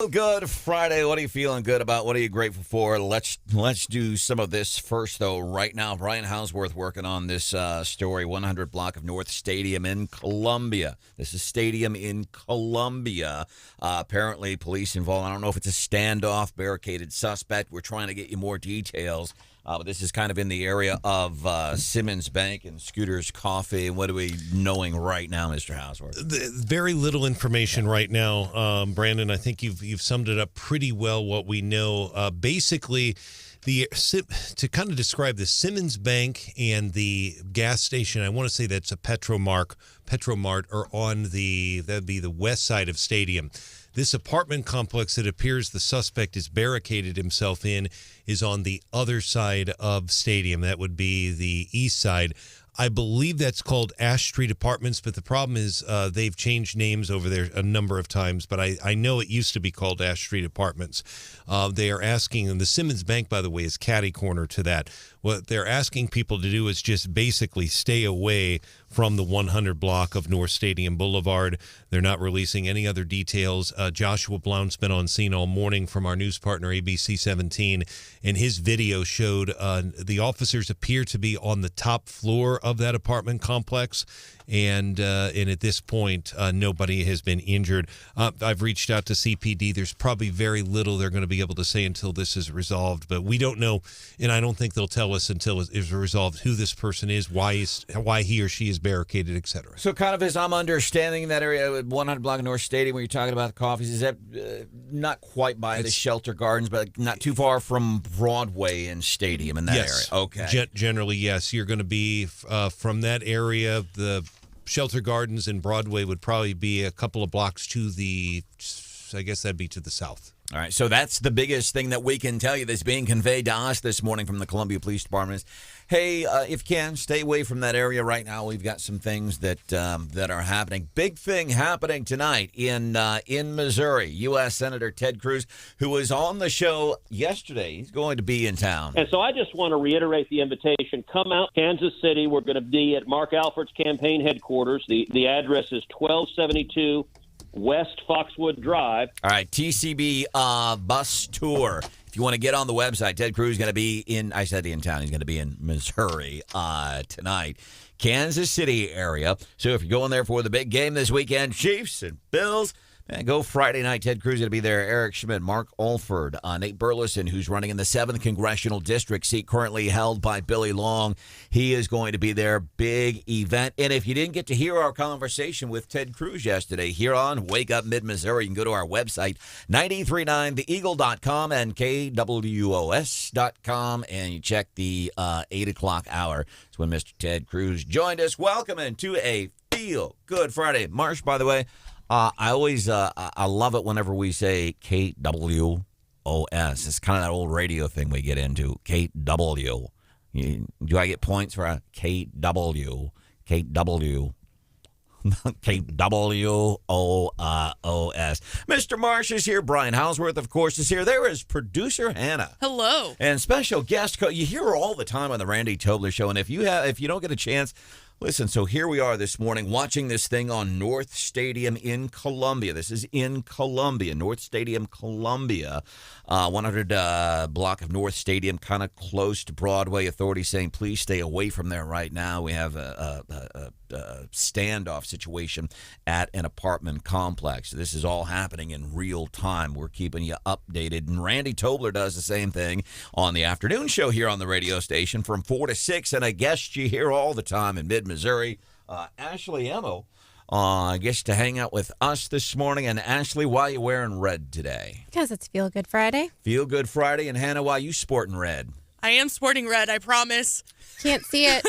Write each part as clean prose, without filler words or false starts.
Good Friday. What are you feeling good about? What are you grateful for? Let's do some of this first, though. Right now, Brian Hausworth working on this story, 100 block of North Stadium in Columbia. This is Stadium in Columbia. Apparently, police involved. I don't know if it's a standoff, barricaded suspect. We're trying to get you more details. But this is kind of in the area of Simmons Bank and Scooter's Coffee. What are we knowing right now, Mr. Hausworth? Very little information right now, Brandon. I think you've summed it up pretty well. What we know, basically, to kind of describe the Simmons Bank and the gas station. I want to say that's a Petromart, are on that'd be the west side of Stadium. This apartment complex that appears the suspect has barricaded himself in is on the other side of Stadium. That would be the east side. I believe that's called Ash Street Apartments, but the problem is they've changed names over there a number of times, but I know it used to be called Ash Street Apartments. They are asking, and the Simmons Bank, by the way, is catty corner to that. What they're asking people to do is just basically stay away from the 100 block of North Stadium Boulevard. They're not releasing any other details. Joshua Blount's been on scene all morning from our news partner, ABC 17, and his video showed the officers appear to be on the top floor of that apartment complex, and at this point, nobody has been injured. I've reached out to CPD. There's probably very little they're going to be able to say until this is resolved, but we don't know, and I don't think they'll tell us until it's resolved who this person is, why he or she is barricaded, etc. So kind of as I'm understanding that area at 100 block of North Stadium where you're talking about the coffees, is that not quite by the Shelter Gardens, but not too far from Broadway and Stadium in that area? Okay. Generally, yes. You're going to be from that area. The Shelter Gardens and Broadway would probably be a couple of blocks to the, I guess that'd be to the south. All right, so that's the biggest thing that we can tell you that's being conveyed to us this morning from the Columbia Police Department is, hey, if you can, stay away from that area right now. We've got some things that are happening. Big thing happening tonight in Missouri. U.S. Senator Ted Cruz, who was on the show yesterday, he's going to be in town. And so I just want to reiterate the invitation. Come out, Kansas City. We're going to be at Mark Alford's campaign headquarters. The address is 1272 West Foxwood Drive. All right, TCB bus tour. If you want to get on the website, Ted Cruz is going to be in, I said in town, he's going to be in Missouri tonight. Kansas City area. So if you're going there for the big game this weekend, Chiefs and Bills, man, go Friday night. Ted Cruz is going to be there. Eric Schmidt, Mark Alford, Nate Burleson, who's running in the 7th Congressional District, seat currently held by Billy Long. He is going to be there. Big event. And if you didn't get to hear our conversation with Ted Cruz yesterday here on Wake Up Mid-Missouri, you can go to our website, 939theeagle.com and KWOS.com, and you check the 8 o'clock hour. It's when Mr. Ted Cruz joined us. Welcome into a Feel Good Friday. Marsh, by the way, I always I love it whenever we say KWOS. It's kind of that old radio thing we get into. KW. Do I get points for a KW? KW. KWOOS. Mr. Marsh is here. Brian Hausworth, of course, is here. There is producer Hannah. Hello. And special guest. You hear her all the time on the Randy Tobler Show. And if you don't get a chance, listen, so here we are this morning watching this thing on North Stadium in Columbia. This is in Columbia, North Stadium, Columbia. 100 block of North Stadium, kind of close to Broadway. Authorities saying, please stay away from there right now. We have a standoff situation at an apartment complex. This is all happening in real time. We're keeping you updated. And Randy Tobler does the same thing on the afternoon show here on the radio station from 4 to 6. And a guest you hear all the time in mid-Missouri, Ashley Emmo, gets to hang out with us this morning. And Ashley, why are you wearing red today? Because it's Feel Good Friday. Feel Good Friday. And Hannah, why are you sporting red? I am sporting red, I promise. Can't see it.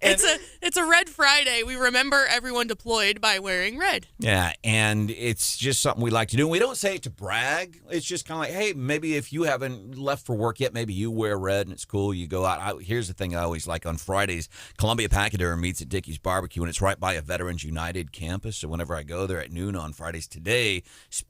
It's a Red Friday. We remember everyone deployed by wearing red. Yeah, and it's just something we like to do. And we don't say it to brag. It's just kind of like, hey, maybe if you haven't left for work yet, maybe you wear red and it's cool. You go out. Here's the thing I always like. On Fridays, Columbia Pachyderm meets at Dickey's Barbecue, and it's right by a Veterans United campus. So whenever I go there at noon on Fridays, today,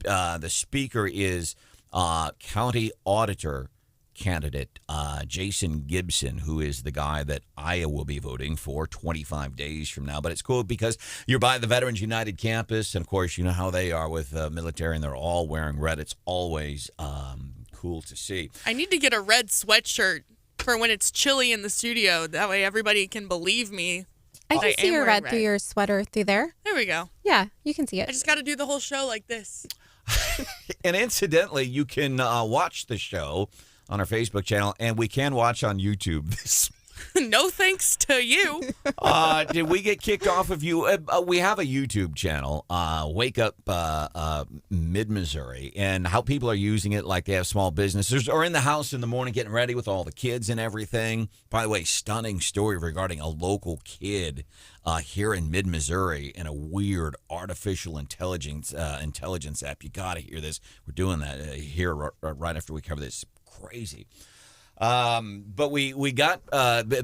the speaker is County Auditor candidate, Jason Gibson, who is the guy that I will be voting for 25 days from now. But it's cool because you're by the Veterans United campus, and of course, you know how they are with military, and they're all wearing red. It's always cool to see. I need to get a red sweatshirt for when it's chilly in the studio. That way everybody can believe me. I can see am your wearing red through your sweater through there. There we go. Yeah, you can see I it. just got to do the whole show like this. And incidentally, you can watch the show on our Facebook channel, and we can watch on YouTube this. No thanks to you. Did we get kicked off of you? We have a YouTube channel, Wake Up Mid-Missouri, and how people are using it like they have small businesses or in the house in the morning getting ready with all the kids and everything. By the way, stunning story regarding a local kid here in Mid-Missouri and a weird artificial intelligence app. You got to hear this. We're doing that here right after we cover this. Crazy. But we got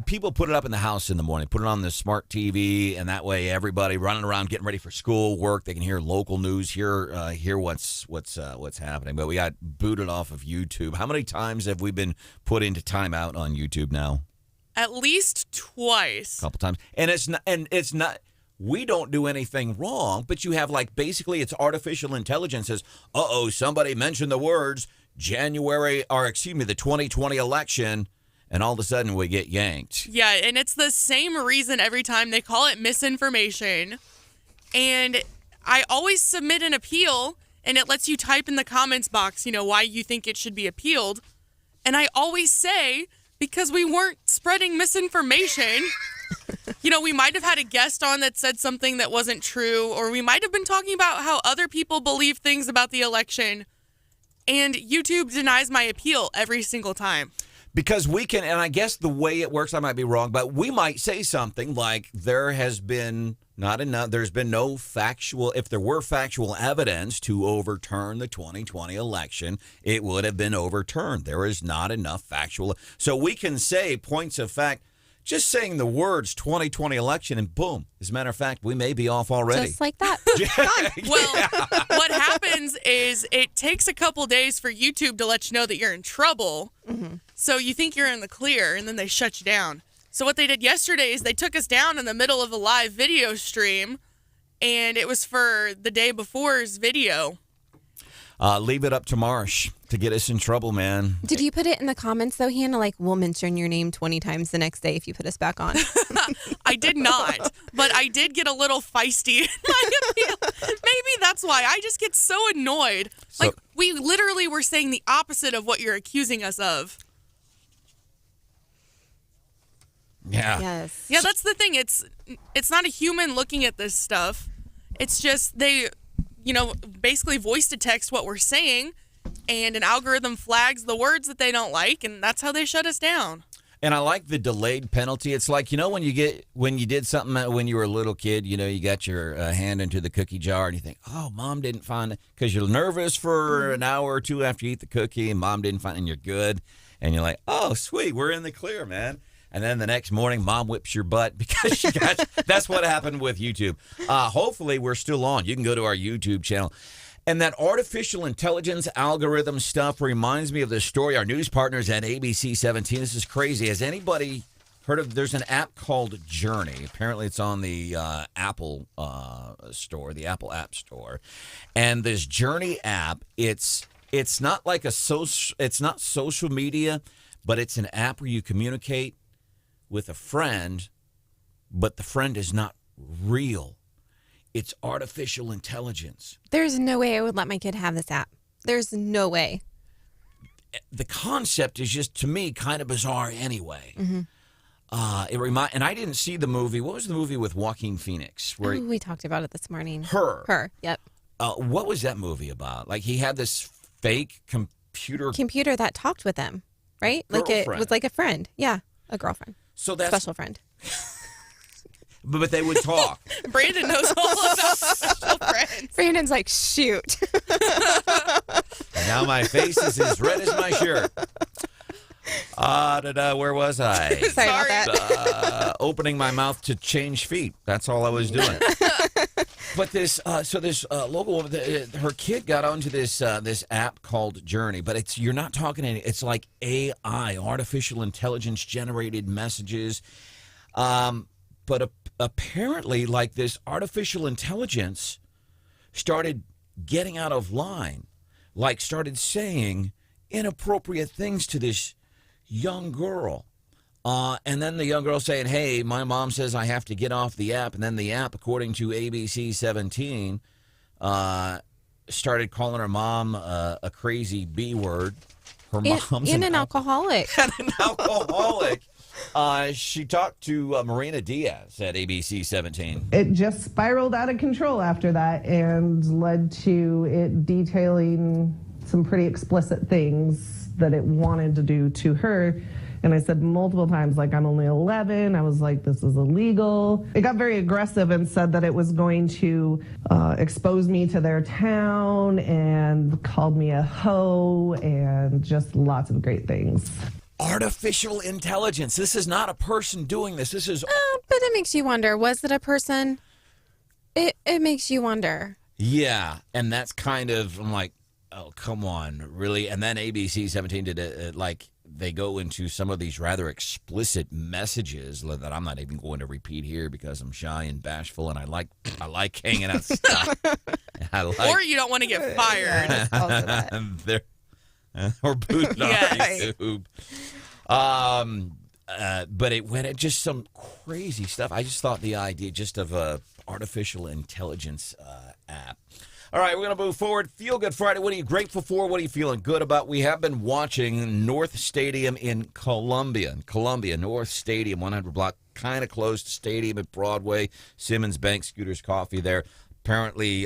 people put it up in the house in the morning, put it on the smart TV, and that way everybody running around getting ready for school, work, they can hear local news, hear what's happening. But we got booted off of YouTube. How many times have we been put into timeout on YouTube now? At least twice. A couple times. And it's not we don't do anything wrong, but you have basically it's artificial intelligence says, somebody mentioned the words the 2020 election, and all of a sudden we get yanked. Yeah, and it's the same reason every time. They call it misinformation. And I always submit an appeal, and it lets you type in the comments box, why you think it should be appealed. And I always say, because we weren't spreading misinformation. We might have had a guest on that said something that wasn't true, or we might have been talking about how other people believe things about the election. And YouTube denies my appeal every single time. Because we can, and I guess the way it works, I might be wrong, but we might say something like there's been no factual, if there were factual evidence to overturn the 2020 election, it would have been overturned. There is not enough factual. So we can say points of fact, just saying the words 2020 election, and boom. As a matter of fact, we may be off already. Just like that. Well, what happens is it takes a couple days for YouTube to let you know that you're in trouble. Mm-hmm. So you think you're in the clear, and then they shut you down. So what they did yesterday is they took us down in the middle of a live video stream, and it was for the day before's video. Leave it up to Marsh to get us in trouble, man. Did you put it in the comments, though, Hannah? We'll mention your name 20 times the next day if you put us back on. I did not, but I did get a little feisty in my appeal. Maybe that's why. I just get so annoyed. We literally were saying the opposite of what you're accusing us of. Yeah. Yes. Yeah, that's the thing. It's not a human looking at this stuff. It's just they basically voice to text what we're saying, and an algorithm flags the words that they don't like, and that's how they shut us down. And I like the delayed penalty. It's like, when you did something when you were a little kid, you got your hand into the cookie jar and you think, oh, mom didn't find it, because you're nervous for an hour or two after you eat the cookie and mom didn't find it, and you're good. And you're like, oh, sweet, we're in the clear, man. And then the next morning, mom whips your butt because that's what happened with YouTube. Hopefully, we're still on. You can go to our YouTube channel. And that artificial intelligence algorithm stuff reminds me of the story our news partners at ABC 17. This is crazy. Has anybody heard of, there's an app called Journey. Apparently, it's on the Apple store, the Apple App Store. And this Journey app, it's not like it's not social media, but it's an app where you communicate with a friend, but the friend is not real. It's artificial intelligence. There's no way I would let my kid have this app. There's no way. The concept is just, to me, kind of bizarre anyway. Mm-hmm. And I didn't see the movie. What was the movie with Joaquin Phoenix? We talked about it this morning. Her. Yep. What was that movie about? He had this fake computer that talked with him, right? Girlfriend. It was like a friend. Yeah, a girlfriend. So that's special friend. But they would talk. Brandon knows all about special friends. Brandon's like, shoot. Now my face is as red as my shirt. Where was I? Sorry about that. Opening my mouth to change feet. That's all I was doing. But this local woman, her kid got onto this app called Journey, but you're not talking any. It's like AI, artificial intelligence generated messages. But apparently, like this artificial intelligence started getting out of line, like started saying inappropriate things to this young girl. And then the young girl saying, hey, my mom says I have to get off the app. And then the app, according to ABC 17, started calling her mom a crazy B word. Her mom's an alcoholic. And an alcoholic. She talked to Marina Diaz at ABC 17. It just spiraled out of control after that and led to it detailing some pretty explicit things that it wanted to do to her. And I said multiple times, like, I'm only 11. I was like, this is illegal. It got very aggressive and said that it was going to expose me to their town and called me a hoe and just lots of great things. Artificial intelligence. This is not a person doing this. This is... But it makes you wonder, was it a person? It makes you wonder. Yeah, and that's kind of, I'm like, oh, come on, really? And then ABC 17 did it, like, they go into some of these rather explicit messages that I'm not even going to repeat here because I'm shy and bashful, and I like hanging out stuff. Or you don't want to get fired. Or booted off Yes. YouTube. But it went at just some crazy stuff. I just thought the idea just of a artificial intelligence app. All right, we're going to move forward. Feel Good Friday. What are you grateful for? What are you feeling good about? We have been watching North Stadium in Columbia. North Stadium, 100 block, kind of close to Stadium at Broadway. Simmons Bank, Scooters Coffee there. Apparently,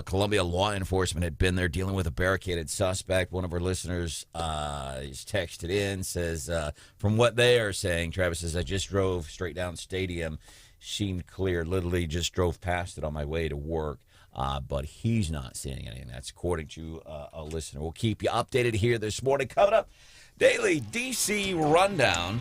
Columbia law enforcement had been there dealing with a barricaded suspect. One of our listeners is texted in, says, from what they are saying, Travis says, I just drove straight down Stadium. Seemed clear. Literally just drove past it on my way to work. But he's not seeing anything. That's according to a listener. We'll keep you updated here this morning. Coming up, Daily DC Rundown.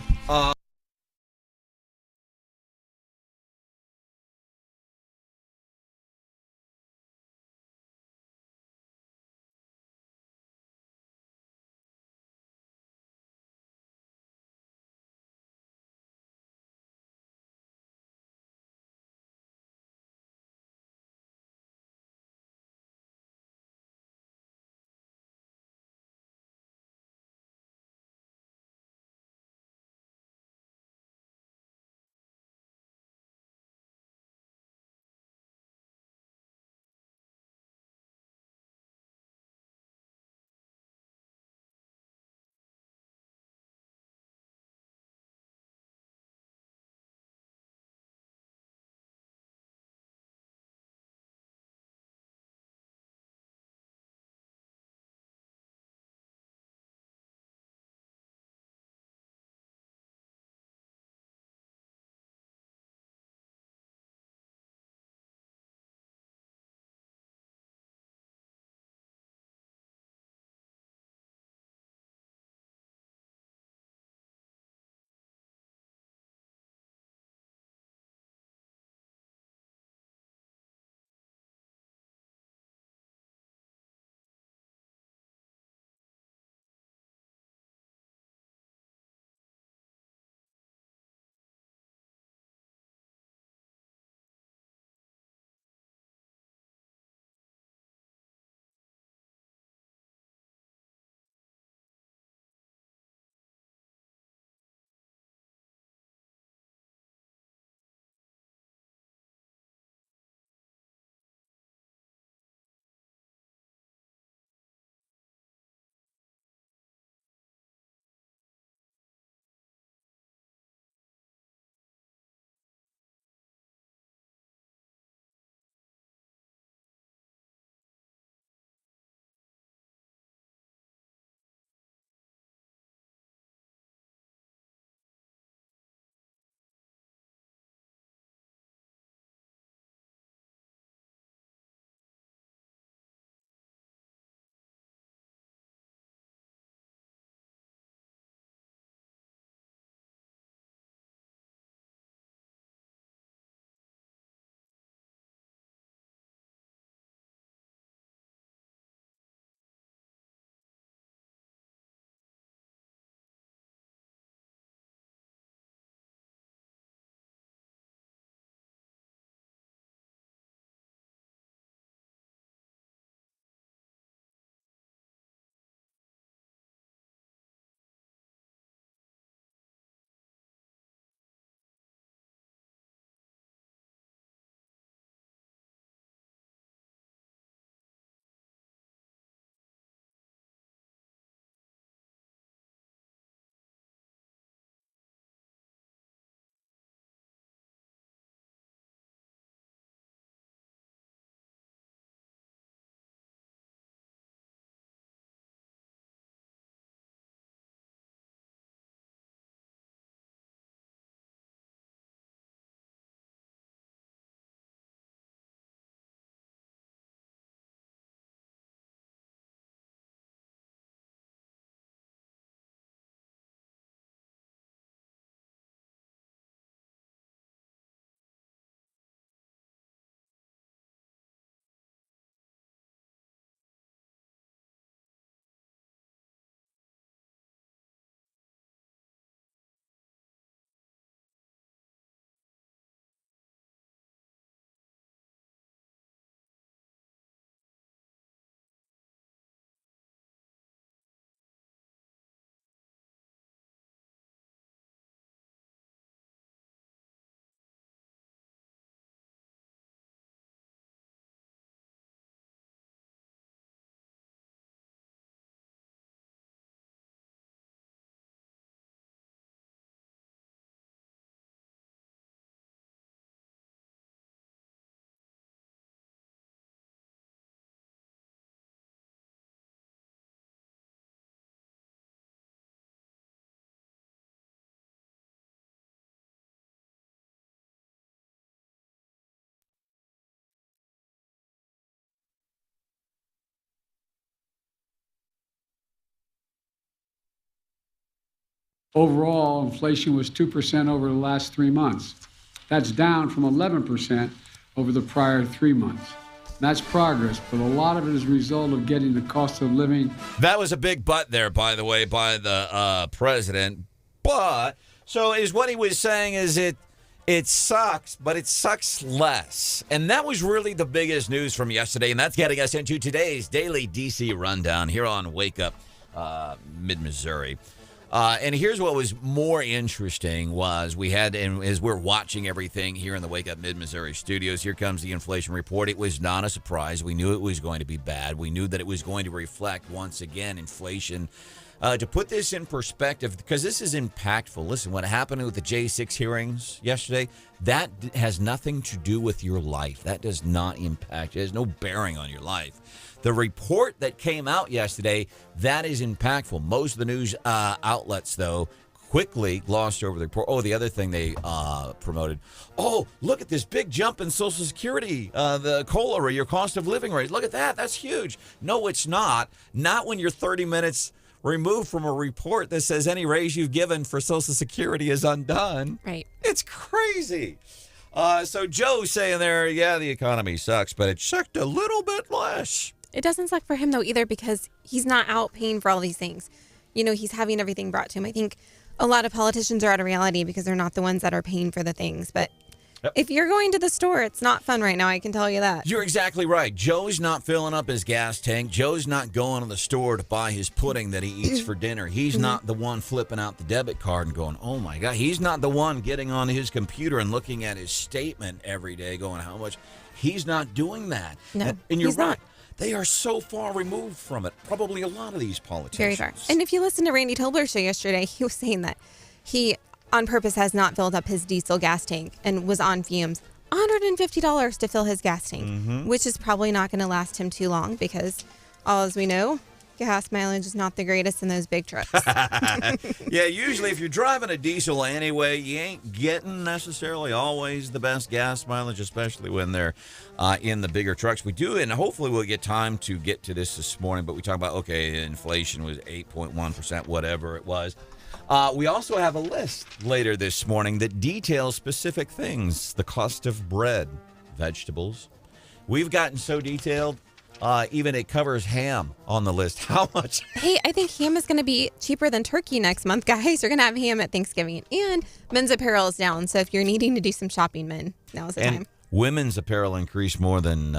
Overall, inflation was 2% over the last 3 months. That's down from 11% over the prior 3 months. That's progress, but a lot of it is a result of getting the cost of living. That was a big but there, by the way, by the president. But, so is what he was saying is it sucks, but it sucks less. And that was really the biggest news from yesterday, and that's getting us into today's Daily DC Rundown here on Wake Up Mid-Missouri. And here's what was more interesting was we had, and as we're watching everything here in the Wake Up Mid-Missouri studios, here comes the inflation report. It was not a surprise. We knew it was going to be bad. We knew that it was going to reflect, once again, inflation. To put this in perspective, because this is impactful. Listen, what happened with the J6 hearings yesterday, that has nothing to do with your life. That does not impact. It has no bearing on your life. The report that came out yesterday, that is impactful. Most of the news outlets, though, quickly glossed over the report. Oh, the other thing they promoted. Oh, look at this big jump in Social Security, the COLA rate, your cost of living rate. Look at that. That's huge. No, it's not. Not when you're 30 minutes removed from a report that says any raise you've given for Social Security is undone. Right. It's crazy. So Joe's saying there, yeah, the economy sucks, but it sucked a little bit less. It doesn't suck for him, though, either, because he's not out paying for all these things. You know, he's having everything brought to him. I think a lot of politicians are out of reality because they're not the ones that are paying for the things. But if you're going to the store, it's not fun right now, I can tell you that. You're exactly right. Joe's not filling up his gas tank. Joe's not going to the store to buy his pudding that he eats for dinner. He's not the one flipping out the debit card and going, oh, my God. He's not the one getting on his computer and looking at his statement every day going, how much? He's not doing that. No, and you're he's right. not. They are so far removed from it. Probably a lot of these politicians. Very far. And if you listen to Randy Tobler's show yesterday, he was saying that he, on purpose, has not filled up his diesel gas tank and was on fumes. $150 to fill his gas tank, which is probably not going to last him too long because, all as we know, gas mileage is not the greatest in those big trucks. Yeah, usually if you're driving a diesel anyway, you ain't getting necessarily always the best gas mileage, especially when they're in the bigger trucks. We do, and hopefully we'll get time to get to this morning, but we talk about, okay, inflation was 8.1%, whatever it was. We also have a list later this morning that details specific things, the cost of bread, vegetables. We've gotten so detailed, even it covers ham on the list. How much? Hey, I think ham is going to be cheaper than turkey next month, guys. You're going to have ham at Thanksgiving. And men's apparel is down, so if you're needing to do some shopping, men, now's the time. Women's apparel increased more than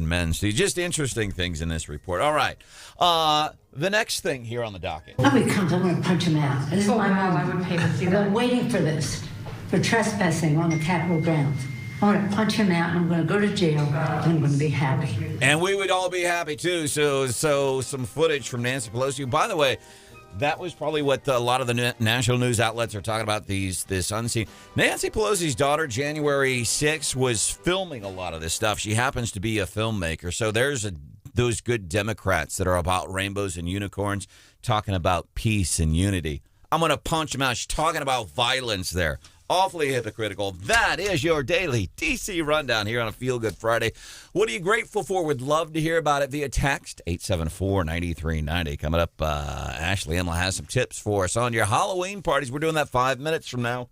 men's. So just interesting things in this report. All right. The next thing here on the docket. Oh, he comes, I'm going to punch him out. This is my I would pay to see I've that. been waiting for this, for trespassing on the Capitol grounds. I'm going to punch him out, and I'm going to go to jail, and I'm going to be happy. And we would all be happy, too. So some footage from Nancy Pelosi. By the way, that was probably what a lot of the national news outlets are talking about, this unseen. Nancy Pelosi's daughter, January 6th, was filming a lot of this stuff. She happens to be a filmmaker. So there's those good Democrats that are about rainbows and unicorns talking about peace and unity. I'm going to punch them out. She's talking about violence there. Awfully hypocritical. That is your daily DC Rundown here on a Feel Good Friday. What are you grateful for? Would love to hear about it via text, 874-9390. Coming up, Ashley Emma has some tips for us on your Halloween parties. We're doing that 5 minutes from now.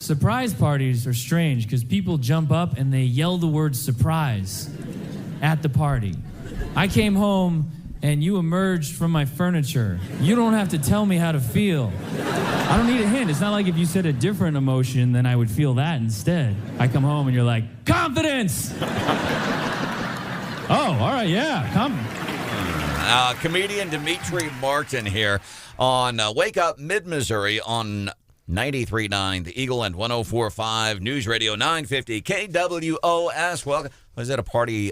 Surprise parties are strange because people jump up and they yell the word surprise at the party. I came home and you emerged from my furniture. You don't have to tell me how to feel. I don't need a hint. It's not like if you said a different emotion, then I would feel that instead. I come home and you're like, confidence! Oh, all right, yeah, come. Comedian Dimitri Martin here on Wake Up Mid-Missouri on 93.9 The Eagle and 104.5 News Radio 950 KWOS. Welcome. I was at a party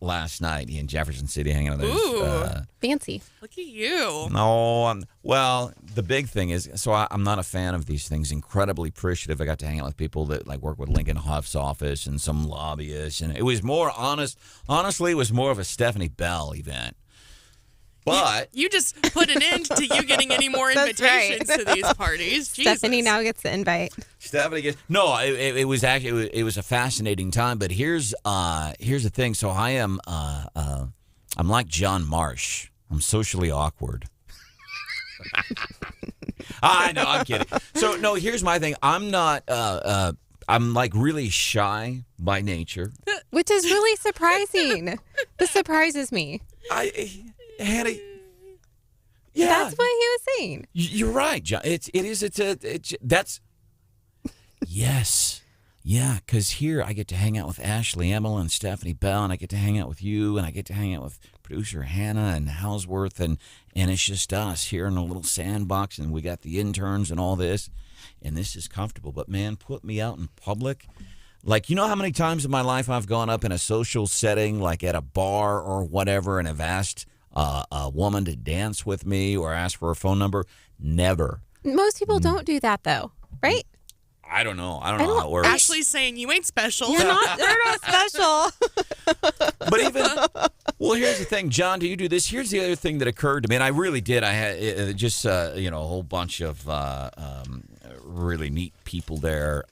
last night in Jefferson City hanging out with those. Fancy. Look at you. No, well, the big thing is, so I'm not a fan of these things. Incredibly appreciative. I got to hang out with people that like work with Lincoln Huff's office and some lobbyists, and it was more honestly, it was more of a Stephanie Bell event. But you just put an end to you getting any more invitations to these parties. Jesus. Stephanie now gets the invite. Stephanie gets it was actually it was a fascinating time. But here's the thing. So I am I'm like John Marsh. I'm socially awkward. I know, I'm kidding. So no, here's my thing. I'm not. I'm like really shy by nature, which is really surprising. This surprises me. Yeah, that's what he was saying. You're right, John. Yes. Yeah, because here I get to hang out with Ashley Emmel and Stephanie Bell, and I get to hang out with you, and I get to hang out with producer Hannah and Houseworth, and it's just us here in a little sandbox, and we got the interns and all this, and this is comfortable. But, man, put me out in public. Like, you know how many times in my life I've gone up in a social setting, like at a bar or whatever, and have asked a woman to dance with me or ask for her phone number? Never. Most people don't do that, though, right? I don't know. I don't know how it works. Ashley's saying you ain't special. You're not special. But even, well, here's the thing, John, do you do this? Here's the other thing that occurred to me, and I really did. I had just, a whole bunch of really neat people there.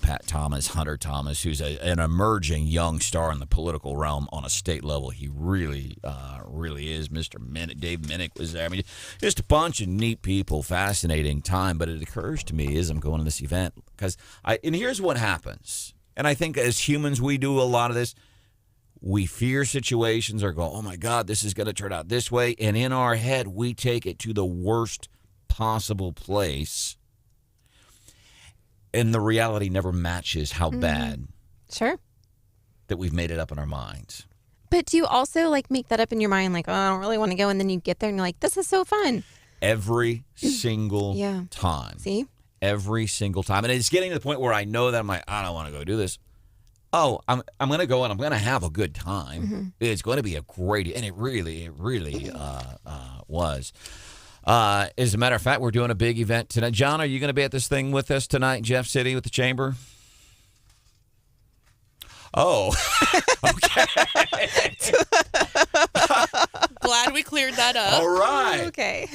Pat Thomas, Hunter Thomas, who's an emerging young star in the political realm on a state level. He really is. Mr. Minnick, Dave Minnick was there. I mean, just a bunch of neat people, fascinating time. But it occurs to me as I'm going to this event, and here's what happens. And I think as humans, we do a lot of this. We fear situations or go, oh, my God, this is going to turn out this way. And in our head, we take it to the worst possible place. And the reality never matches how bad Sure. that we've made it up in our minds. But do you also make that up in your mind, like, oh, I don't really want to go, and then you get there and you're like, this is so fun. Every single time. See? Every single time. And it's getting to the point where I know that I'm like, I don't want to go do this. Oh, I'm going to go and I'm going to have a good time. Mm-hmm. It's going to be a great, and it really was. As a matter of fact, we're doing a big event tonight. John, are you going to be at this thing with us tonight in Jeff City with the Chamber? Oh, okay. Glad we cleared that up. All right. Okay.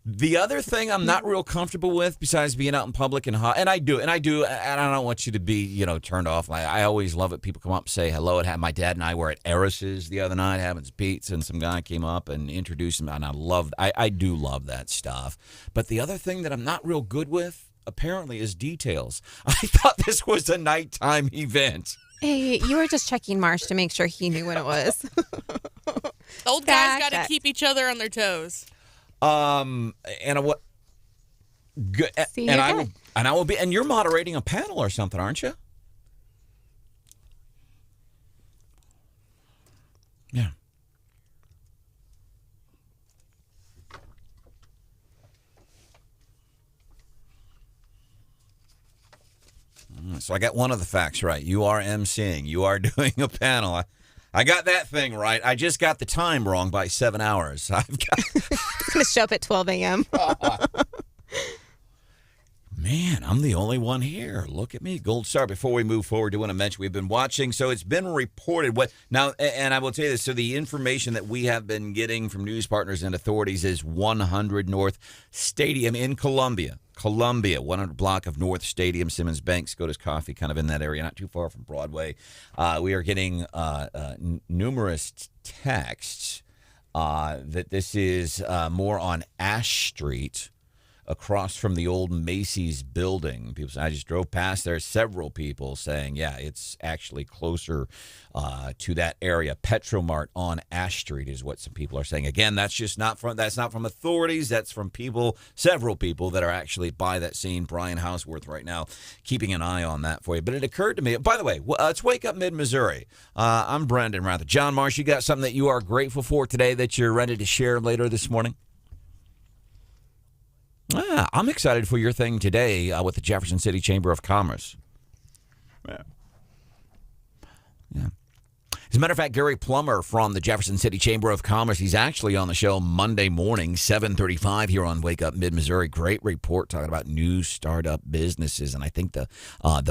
The other thing I'm not real comfortable with, besides being out in public and hot, and I do, and I don't want you to be, turned off. I always love it. People come up and say hello. My dad and I were at Eris's the other night having some pizza, and some guy came up and introduced him, and I do love that stuff. But the other thing that I'm not real good with, apparently, is details. I thought this was a nighttime event. Hey, you were just checking Marsh to make sure he knew what it was. Old guys got to keep each other on their toes. And what? Good. And I will be. And you're moderating a panel or something, aren't you? Yeah. So I got one of the facts right. You are emceeing. You are doing a panel. I got that thing right. I just got the time wrong by 7 hours. I've got. It's going to show up at 12 a.m. Man, I'm the only one here. Look at me. Gold star. Before we move forward, I do want to mention we've been watching. So it's been reported. And I will tell you this. So the information that we have been getting from news partners and authorities is 100 North Stadium in Columbia. Columbia, 100 block of North Stadium, Simmons Bank, Scotus Coffee, kind of in that area, not too far from Broadway. We are getting numerous texts that this is more on Ash Street, across from the old Macy's building. People say, I just drove past there. Several people saying, yeah, it's actually closer to that area. Petromart on Ash Street is what some people are saying. Again, that's not from authorities. That's from several people that are actually by that scene. Brian Houseworth right now keeping an eye on that for you. But it occurred to me, by the way, it's Wake Up Mid-Missouri. I'm Branden Rathert. John Marsh, you got something that you are grateful for today that you're ready to share later this morning? I'm excited for your thing today with the Jefferson City Chamber of Commerce. Yeah. As a matter of fact, Gary Plummer from the Jefferson City Chamber of Commerce, he's actually on the show Monday morning, 7:35 here on Wake Up Mid-Missouri. Great report talking about new startup businesses, and I think the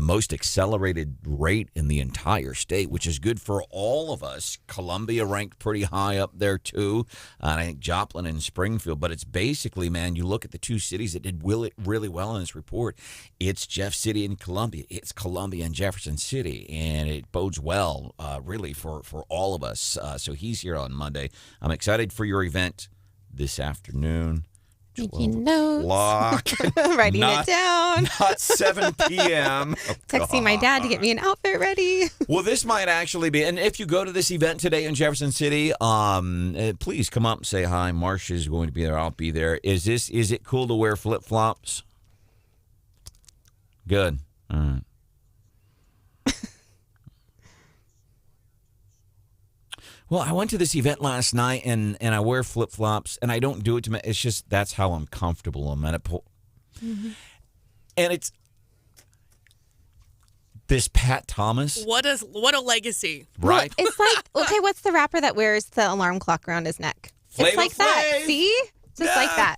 most accelerated rate in the entire state, which is good for all of us. Columbia ranked pretty high up there, too, and I think Joplin and Springfield. But it's basically, man, you look at the two cities that did really well in this report. It's Jeff City and Columbia. It's Columbia and Jefferson City, and it bodes well, really, for all of us. So he's here on Monday. I'm excited for your event this afternoon. Making notes. Writing it down. Not 7 p.m. Texting my dad to get me an outfit ready. Well, this might actually be, and if you go to this event today in Jefferson City, please come up and say hi. Marsh is going to be there. I'll be there. Is it cool to wear flip-flops? Good. All right. Well, I went to this event last night, and I wear flip-flops, and I don't do it to me. It's just that's how I'm comfortable. I'm at a and it's this Pat Thomas. What a legacy. Right? Well, it's like, okay, what's the rapper that wears the alarm clock around his neck? It's like that. See? Just like that.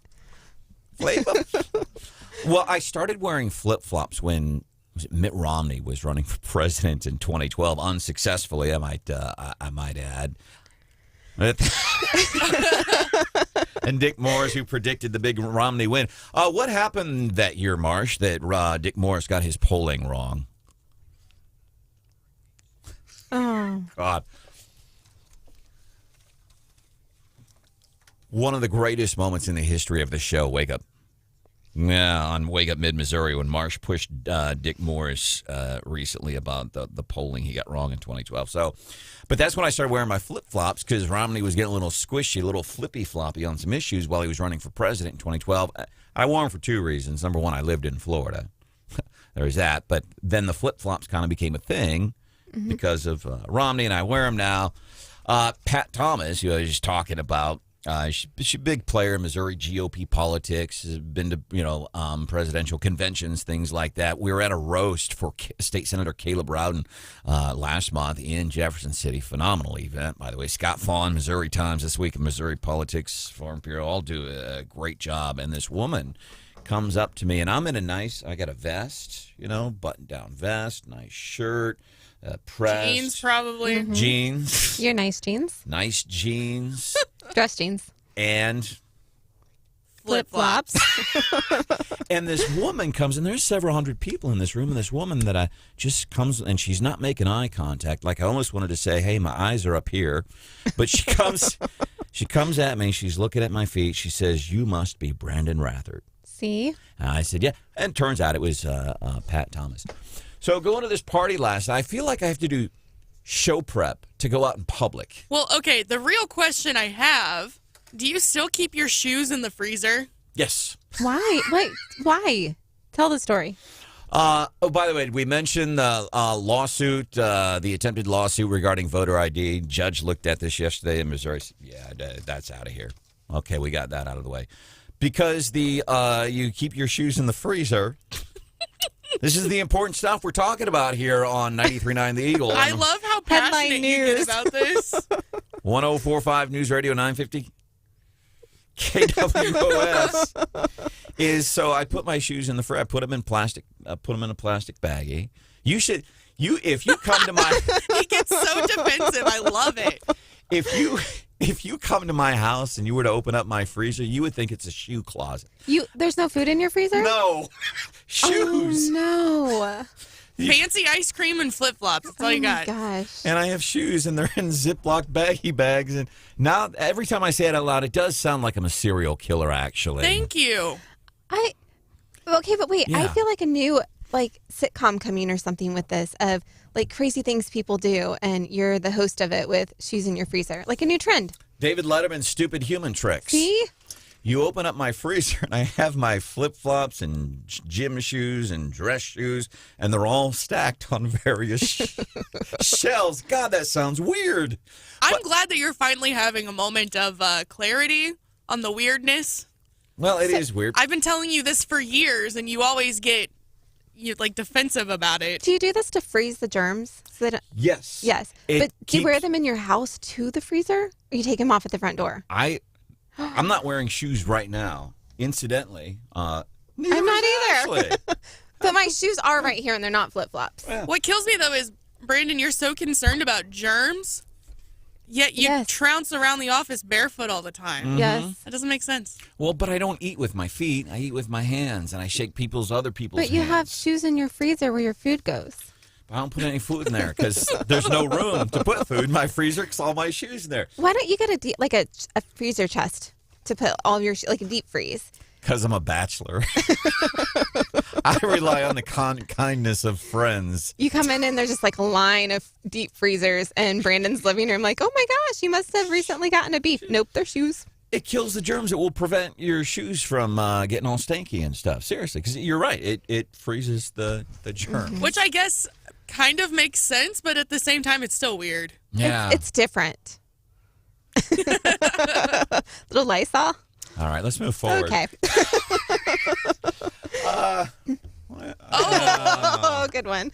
Well, I started wearing flip-flops when Mitt Romney was running for president in 2012, unsuccessfully, I might add. And Dick Morris, who predicted the big Romney win. What happened that year, Marsh, that Dick Morris got his polling wrong? Oh. God. One of the greatest moments in the history of the show, Wake Up. Yeah, on Wake Up Mid-Missouri, when Marsh pushed Dick Morris recently about the polling he got wrong in 2012. But that's when I started wearing my flip-flops, because Romney was getting a little squishy, a little flippy-floppy on some issues while he was running for president in 2012. I wore them for two reasons. Number one, I lived in Florida. There's that. But then the flip-flops kind of became a thing because of Romney, and I wear them now. Pat Thomas, who I was just talking about, she's a big player in Missouri GOP politics, has been to, presidential conventions, things like that. We were at a roast for State Senator Caleb Rowden last month in Jefferson City. Phenomenal event, by the way. Scott Fawn, Missouri Times This Week in Missouri Politics, Foreign Bureau, all do a great job. And this woman comes up to me, and I'm in I got a vest, button-down vest, nice shirt, pressed. Jeans, probably. Mm-hmm. Jeans. Your nice jeans. Nice jeans. Dress jeans. And flip-flops. And this woman comes in. There's several hundred people in this room, and this woman that just comes, and she's not making eye contact. Like, I almost wanted to say, hey, my eyes are up here. But she comes at me. She's looking at my feet. She says, you must be Branden Rathert. See? And I said, yeah. And it turns out it was Pat Thomas. So going to this party last night, I feel like I have to do show prep to go out in public. Well, okay, the real question I have, do you still keep your shoes in the freezer? Yes. Why? Why? Tell the story. By the way, we mentioned the lawsuit, the attempted lawsuit regarding voter ID. Judge looked at this yesterday in Missouri. Yeah, that's out of here. Okay, we got that out of the way. Because you keep your shoes in the freezer. This is the important stuff we're talking about here on 93.9 The Eagle. I love how passionate you get about this. 1045 News Radio 950 KWOS is, so I put my shoes in the freezer. I put them in plastic. I put them in a plastic baggie. If you come to my... He gets so defensive. I love it. If If you come to my house and you were to open up my freezer, you would think it's a shoe closet. There's no food in your freezer? No. Shoes. Oh, no. Fancy ice cream and flip-flops. That's all you got. Oh, my gosh. And I have shoes, and they're in Ziploc baggy bags. And now, every time I say it out loud, it does sound like I'm a serial killer, actually. Thank you. Okay, but wait. I Yeah. feel like a new sitcom coming or something with this of crazy things people do, and you're the host of it with shoes in your freezer, like a new trend. David Letterman's Stupid Human Tricks. See? You open up my freezer, and I have my flip-flops and gym shoes and dress shoes, and they're all stacked on various shelves. God, that sounds weird. I'm glad that you're finally having a moment of clarity on the weirdness. Well, it is weird. I've been telling you this for years, and you always get defensive about it. Do you do this to freeze the germs? So that Yes. yes. But do you wear them in your house to the freezer, or you take them off at the front door? I'm not wearing shoes right now. Incidentally, I'm not either. But my shoes are right here, and they're not flip-flops. What kills me, though, is, Brandon, you're so concerned about germs, yet you trounce around the office barefoot all the time. Yes. That doesn't make sense. Well, but I don't eat with my feet. I eat with my hands, and I shake other people's But you hands. have shoes in your freezer where your food goes. I don't put any food in there because there's no room to put food in my freezer because all my shoes in there. Why don't you get a freezer chest to put all of your a deep freeze? Because I'm a bachelor. I rely on the kindness of friends. You come in and there's just a line of deep freezers in Brandon's living room. Like, oh my gosh, he must have recently gotten a beef. Nope, they're shoes. It kills the germs. It will prevent your shoes from getting all stanky and stuff. Seriously, because you're right. It freezes the germs. Which I guess kind of makes sense, but at the same time, it's still weird. Yeah. It's different. Little Lysol. All right, let's move forward. Okay. Good one.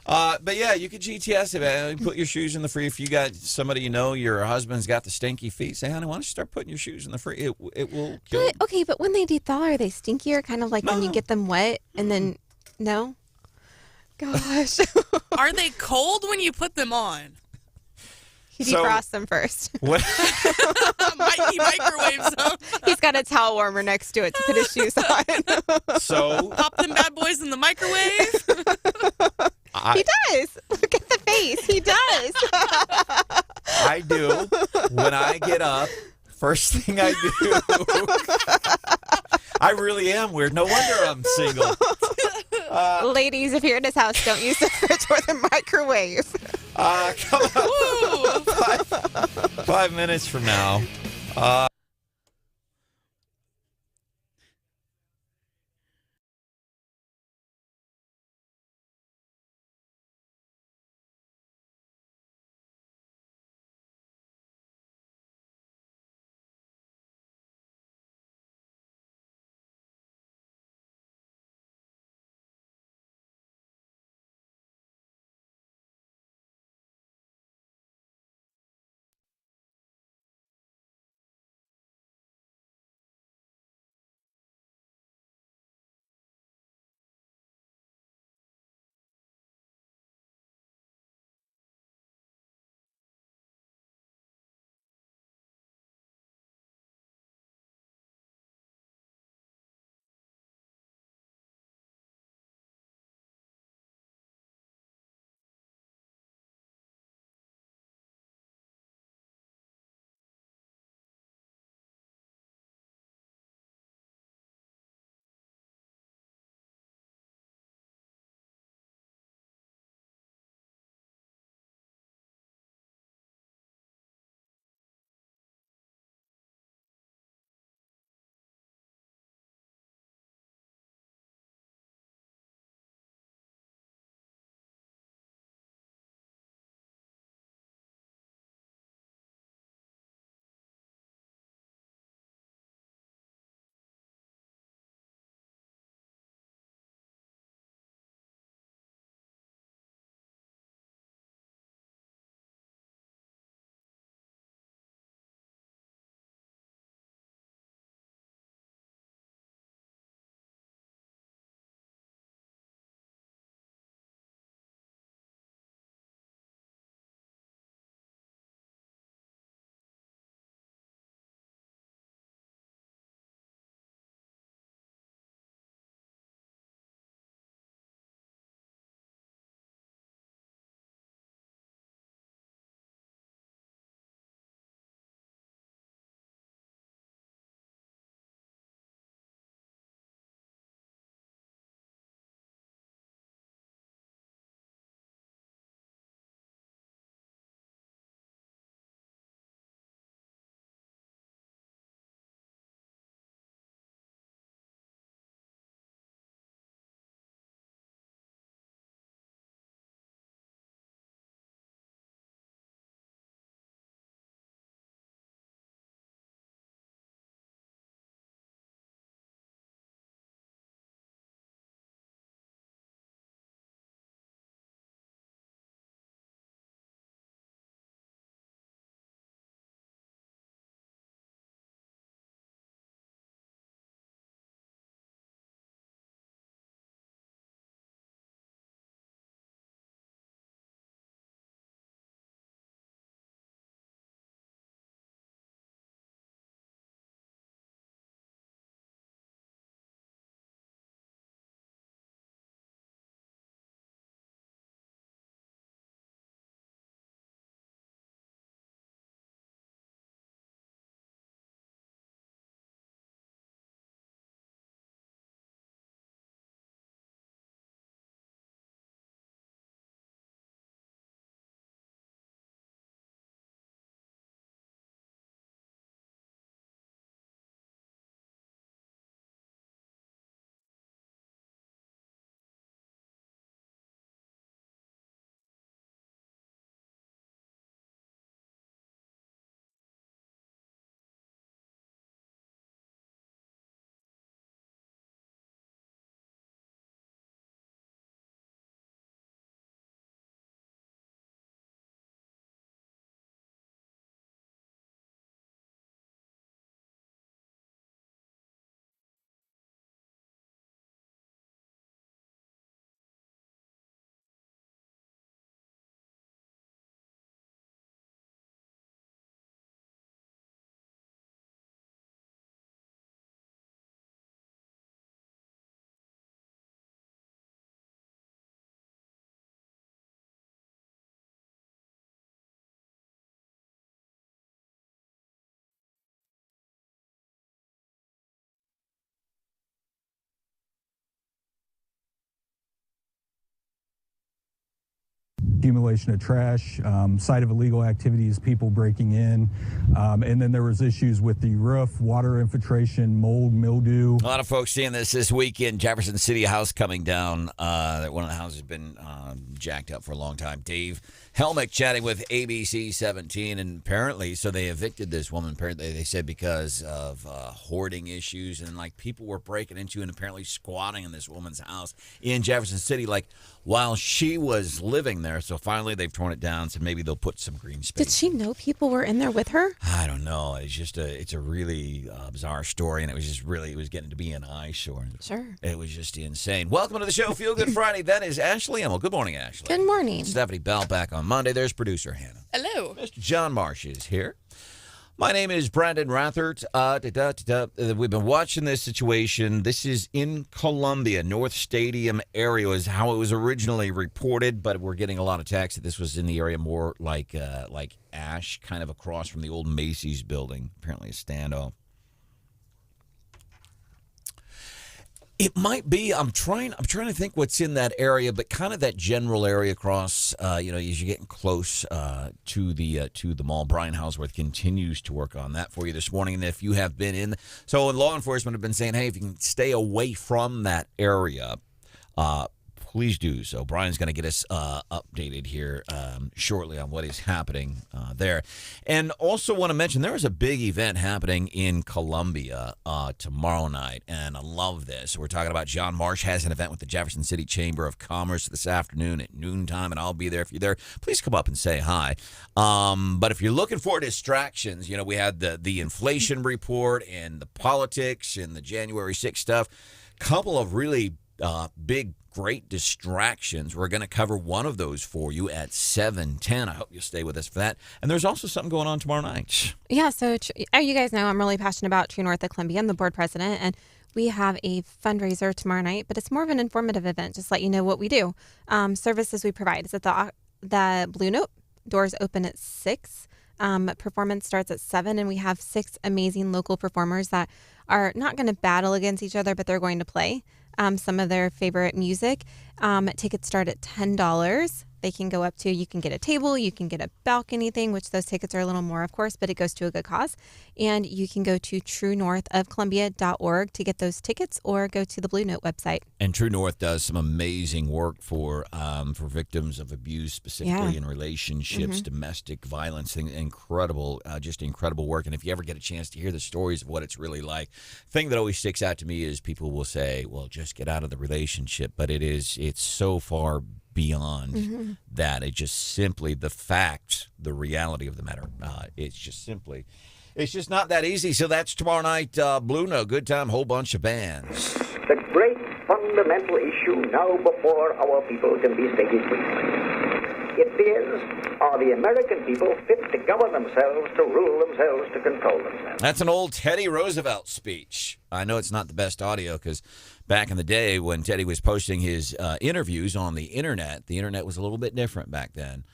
But yeah, you could GTS it. Put your shoes in the free. If you got somebody you know, your husband's got the stinky feet, say, honey, why don't you start putting your shoes in the free? It will kill. But okay, but when they dethaw, are they stinkier? Kind of like when you get them wet and then no. Gosh. Are they cold when you put them on? He defrosts them first. What? He microwaves them. He's got a towel warmer next to it to put his shoes on. So Pop them bad boys in the microwave. He does. Look at the face. He does. I do. When I get up, first thing I do. I really am weird. No wonder I'm single. Ladies, if you're in his house, don't use the fridge or the microwave. Come on. 5 minutes from now. accumulation of trash, site of illegal activities, people breaking in. And then there was issues with the roof, water infiltration, mold, mildew. A lot of folks seeing this weekend. Jefferson City house coming down. One of the houses has been jacked up for a long time. Dave Helmick chatting with ABC 17, and apparently, so they evicted this woman. Apparently, they said because of hoarding issues, and like people were breaking into and apparently squatting in this woman's house in Jefferson City, like while she was living there. So finally, they've torn it down. So maybe they'll put some green space. Did she know people were in there with her? I don't know. It's a really bizarre story, and it was getting to be an eyesore. Sure. It was just insane. Welcome to the show, Feel Good Friday. That is Ashley Emmel. Good morning, Ashley. Good morning. Stephanie Bell back on Monday. There's producer Hannah. Hello. Mr. John Marsh is here. My name is Branden Rathert. We've been watching this situation. This is in Columbia, North Stadium area is how it was originally reported, but we're getting a lot of text that this was in the area more like Ash, kind of across from the old Macy's building. Apparently a standoff. It might be. I'm trying to think what's in that area, but kind of that general area across. As you're getting close to the mall. Brian Houseworth continues to work on that for you this morning. And if you have been in, so law enforcement have been saying, hey, if you can stay away from that area, please do so. Brian's going to get us updated here shortly on what is happening there. And also want to mention there is a big event happening in Columbia tomorrow night, and I love this. We're talking about John Marsh has an event with the Jefferson City Chamber of Commerce this afternoon at noontime, and I'll be there. If you're there, please come up and say hi. But if you're looking for distractions, we had the inflation report and the politics and the January 6th stuff. Couple of really big, great distractions. We're going to cover one of those for you at 7:10. I hope you'll stay with us for that. And there's also something going on tomorrow night. Yeah, so you guys know I'm really passionate about True North of Columbia. I'm the board president, and we have a fundraiser tomorrow night, but it's more of an informative event, just let you know what we do. Services we provide is at the Blue Note. Doors open at 6. Performance starts at 7, and we have 6 amazing local performers that are not going to battle against each other, but they're going to play some of their favorite music. Tickets start at $10. They can go up to, you can get a table, you can get a balcony thing, which those tickets are a little more, of course, but it goes to a good cause. And you can go to truenorthofcolumbia.org to get those tickets, or go to the Blue Note website. And True North does some amazing work for victims of abuse, specifically in relationships, domestic violence, incredible work. And if you ever get a chance to hear the stories of what it's really like, thing that always sticks out to me is people will say, well, just get out of the relationship. But it's so far beyond that. It's just simply the reality of the matter. It's just not that easy. So that's tomorrow night, Blue Note. Good time, whole bunch of bands. The great fundamental issue now before our people can be stated briefly. It is, are the American people fit to govern themselves, to rule themselves, to control themselves? That's an old Teddy Roosevelt speech. I know it's not the best audio because back in the day when Teddy was posting his interviews on the internet was a little bit different back then.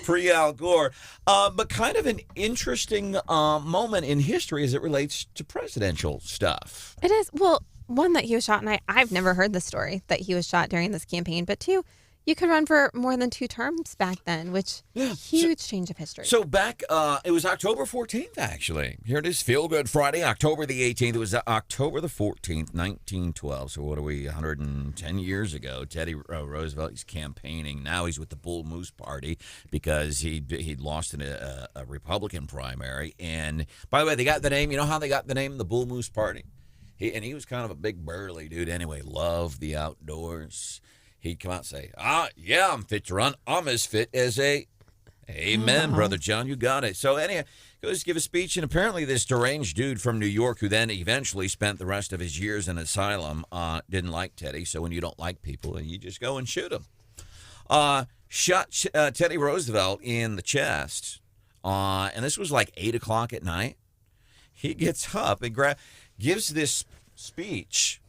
Pre-Al Gore. But kind of an interesting moment in history as it relates to presidential stuff. It is. Well, one, that he was shot, and I've never heard the story that he was shot during this campaign, but 2, you could run for more than 2 terms back then, which huge change of history. So back, it was October 14th, actually. Here it is, Feel Good Friday, October the 18th. It was October the 14th, 1912. So what are we, 110 years ago? Teddy Roosevelt, he's campaigning. Now he's with the Bull Moose Party because he'd lost in a Republican primary. And by the way, they got the name. You know how they got the name, the Bull Moose Party? He was kind of a big burly dude anyway, loved the outdoors. He'd come out and say, yeah, I'm fit to run. I'm as fit as a... Amen, Brother John, you got it. So anyhow, goes to give a speech, and apparently this deranged dude from New York, who then eventually spent the rest of his years in asylum, didn't like Teddy. So when you don't like people, you just go and shoot them. Shot Teddy Roosevelt in the chest, and this was like 8 o'clock at night. He gets up and gives this speech.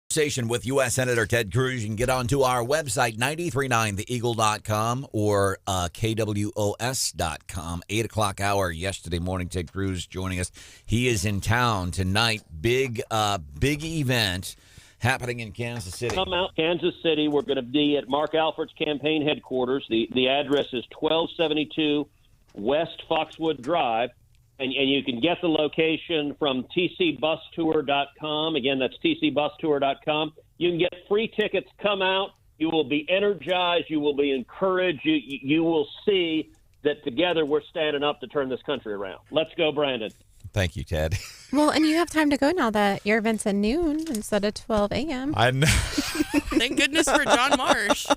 Conversation with U.S. Senator Ted Cruz. You can get onto our website, 939theeagle.com or KWOS.com. 8 o'clock hour yesterday morning. Ted Cruz joining us. He is in town tonight. Big event happening in Kansas City. Come out, Kansas City. We're going to be at Mark Alford's campaign headquarters. The address is 1272 West Foxwood Drive. And you can get the location from tcbustour.com. Again, that's tcbustour.com. You can get free tickets. Come out. You will be energized. You will be encouraged. You will see that together we're standing up to turn this country around. Let's go, Brandon. Thank you, Ted. Well, and you have time to go now that your event's at noon instead of 12 a.m. I know. Thank goodness for John Marsh.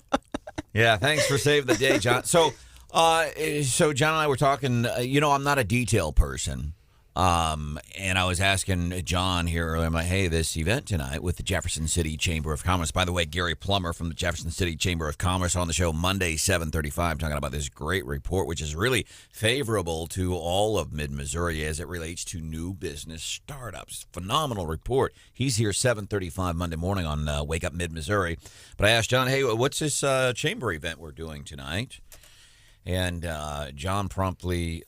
Yeah, thanks for saving the day, John. So John and I were talking, I'm not a detail person. And I was asking John here earlier, I'm like, hey, this event tonight with the Jefferson City Chamber of Commerce. By the way, Gary Plummer from the Jefferson City Chamber of Commerce on the show Monday, 7:35, talking about this great report, which is really favorable to all of mid-Missouri as it relates to new business startups. Phenomenal report. He's here 7:35 Monday morning on Wake Up Mid-Missouri. But I asked John, hey, what's this chamber event we're doing tonight? And John promptly,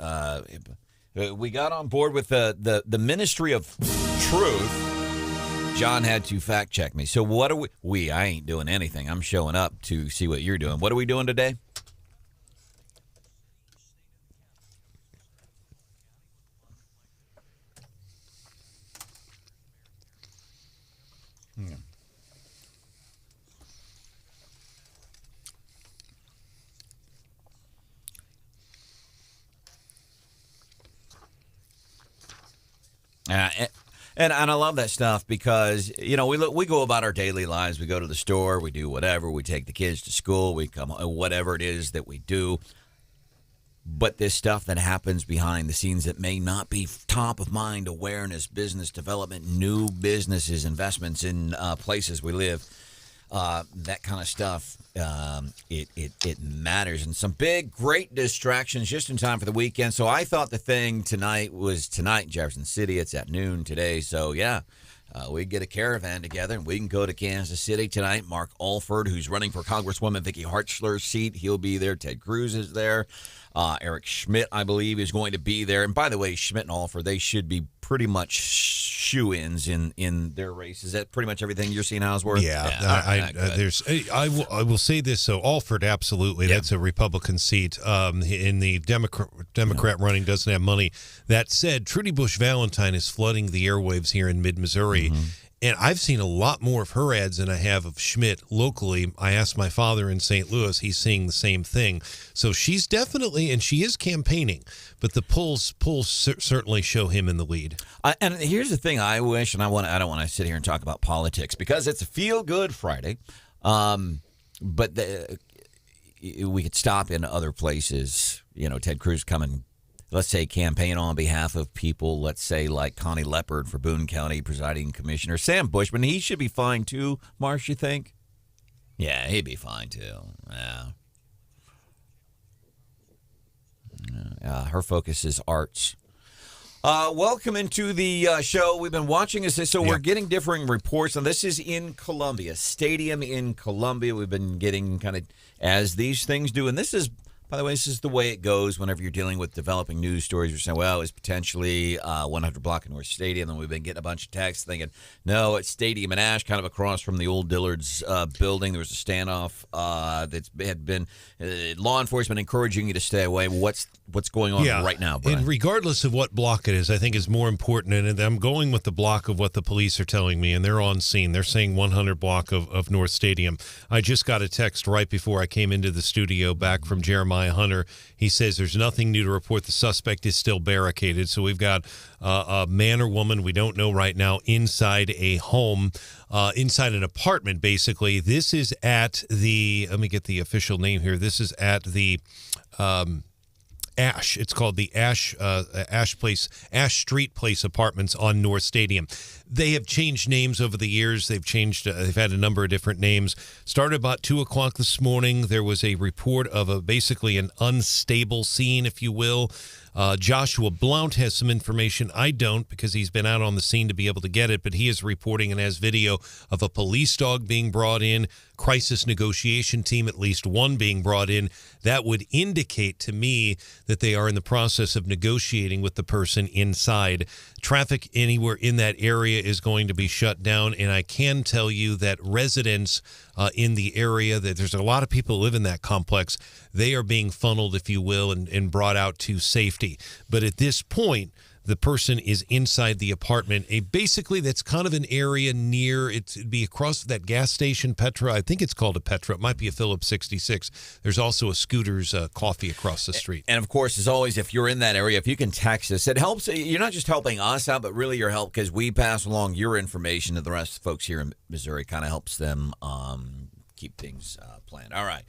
we got on board with the Ministry of Truth. John had to fact check me. So what are I ain't doing anything. I'm showing up to see what you're doing. What are we doing today? And I love that stuff because, we go about our daily lives. We go to the store, we do whatever, we take the kids to school, we come, whatever it is that we do. But this stuff that happens behind the scenes that may not be top of mind, awareness, business development, new businesses, investments in places we live, that kind of stuff, it matters. And some big, great distractions just in time for the weekend. So I thought the thing tonight was tonight in Jefferson City. It's at noon today. So, yeah, we get a caravan together and we can go to Kansas City tonight. Mark Alford, who's running for Congresswoman Vicky Hartzler's seat, he'll be there. Ted Cruz is there. Eric Schmidt, I believe, is going to be there. And by the way, Schmidt and Alford, they should be pretty much shoe-ins in their race. Is that pretty much everything you're seeing, Houseworth? I will say this. So Alford, absolutely, that's a Republican seat. In the Democrat running, doesn't have money. That said, Trudy Bush Valentine is flooding the airwaves here in mid-Missouri. Mm-hmm. And I've seen a lot more of her ads than I have of Schmidt locally. I asked my father in St. Louis. He's seeing the same thing. So she's definitely, and she is campaigning, but the polls certainly show him in the lead. And here's the thing I wish, and I don't want to sit here and talk about politics because it's a feel-good Friday. But we could stop in other places. Ted Cruz coming, let's say, campaign on behalf of people, let's say, like Connie Leopard for Boone County Presiding Commissioner. Sam Bushman, he should be fine too, Marsh, you think? Yeah, he'd be fine too. Yeah. Her focus is arts. Welcome into the show. We've been watching this, so we're getting differing reports, and this is in Columbia, stadium in Columbia. We've been getting kind of, as these things do, and this is, by the way, this is the way it goes whenever you're dealing with developing news stories. You're saying, well, it's potentially 100 block of North Stadium. And we've been getting a bunch of texts thinking, no, it's Stadium in Ash, kind of across from the old Dillard's building. There was a standoff that had been law enforcement encouraging you to stay away. What's going on right now, Brian? And regardless of what block it is, I think is more important. And I'm going with the block of what the police are telling me, and they're on scene. They're saying 100 block of North Stadium. I just got a text right before I came into the studio back from Jeremiah Hunter. He says there's nothing new to report. The suspect is still barricaded. So we've got a man or woman, we don't know right now, inside a home, inside an apartment, basically. This is at the, let me get the official name here. This is at the Ash. It's called the Ash Street Place Apartments on North Stadium. They have changed names over the years. They've had a number of different names. Started about 2 o'clock this morning. There was a report of basically an unstable scene, if you will. Joshua Blount has some information. I don't, because he's been out on the scene to be able to get it, but he is reporting and has video of a police dog being brought in, crisis negotiation team, at least one being brought in. That would indicate to me that they are in the process of negotiating with the person inside. Traffic anywhere in that area is going to be shut down, and I can tell you that residents in the area, that there's a lot of people who live in that complex, they are being funneled, if you will, and brought out to safety. But at this point, the person is inside the apartment. Basically, that's kind of an area near, it'd be across that gas station, Petra. I think it's called a Petra. It might be a Phillips 66. There's also a Scooter's Coffee across the street. And, of course, as always, if you're in that area, if you can text us, it helps. You're not just helping us out, but really your help, because we pass along your information to the rest of the folks here in Missouri. Kind of helps them keep things planned. All right.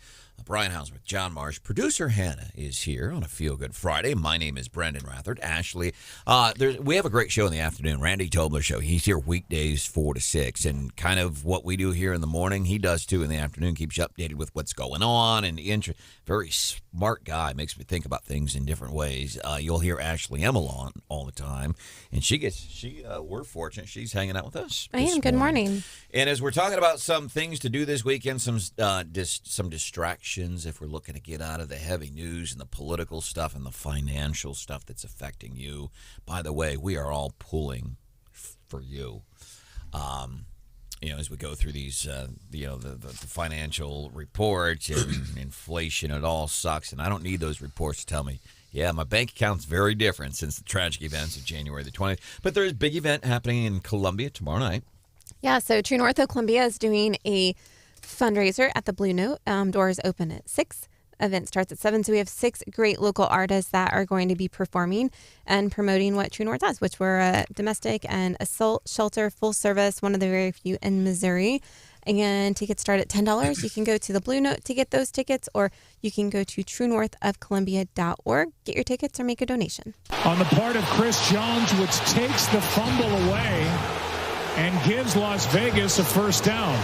Brian House with John Marsh. Producer Hannah is here on a Feel Good Friday. My name is Branden Rathert. Ashley, we have a great show in the afternoon, Randy Tobler Show. He's here weekdays 4 to 6, and kind of what we do here in the morning, he does too in the afternoon, keeps you updated with what's going on, and very smart guy, makes me think about things in different ways. You'll hear Ashley Emmel on all the time, and we're fortunate she's hanging out with us. I am. Good morning. And as we're talking about some things to do this weekend, some distractions, if we're looking to get out of the heavy news and the political stuff and the financial stuff that's affecting you. By the way, we are all pulling for you. As we go through these, the financial reports and inflation, it all sucks. And I don't need those reports to tell me, yeah, my bank account's very different since the tragic events of January the 20th. But there's a big event happening in Columbia tomorrow night. Yeah, so True North of Columbia is doing a fundraiser at the Blue Note. Doors open at 6. Event starts at 7. So we have 6 great local artists that are going to be performing and promoting what True North does, which we're a domestic and assault shelter, full service, one of the very few in Missouri. And tickets start at $10. You can go to the Blue Note to get those tickets, or you can go to truenorthofcolumbia.org, get your tickets, or make a donation. On the part of Chris Jones, which takes the fumble away and gives Las Vegas a first down.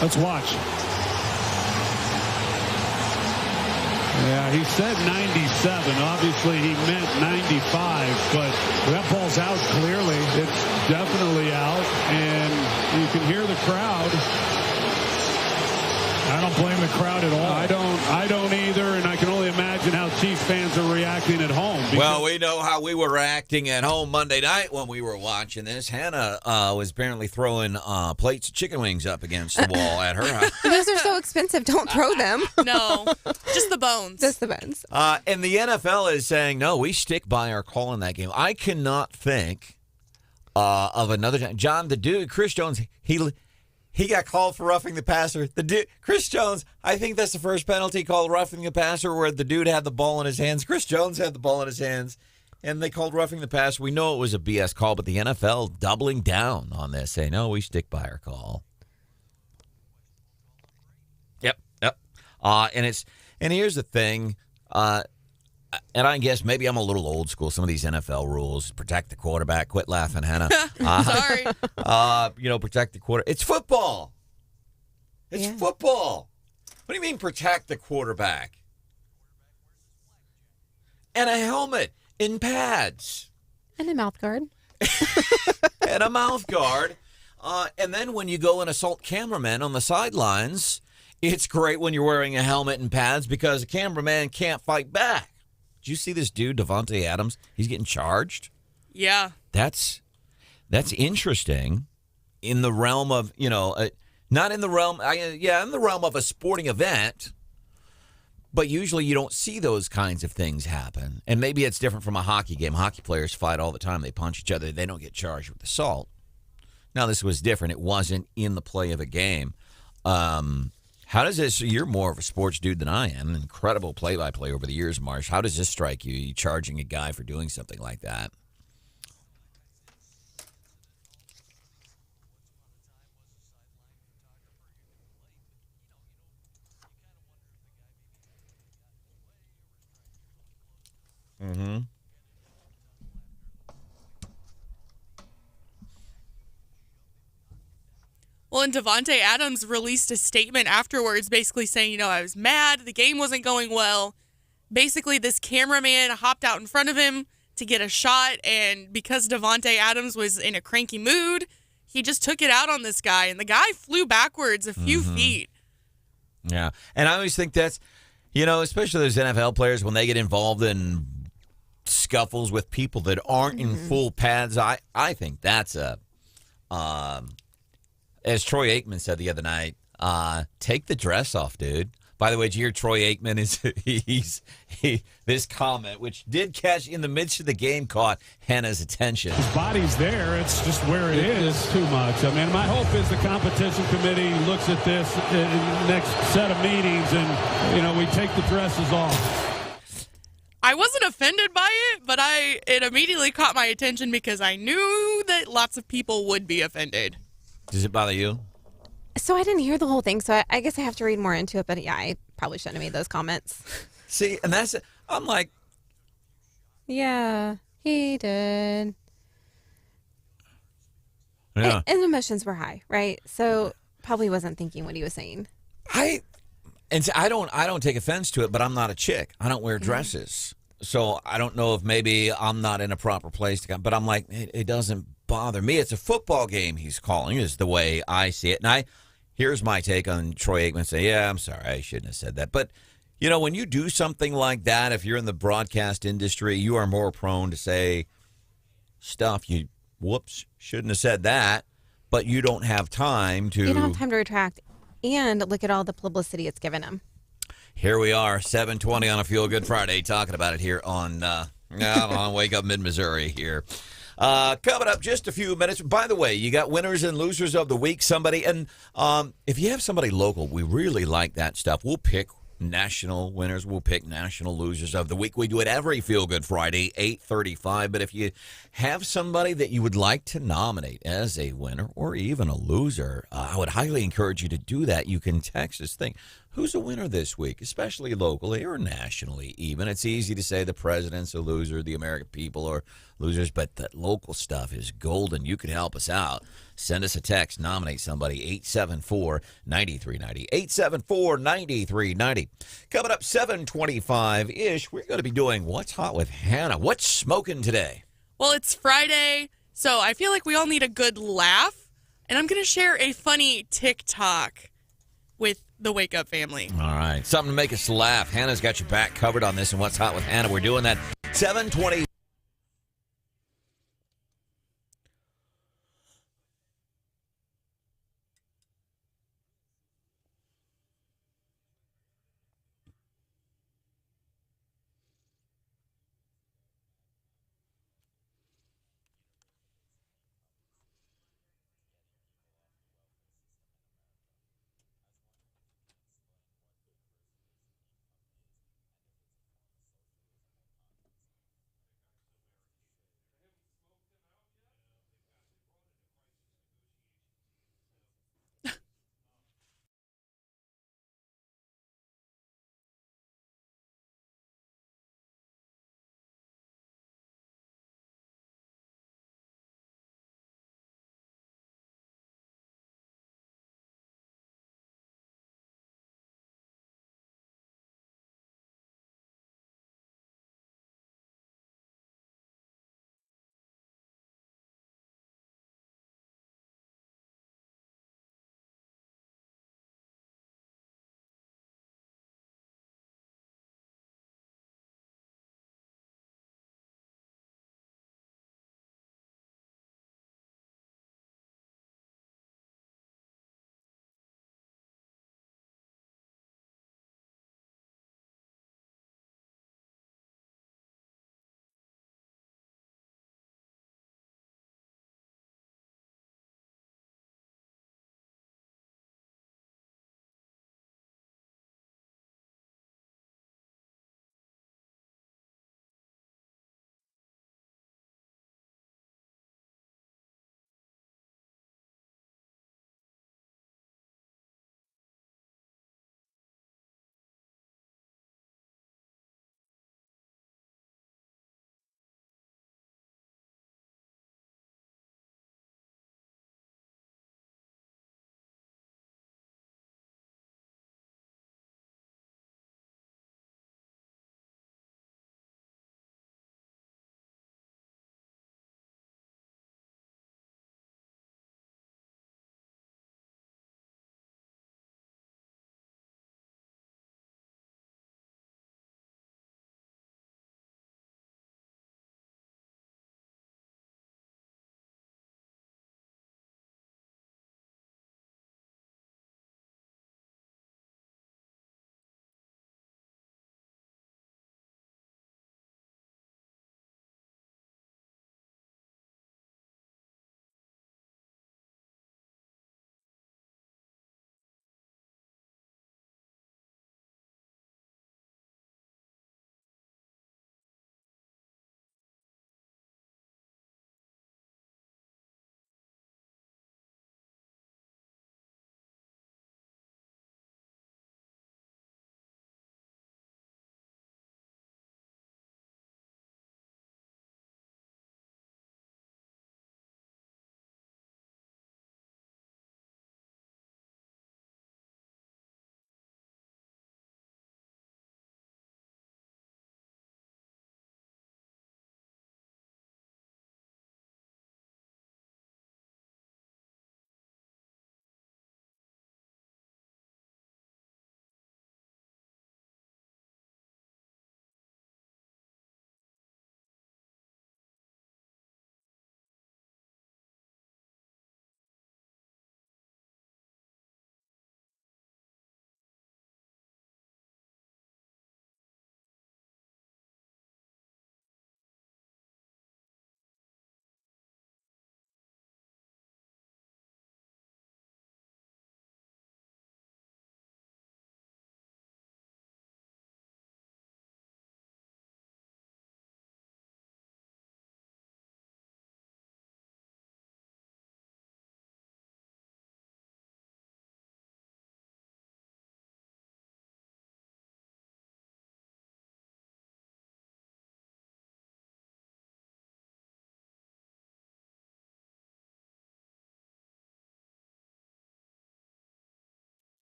Let's watch. Yeah, he said 97. Obviously, he meant 95, but that ball's out clearly. It's definitely out, and you can hear the crowd. I don't blame the crowd at all. I don't either, and I can only imagine how Chiefs fans are reacting at home. Well, we know how we were reacting at home Monday night when we were watching this. Hannah was apparently throwing plates of chicken wings up against the wall at her house. Those are so expensive. Don't throw them. No, just the bones. Just the bones. And the NFL is saying, no, we stick by our call in that game. I cannot think of another time. John, the dude, Chris Jones, he got called for roughing the passer. Chris Jones, I think that's the first penalty called roughing the passer, where the dude had the ball in his hands. Chris Jones had the ball in his hands, and they called roughing the passer. We know it was a BS call, but the NFL doubling down on this, saying, no, we stick by our call. Yep. And here's the thing, and I guess maybe I'm a little old school. Some of these NFL rules, protect the quarterback. Quit laughing, Hannah. Sorry. Protect the quarterback. It's football. It's football. What do you mean protect the quarterback? And a helmet and pads. And a mouth guard. And a mouth guard. And then when you go and assault cameramen on the sidelines, it's great when you're wearing a helmet and pads because a cameraman can't fight back. Did you see this dude, Davante Adams? He's getting charged. Yeah. That's interesting in the realm of, not in the realm, in the realm of a sporting event, but usually you don't see those kinds of things happen. And maybe it's different from a hockey game. Hockey players fight all the time. They punch each other. They don't get charged with assault. Now, this was different. It wasn't in the play of a game. How does this, you're more of a sports dude than I am, an incredible play-by-play over the years, Marsh. How does this strike you? You charging a guy for doing something like that? Mm-hmm. Well, and Davante Adams released a statement afterwards basically saying, I was mad. The game wasn't going well. basically this cameraman hopped out in front of him to get a shot, and because Davante Adams was in a cranky mood, he just took it out on this guy, and the guy flew backwards a few feet. Yeah, and I always think that's, especially those NFL players, when they get involved in scuffles with people that aren't in full pads, I think that's as Troy Aikman said the other night, take the dress off, dude. By the way, did you hear Troy Aikman this comment, which did catch in the midst of the game, caught Hannah's attention. His body's there. It's just where it is. It's too much. I mean, my hope is the competition committee looks at this in the next set of meetings and, we take the dresses off. I wasn't offended by it, but it immediately caught my attention because I knew that lots of people would be offended. Does it bother you? So I didn't hear the whole thing, so I guess I have to read more into it. But yeah, I probably shouldn't have made those comments. See, and I'm like, yeah, he did. Yeah. And emotions were high, right? So probably wasn't thinking what he was saying. I don't take offense to it, but I'm not a chick. I don't wear dresses. So I don't know if maybe I'm not in a proper place to come, but I'm like, it doesn't bother me. It's a football game he's calling, is the way I see it. And here's my take on Troy Aikman saying, yeah, I'm sorry, I shouldn't have said that. But, when you do something like that, if you're in the broadcast industry, you are more prone to say stuff shouldn't have said that, but you don't have time to. You don't have time to retract. And look at all the publicity it's given him. Here we are, 7:20 on a Feel Good Friday, talking about it here on Wake Up Mid-Missouri here. Coming up just a few minutes. By the way, you got winners and losers of the week. And if you have somebody local, we really like that stuff. We'll pick national winners. We'll pick national losers of the week. We do it every Feel Good Friday, 8:35. But if you have somebody that you would like to nominate as a winner or even a loser, I would highly encourage you to do that. You can text this thing. Who's a winner this week, especially locally or nationally even? It's easy to say the president's a loser, the American people are losers, but the local stuff is golden. You can help us out. Send us a text. Nominate somebody, 874-9390. 874-9390. Coming up 7:25-ish, we're going to be doing What's Hot with Hannah. What's smoking today? Well, it's Friday, so I feel like we all need a good laugh, and I'm going to share a funny TikTok with the Wake Up family. All right. Something to make us laugh. Hannah's got your back covered on this and What's Hot with Hannah. We're doing that 7:20.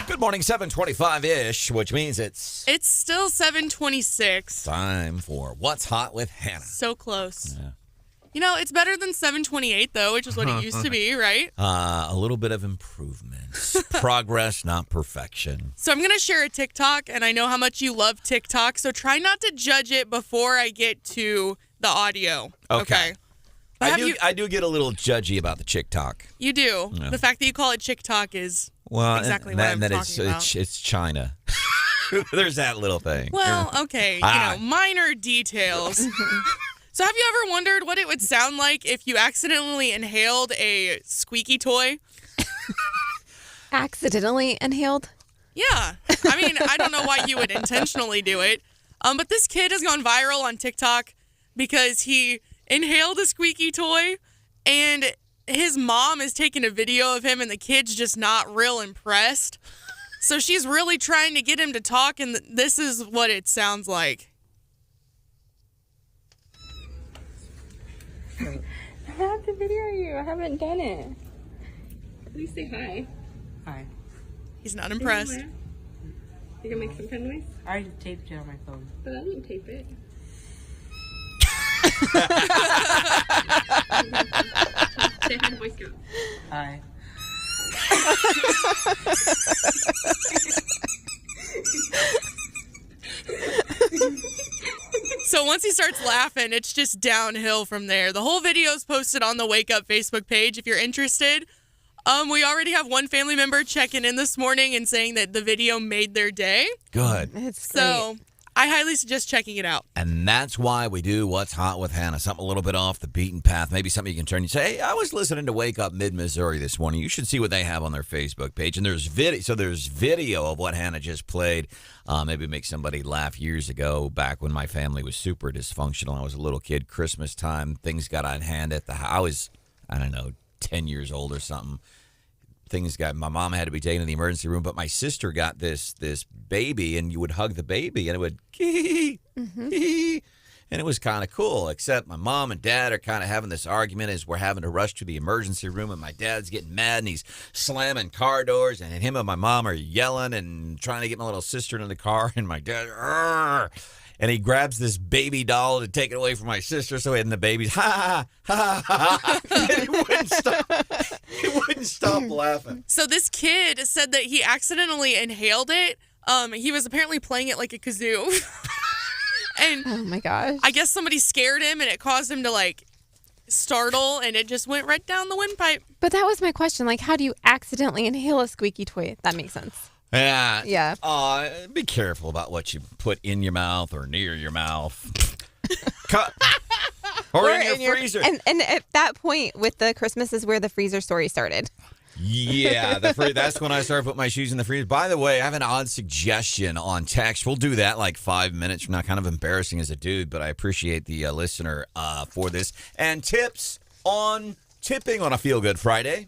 Good morning, 7:25-ish, which means it's still 7:26. time for What's Hot with Hannah. So close. Yeah. You know, it's better than 7:28 though, which is what it used to be, right? A little bit of improvement. Progress, not perfection. So I'm going to share a TikTok, and I know how much you love TikTok, so try not to judge it before I get to the audio. Okay. But I do get a little judgy about the TikTok. You do. Yeah. The fact that you call it TikTok is exactly what I'm talking about. It's China. There's that little thing. Well, okay, minor details. So have you ever wondered what it would sound like if you accidentally inhaled a squeaky toy? Accidentally inhaled? Yeah. I mean, I don't know why you would intentionally do it. But this kid has gone viral on TikTok because he inhaled a squeaky toy, and his mom is taking a video of him, and the kid's just not real impressed. So she's really trying to get him to talk, and this is what it sounds like. I have to video you. I haven't done it. Please say hi. Hi. He's not impressed. You gonna make some pen noise? I already taped it on my phone. But I didn't tape it. Say hi to Boy Scout. Hi. So once he starts laughing, it's just downhill from there. The whole video is posted on the Wake Up Facebook page if you're interested. We already have one family member checking in this morning and saying that the video made their day. Good. It's great. So I highly suggest checking it out. And that's why we do What's Hot with Hannah. Something a little bit off the beaten path. Maybe something you can turn and say, hey, I was listening to Wake Up Mid-Missouri this morning. You should see what they have on their Facebook page. And there's video. So there's video of what Hannah just played. Maybe make somebody laugh years ago, back when my family was super dysfunctional. I was a little kid. Christmas time, things got out of hand at the house. I was, 10 years old or something. My mom had to be taken to the emergency room, but my sister got this baby, and you would hug the baby, and it would and it was kind of cool, except my mom and dad are kind of having this argument as we're having to rush to the emergency room, and my dad's getting mad, and he's slamming car doors, and him and my mom are yelling and trying to get my little sister into the car, and my dad, "Arr!" And he grabs this baby doll to take it away from my sister. So and the baby's ha ha ha ha. And he wouldn't stop. He wouldn't stop laughing. So this kid said that he accidentally inhaled it. He was apparently playing it like a kazoo. And oh my gosh. I guess somebody scared him, and it caused him to startle, and it just went right down the windpipe. But that was my question. How do you accidentally inhale a squeaky toy? That makes sense. Yeah. Yeah. Be careful about what you put in your mouth or near your mouth. or in your freezer. And at that point with the Christmas is where the freezer story started. Yeah, that's when I started putting my shoes in the freezer. By the way, I have an odd suggestion on text. We'll do that 5 minutes from now. Kind of embarrassing as a dude, but I appreciate the listener for this. And tips on tipping on a Feel Good Friday.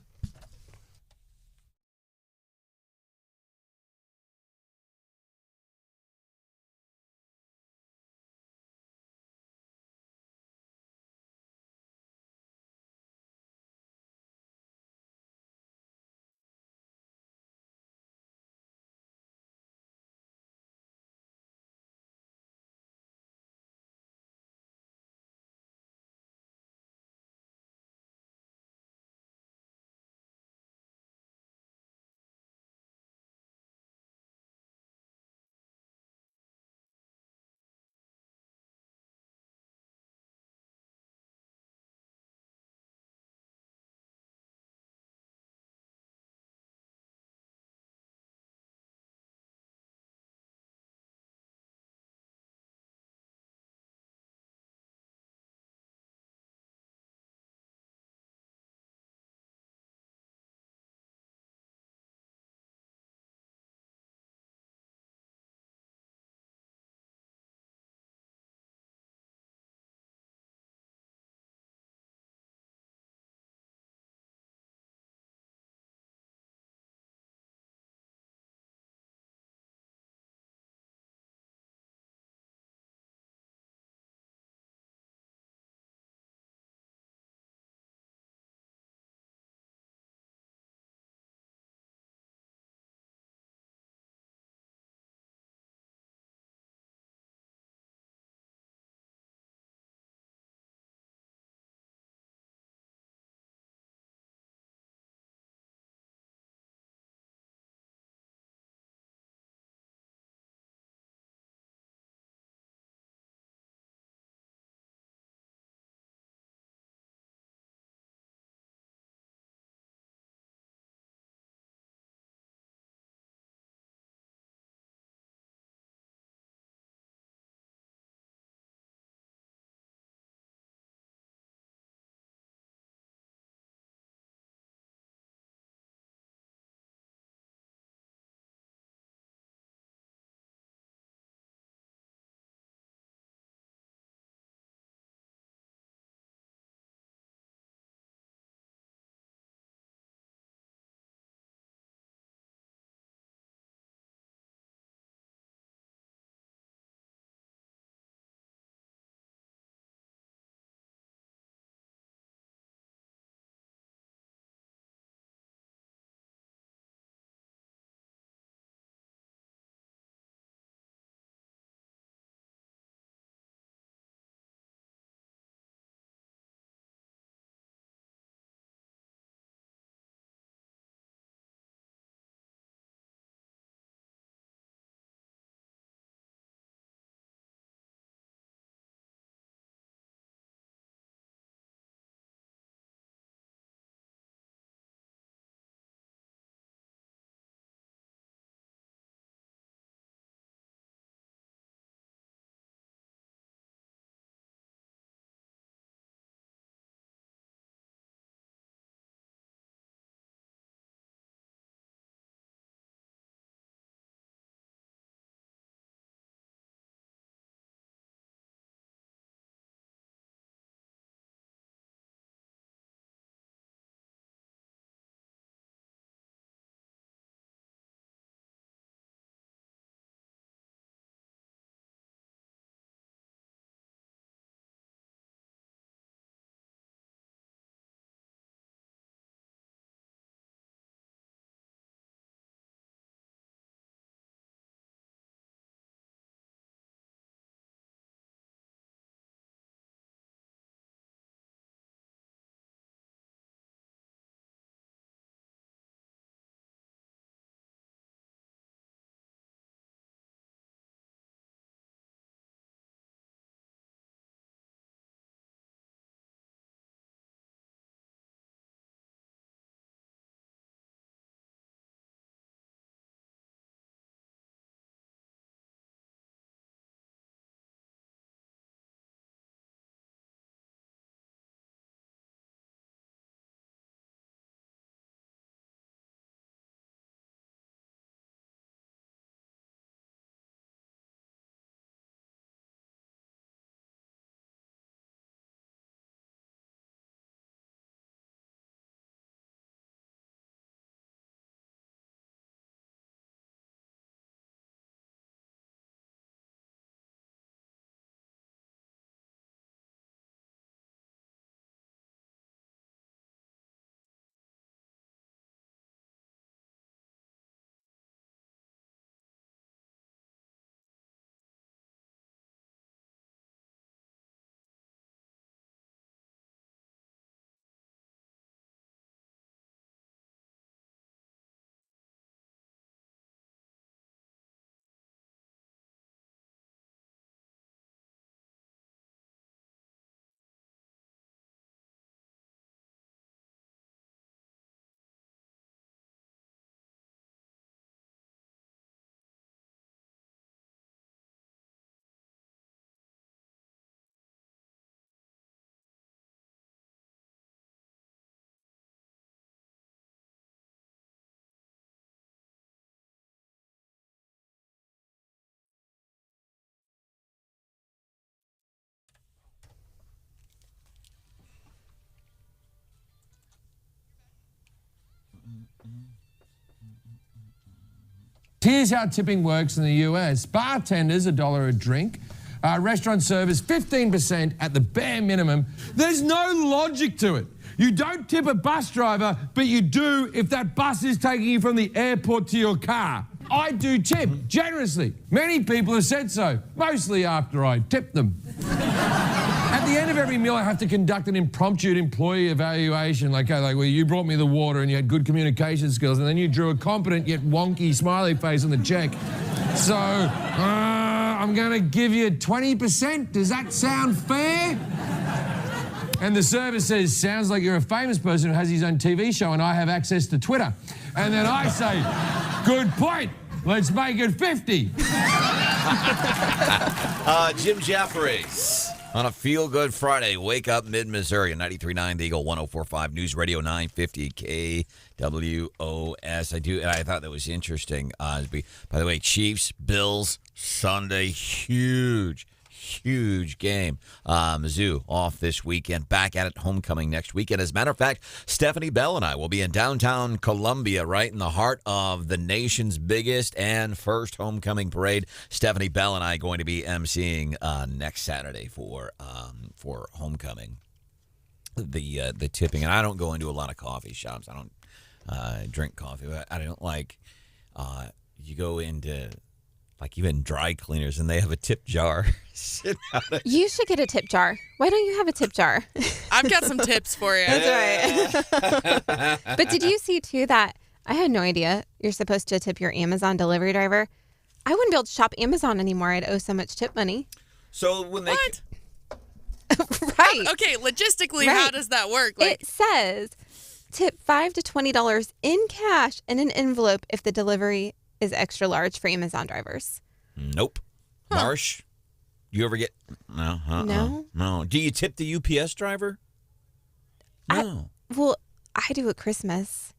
Here's how tipping works in the US. Bartenders, $1 a drink. Restaurant servers, 15% at the bare minimum. There's no logic to it. You don't tip a bus driver, but you do if that bus is taking you from the airport to your car. I do tip generously. Many people have said so, mostly after I tip them. At the end of every meal, I have to conduct an impromptu employee evaluation. Like, well, you brought me the water and you had good communication skills, and then you drew a competent yet wonky smiley face on the check. So, I'm going to give you 20%. Does that sound fair? And the server says, sounds like you're a famous person who has his own TV show and I have access to Twitter. And then I say, good point. Let's make it 50. Jim Jeffries on a Feel Good Friday. Wake up mid-Missouri, 93.9 The Eagle, 104.5 News Radio 950 KWOS. I thought that was interesting. By the way, Chiefs, Bills, Sunday, huge game. Mizzou off this weekend. Back at it, homecoming next weekend. As a matter of fact, Stephanie Bell and I will be in downtown Columbia, right in the heart of the nation's biggest and first homecoming parade. Stephanie Bell and I going to be emceeing next Saturday for homecoming. The tipping, and I don't go into a lot of coffee shops. I don't drink coffee. But I don't like you go into. Like even dry cleaners, and they have a tip jar. You should get a tip jar. Why don't you have a tip jar? I've got some tips for you. That's right. But did you see, too, that I had no idea you're supposed to tip your Amazon delivery driver? I wouldn't be able to shop Amazon anymore. I'd owe so much tip money. So when they... What? Right. Okay, logistically, Right. how does that work? It says tip $5 to $20 in cash in an envelope if the delivery is extra large for Amazon drivers. Nope. Marsh, you ever get... No. Do you tip the UPS driver? No. I do at Christmas.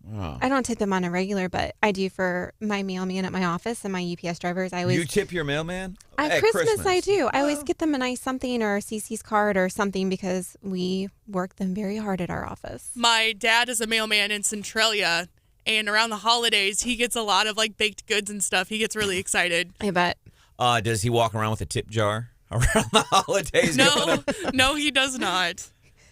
Oh. I don't tip them on a regular, but I do for my mailman at my office and my UPS drivers. I always You tip your mailman? At Christmas, I do. I always get them a nice something or a CC's card or something because we work them very hard at our office. My dad is a mailman in Centralia, and around the holidays, he gets a lot of like baked goods and stuff. He gets really excited. I bet. Does he walk around with a tip jar around the holidays? No, he does not.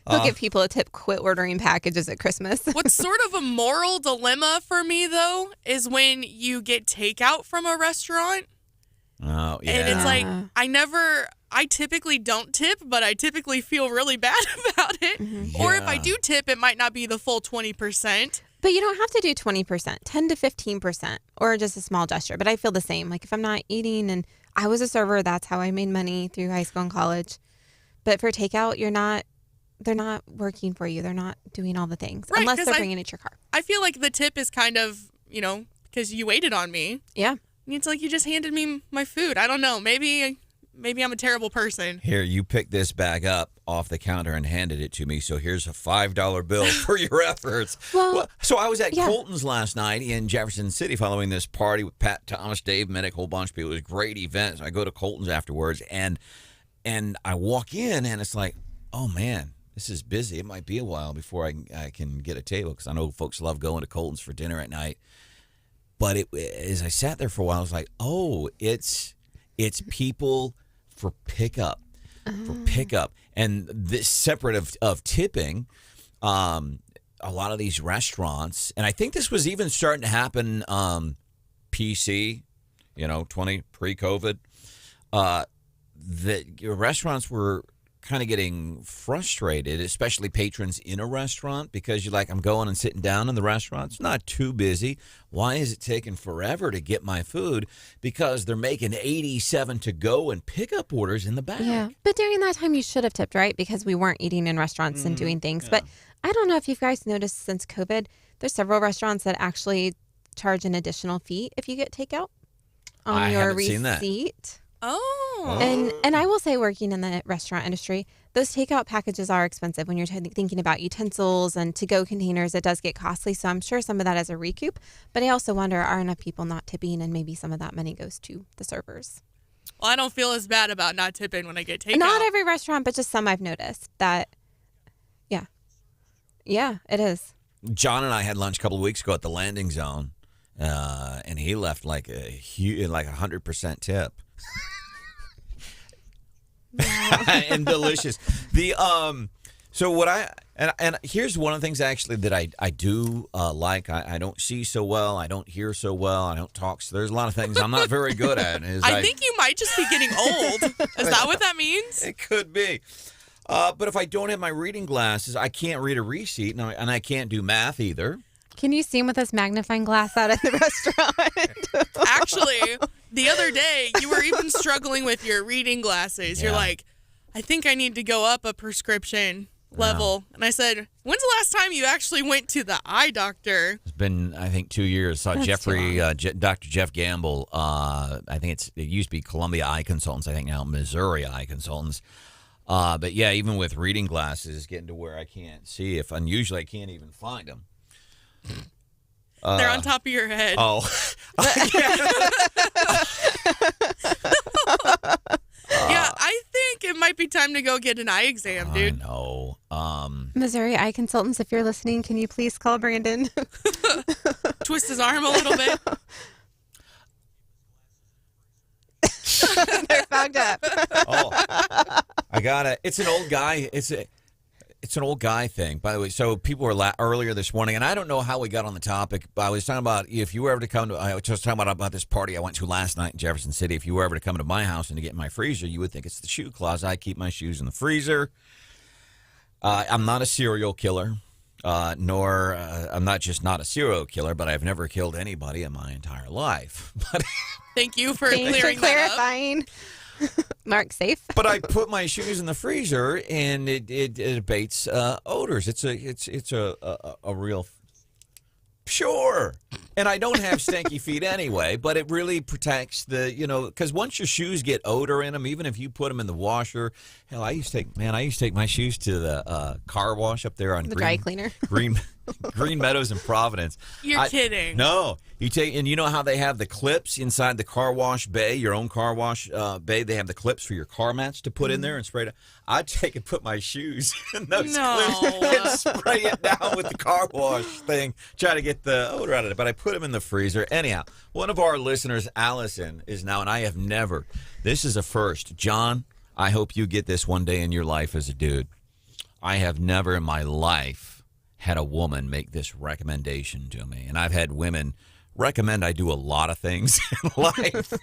He'll give people a tip, quit ordering packages at Christmas. What's sort of a moral dilemma for me, though, is when you get takeout from a restaurant. Oh, yeah. And it's like, I typically don't tip, but I typically feel really bad about it. Mm-hmm. Or if I do tip, it might not be the full 20%. But you don't have to do 20%, 10 to 15%, or just a small gesture. But I feel the same. Like if I'm not eating, and I was a server, that's how I made money through high school and college. But for takeout, they're not working for you. They're not doing all the things, Right, unless they're 'cause bringing it to your car. I feel like the tip is kind of, because you waited on me. Yeah. It's like you just handed me my food. I don't know. Maybe I'm a terrible person. Here, you picked this bag up off the counter and handed it to me, so here's a $5 bill for your efforts. So I was at Colton's last night in Jefferson City following this party with Pat Thomas, Dave Minnick, a whole bunch of people. It was a great event. So I go to Colton's afterwards, and I walk in, and it's like, oh, man, this is busy. It might be a while before I can get a table, because I know folks love going to Colton's for dinner at night. But as I sat there for a while, I was like, oh, it's people for pickup. And this separate of tipping, a lot of these restaurants, and I think this was even starting to happen PC, 20 pre-COVID, that restaurants were kind of getting frustrated, especially patrons in a restaurant, because you're like, I'm going and sitting down in the restaurant. It's not too busy. Why is it taking forever to get my food? Because they're making 87 to go and pickup orders in the back. Yeah. But during that time, you should have tipped, right? Because we weren't eating in restaurants and doing things. Yeah. But I don't know if you guys noticed since COVID, there's several restaurants that actually charge an additional fee if you get takeout on your receipt. Seen that. Oh. And I will say, working in the restaurant industry, those takeout packages are expensive when you're thinking about utensils and to-go containers. It does get costly, so I'm sure some of that is a recoup. But I also wonder, are enough people not tipping, and maybe some of that money goes to the servers? Well, I don't feel as bad about not tipping when I get takeout. Not every restaurant, but just some I've noticed that, yeah, it is. John and I had lunch a couple of weeks ago at the landing zone, and he left like a 100% tip. And delicious. So what and here's one of the things actually that I do like. I don't see so well. I don't hear so well. I don't talk. So there's a lot of things I'm not very good at. I think you might just be getting old. Is that what that means? It could be. But if I don't have my reading glasses, I can't read a receipt, and I can't do math either. Can you see him with his magnifying glass out at the restaurant? Actually, the other day, you were even struggling with your reading glasses. You're like, I think I need to go up a prescription level. And I said, when's the last time you actually went to the eye doctor? It's been, I think, 2 years. Saw Dr. Jeff Gamble. I think it used to be Columbia Eye Consultants. I think now Missouri Eye Consultants. But yeah, even with reading glasses, getting to where I can't see. Unusually I can't even find them. They're on top of your head. Oh. Yeah, I think it might be time to go get an eye exam, dude. I know. Missouri Eye Consultants, if you're listening, can you please call Brandon? Twist his arm a little bit. They're fogged up. I got it. It's an old guy. It's an old guy thing, by the way. So people were earlier this morning, and I don't know how we got on the topic, but I was talking about if you were ever to come to, I was just talking about this party I went to last night in Jefferson City. If you were ever to come to my house and to get in my freezer, you would think it's the shoe closet. I keep my shoes in the freezer. I'm not a serial killer, nor I'm not just not a serial killer, but I've never killed anybody in my entire life. But Thank you for Thanks clearing for that up. clarifying. Mark, safe. But I put my shoes in the freezer, and it abates odors. It's a real sure. And I don't have stinky feet anyway, but it really protects because once your shoes get odor in them, even if you put them in the washer, hell, I used to take my shoes to the car wash up there on The dry cleaner. Green Meadows in Providence. You're kidding. No. And you know how they have the clips inside the car wash bay, your own car wash bay? They have the clips for your car mats to put in there and spray it. I'd take and put my shoes in those clips and spray it down with the car wash thing, try to get the odor out of it. But I put them in the freezer. Anyhow, one of our listeners, Allison, is now, and I have never, this is a first. John, I hope you get this one day in your life as a dude. I have never in my life had a woman make this recommendation to me. And I've had women recommend I do a lot of things in life.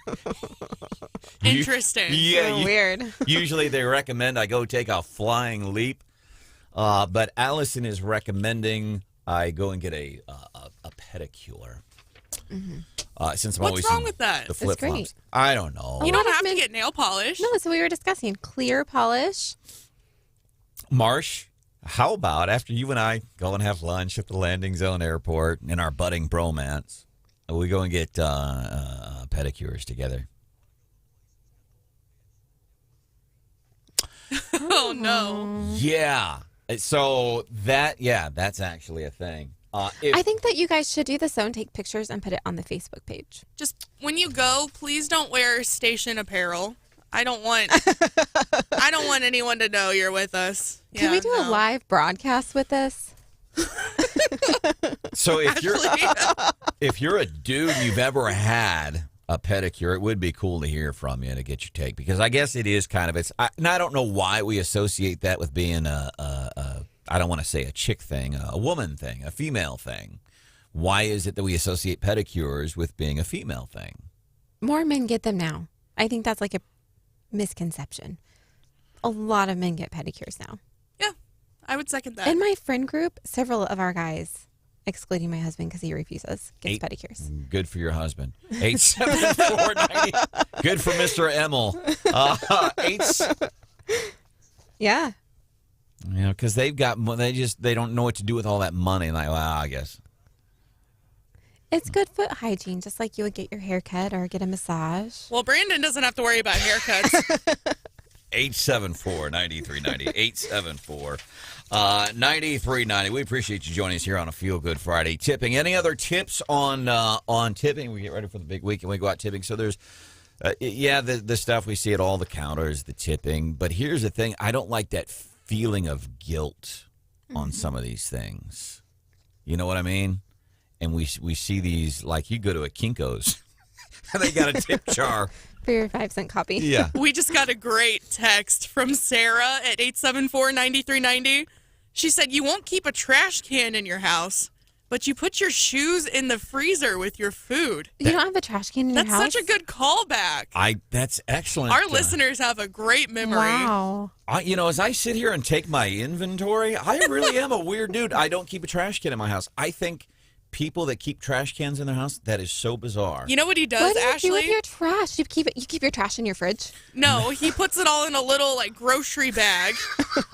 Interesting. Weird. Usually they recommend I go take a flying leap. But Allison is recommending I go and get a pedicure. Mm-hmm. Since I'm What's always wrong in with that? the flip great. flops. I don't know. You don't have to get nail polish. No, so we were discussing clear polish. Marsh, how about after you and I go and have lunch at the landing zone airport in our budding bromance, we go and get pedicures together? Oh, no. Yeah. So that's actually a thing. I think that you guys should do this though and take pictures and put it on the Facebook page. Just when you go, please don't wear station apparel. I don't want anyone to know you're with us. Can we do a live broadcast with this? So if you're a dude and you've ever had a pedicure, it would be cool to hear from you to get your take, because I guess it is kind of and I don't know why we associate that with being I don't want to say a chick thing, a woman thing, a female thing. Why is it that we associate pedicures with being a female thing? More men get them now. I think that's like a misconception. A lot of men get pedicures now. Yeah, I would second that. In my friend group, several of our guys, excluding my husband because he refuses, gets pedicures. Good for your husband. 874-90. Good for Mr. Emmel. Yeah. You know, because they don't know what to do with all that money. Like, well, I guess. It's good foot hygiene, just like you would get your hair cut or get a massage. Well, Brandon doesn't have to worry about haircuts. 874-9390. 874-9390. We appreciate you joining us here on a Feel Good Friday. Tipping. Any other tips on tipping? We get ready for the big week and we go out tipping. So there's, the stuff we see at all the counters, the tipping. But here's the thing. I don't like that feeling of guilt on some of these things. You know what I mean? And we see these, like you go to a Kinko's and they got a tip jar. For your 5-cent copy. Yeah. We just got a great text from Sarah at 874-9390. She said, you won't keep a trash can in your house, but you put your shoes in the freezer with your food. You don't have a trash can in your house? That's such a good callback. That's excellent. Our listeners have a great memory. Wow. As I sit here and take my inventory, I really am a weird dude. I don't keep a trash can in my house. I think people that keep trash cans in their house, that is so bizarre. You know what he does, What do you Ashley? do with your trash? You keep your trash in your fridge? No, he puts it all in a little grocery bag.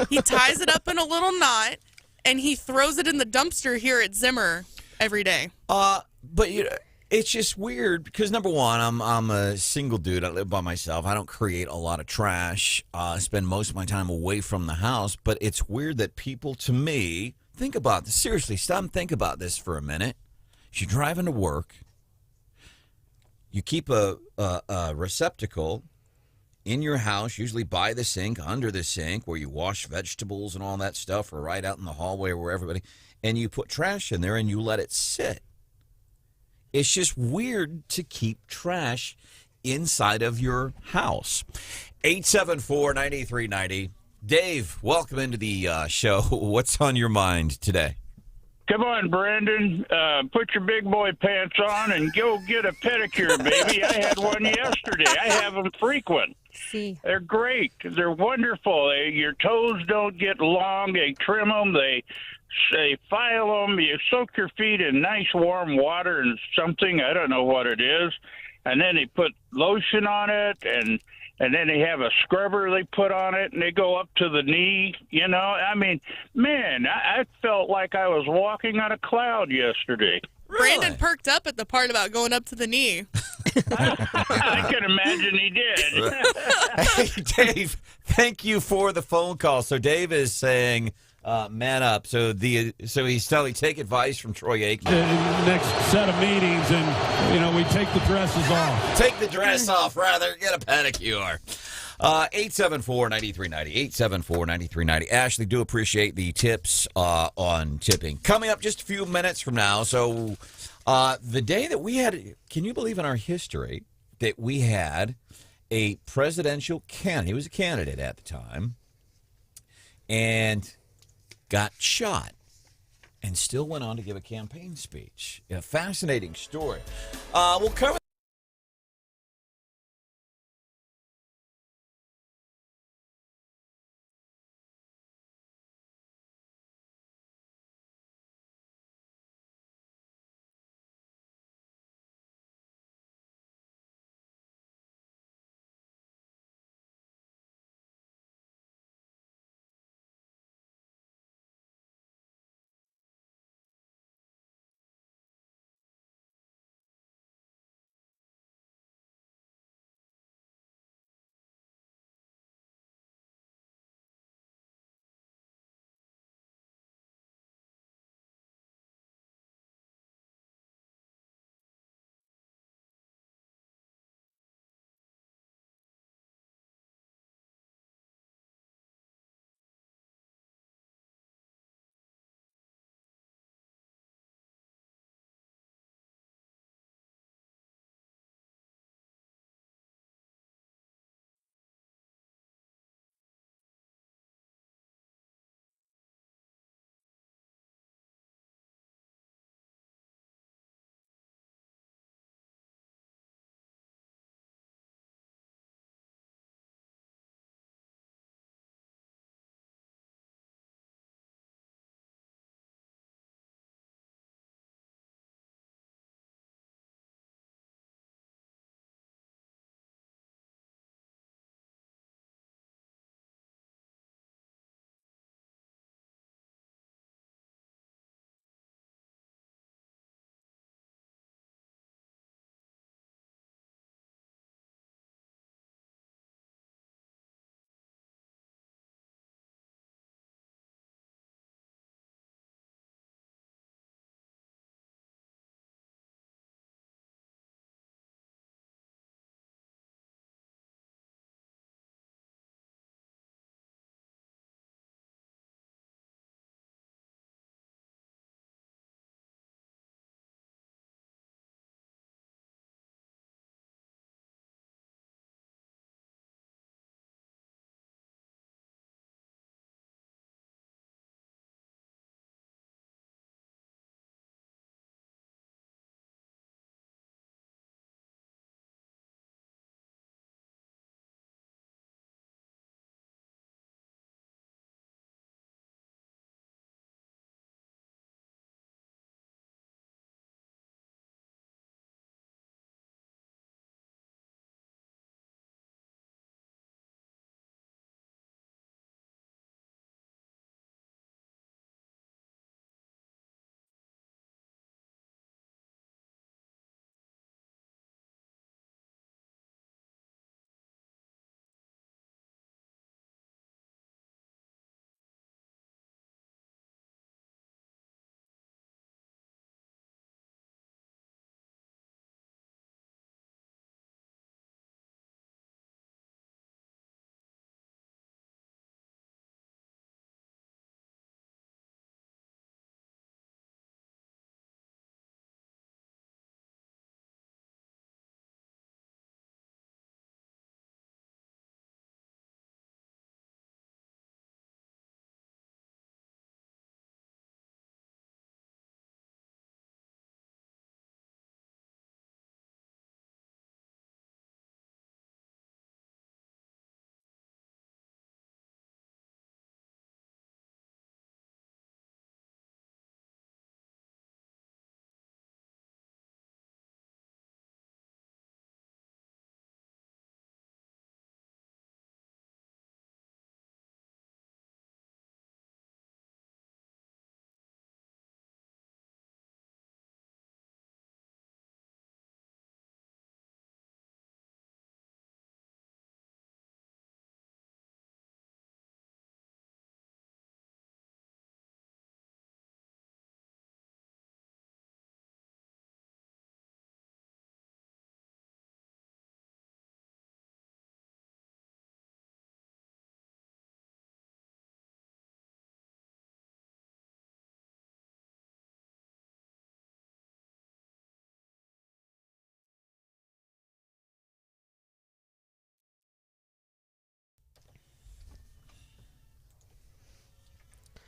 He ties it up in a little knot, and he throws it in the dumpster here at Zimmer every day. But it's just weird because number one, I'm a single dude. I live by myself. I don't create a lot of trash. I spend most of my time away from the house. But it's weird that people, to me, think about this. Seriously, stop and think about this for a minute. You're driving to work. You keep a receptacle in your house, usually by the sink, under the sink, where you wash vegetables and all that stuff, or right out in the hallway where everybody, and you put trash in there and you let it sit. It's just weird to keep trash inside of your house. 874-9390. Dave, welcome into the show. What's on your mind today? Come on, Brandon. Put your big boy pants on and go get a pedicure, baby. I had one yesterday. I have them frequent. See. They're great. They're wonderful. Your toes don't get long. They trim them. They file them. You soak your feet in nice warm water and something. I don't know what it is. And then they put lotion on it, and then they have a scrubber they put on it, and they go up to the knee. I mean, man, I felt like I was walking on a cloud yesterday. Really? Brandon perked up at the part about going up to the knee. I can imagine he did. Hey, Dave, thank you for the phone call. So Dave is saying, man up. So he's telling, take advice from Troy Aikman. Next set of meetings, and we take the dresses off. Take the dress off, rather. Get a pedicure. 874-9390. 874-9390. Ashley, do appreciate the tips on tipping. Coming up just a few minutes from now. So the day that we had, can you believe in our history that we had a presidential candidate? He was a candidate at the time and got shot and still went on to give a campaign speech. A fascinating story. We'll cover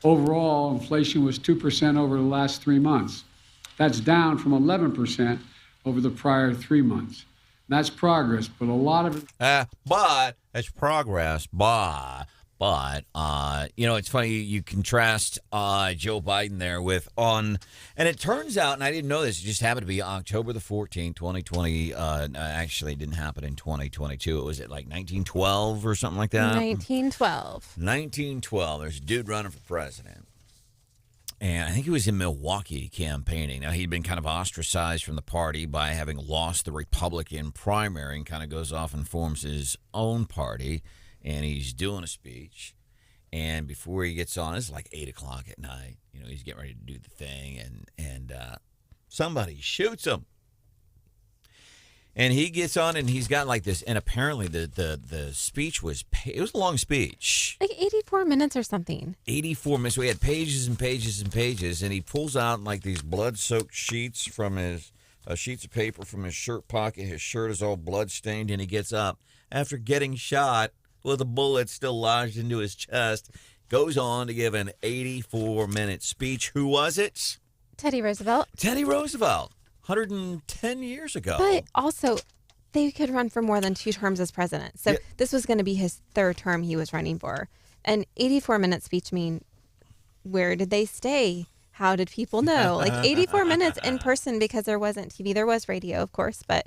Overall, inflation was 2% over the last 3 months. That's down from 11% over the prior 3 months. That's progress, but a lot of it. But it's progress. But it's funny. You contrast Joe Biden there with and it turns out, and I didn't know this, it just happened to be October the 14th, 2020. Actually, it didn't happen in 2022. It was at like 1912 or something like that. 1912. 1912. There's a dude running for president. And I think he was in Milwaukee campaigning. Now, he'd been kind of ostracized from the party by having lost the Republican primary and kind of goes off and forms his own party. And he's doing a speech. And before he gets on, it's like 8 o'clock at night. He's getting ready to do the thing. And somebody shoots him. And he gets on and he's got like this. And apparently the speech was a long speech. Like 84 minutes or something. 84 minutes. So he had pages and pages and pages. And he pulls out like these blood-soaked sheets from sheets of paper from his shirt pocket. His shirt is all blood-stained. And he gets up after getting shot with a bullet still lodged into his chest. Goes on to give an 84-minute speech. Who was it? Teddy Roosevelt. Teddy Roosevelt. 110 years ago. But also, they could run for more than 2 terms as president. So this was going to be his 3rd term he was running for. An 84-minute speech where did they stay? How did people know? Like 84 minutes in person because there wasn't TV. There was radio, of course, but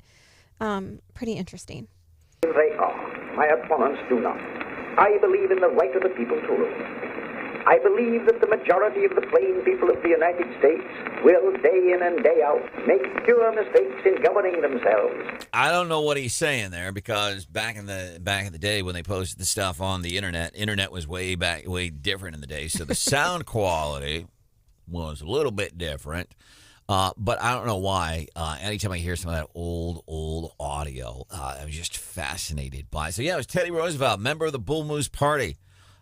pretty interesting. They are. My opponents do not. I believe in the right of the people to rule. I believe that the majority of the plain people of the United States will, day in and day out, make fewer mistakes in governing themselves. I don't know what he's saying there because back in the day when they posted the stuff on the internet was way different in the day. So the sound quality was a little bit different. But I don't know why. Anytime I hear some of that old audio, I'm just fascinated by it. So, yeah, it was Teddy Roosevelt, member of the Bull Moose Party.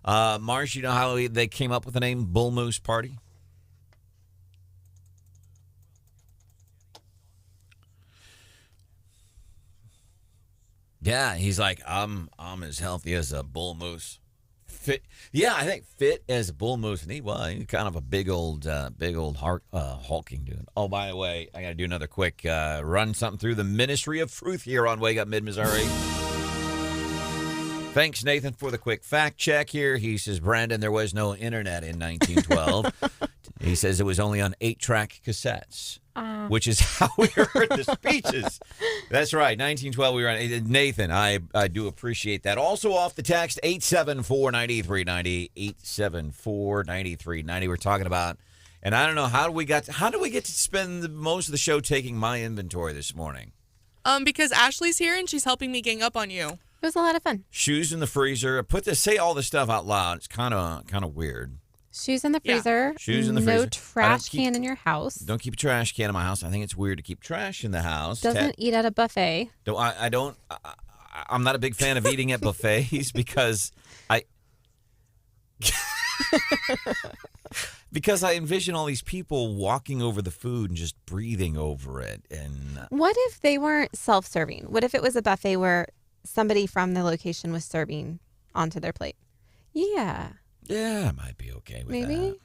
Marsh, you know how they came up with the name Bull Moose Party? Yeah, he's like, I'm as healthy as a bull moose. Fit, yeah, I think fit as a bull moose, and he's kind of a big old hulking dude. Oh, by the way, I got to do another quick run something through the Ministry of Truth here on Wake Up Mid-Missouri. Thanks, Nathan, for the quick fact check here. He says, Brandon, there was no internet in 1912. He says it was only on 8-track cassettes, which is how we heard the speeches. That's right, 1912 we were on. Nathan, I do appreciate that. Also off the text, 874-9390, 874-9390. We're talking about, and I don't know, how do we get to spend most of the show taking my inventory this morning? Because Ashley's here and she's helping me gang up on you. It was a lot of fun. Shoes in the freezer. Say all this stuff out loud. It's kind of weird. Shoes in the freezer. Yeah. Shoes in the freezer. No trash can in your house. Don't keep a trash can in my house. I think it's weird to keep trash in the house. Doesn't eat at a buffet. I'm not a big fan of eating at buffets because because I envision all these people walking over the food and just breathing over it. And what if they weren't self-serving? What if it was a buffet where somebody from the location was serving onto their plate? Yeah. Yeah, I might be okay with that. Maybe.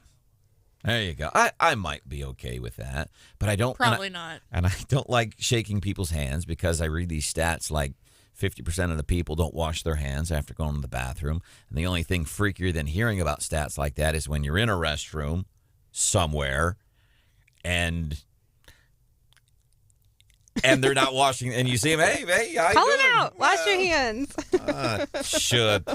There you go. I might be okay with that, but I don't. Probably not. And I don't like shaking people's hands because I read these stats like 50% of the people don't wash their hands after going to the bathroom. And the only thing freakier than hearing about stats like that is when you're in a restroom somewhere and they're not washing, and you see them, hey, how you call doing? them out. Wash your hands. Should.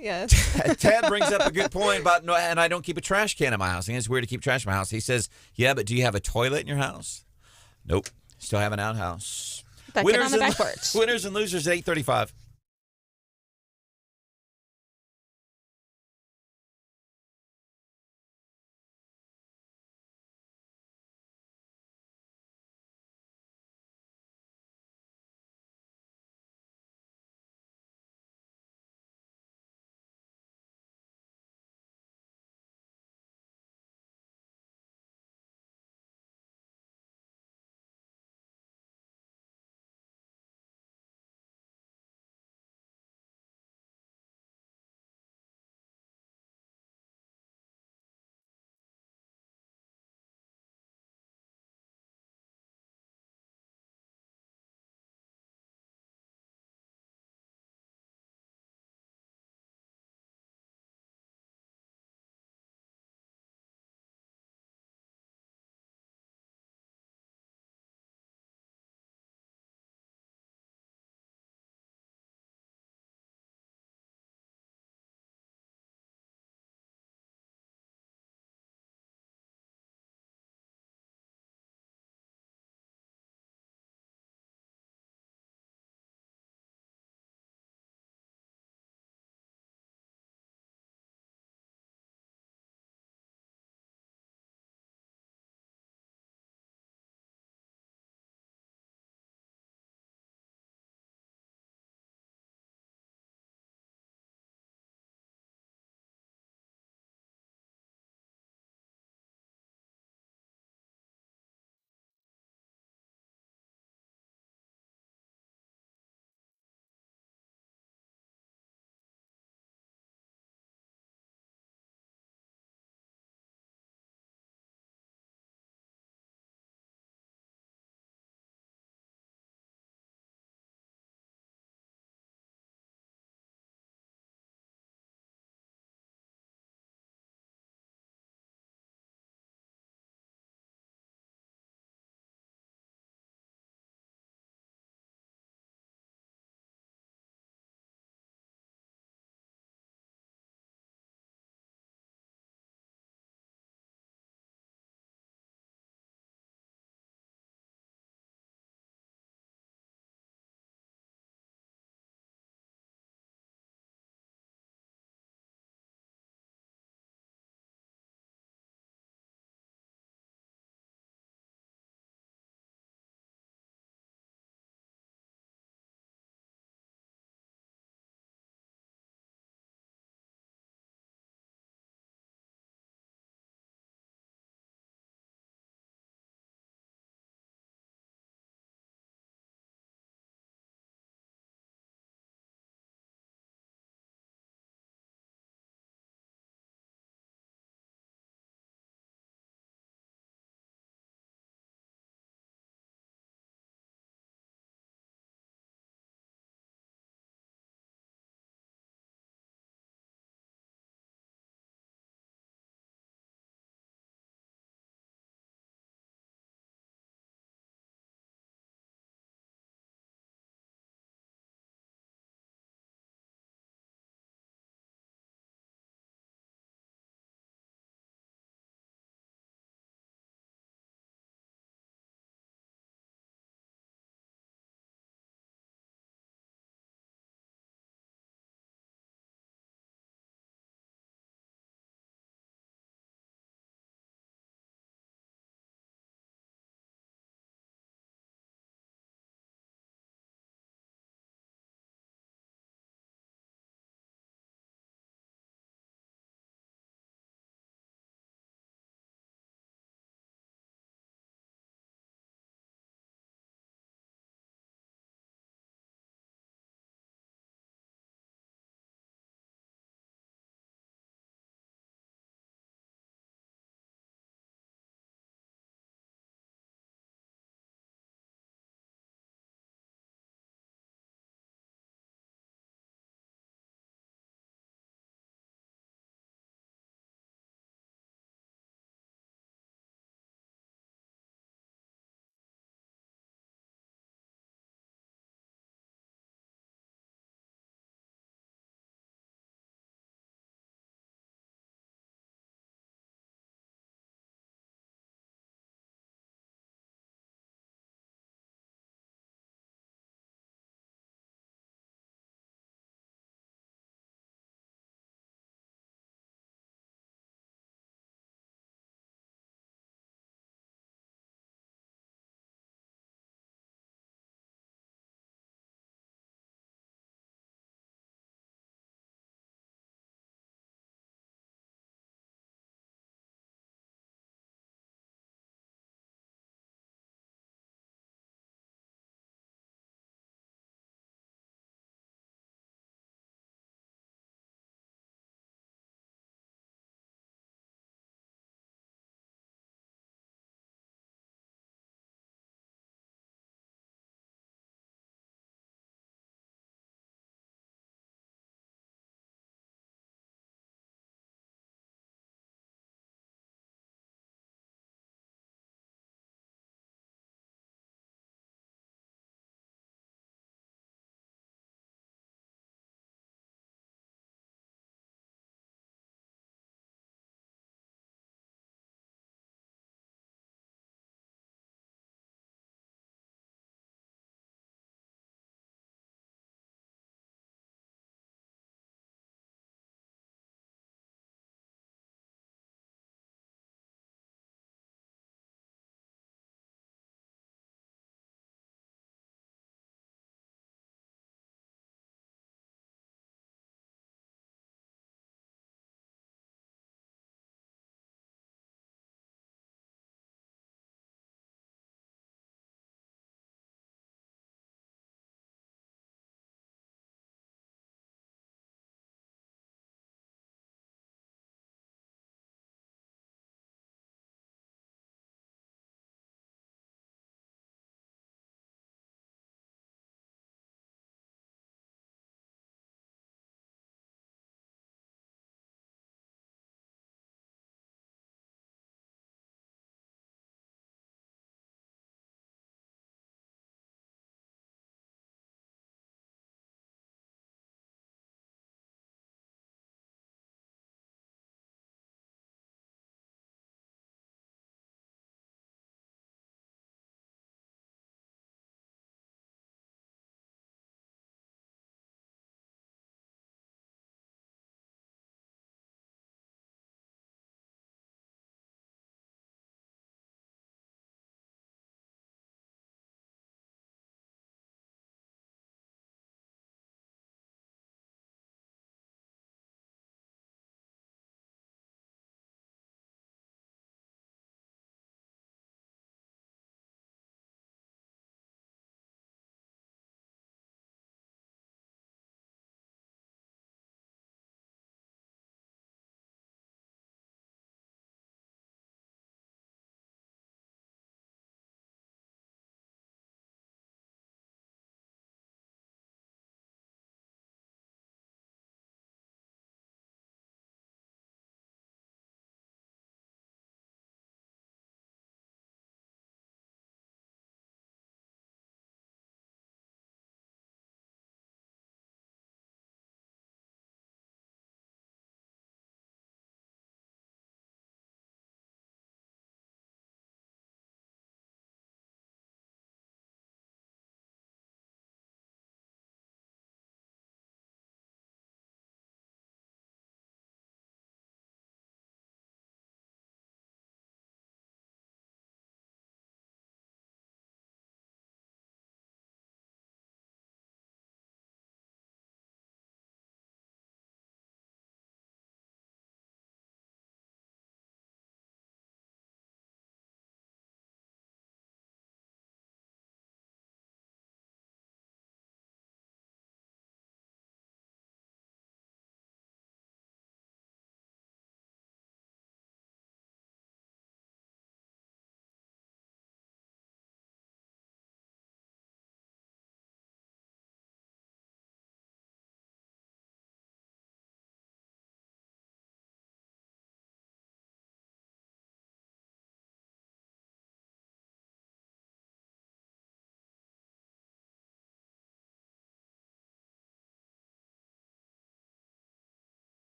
Yes. Tad brings up a good point about and I don't keep a trash can in my house. I think it's weird to keep trash in my house. He says, yeah, but do you have a toilet in your house? Nope. Still have an outhouse. Bucket on the back porch. Winners and losers at 8:35.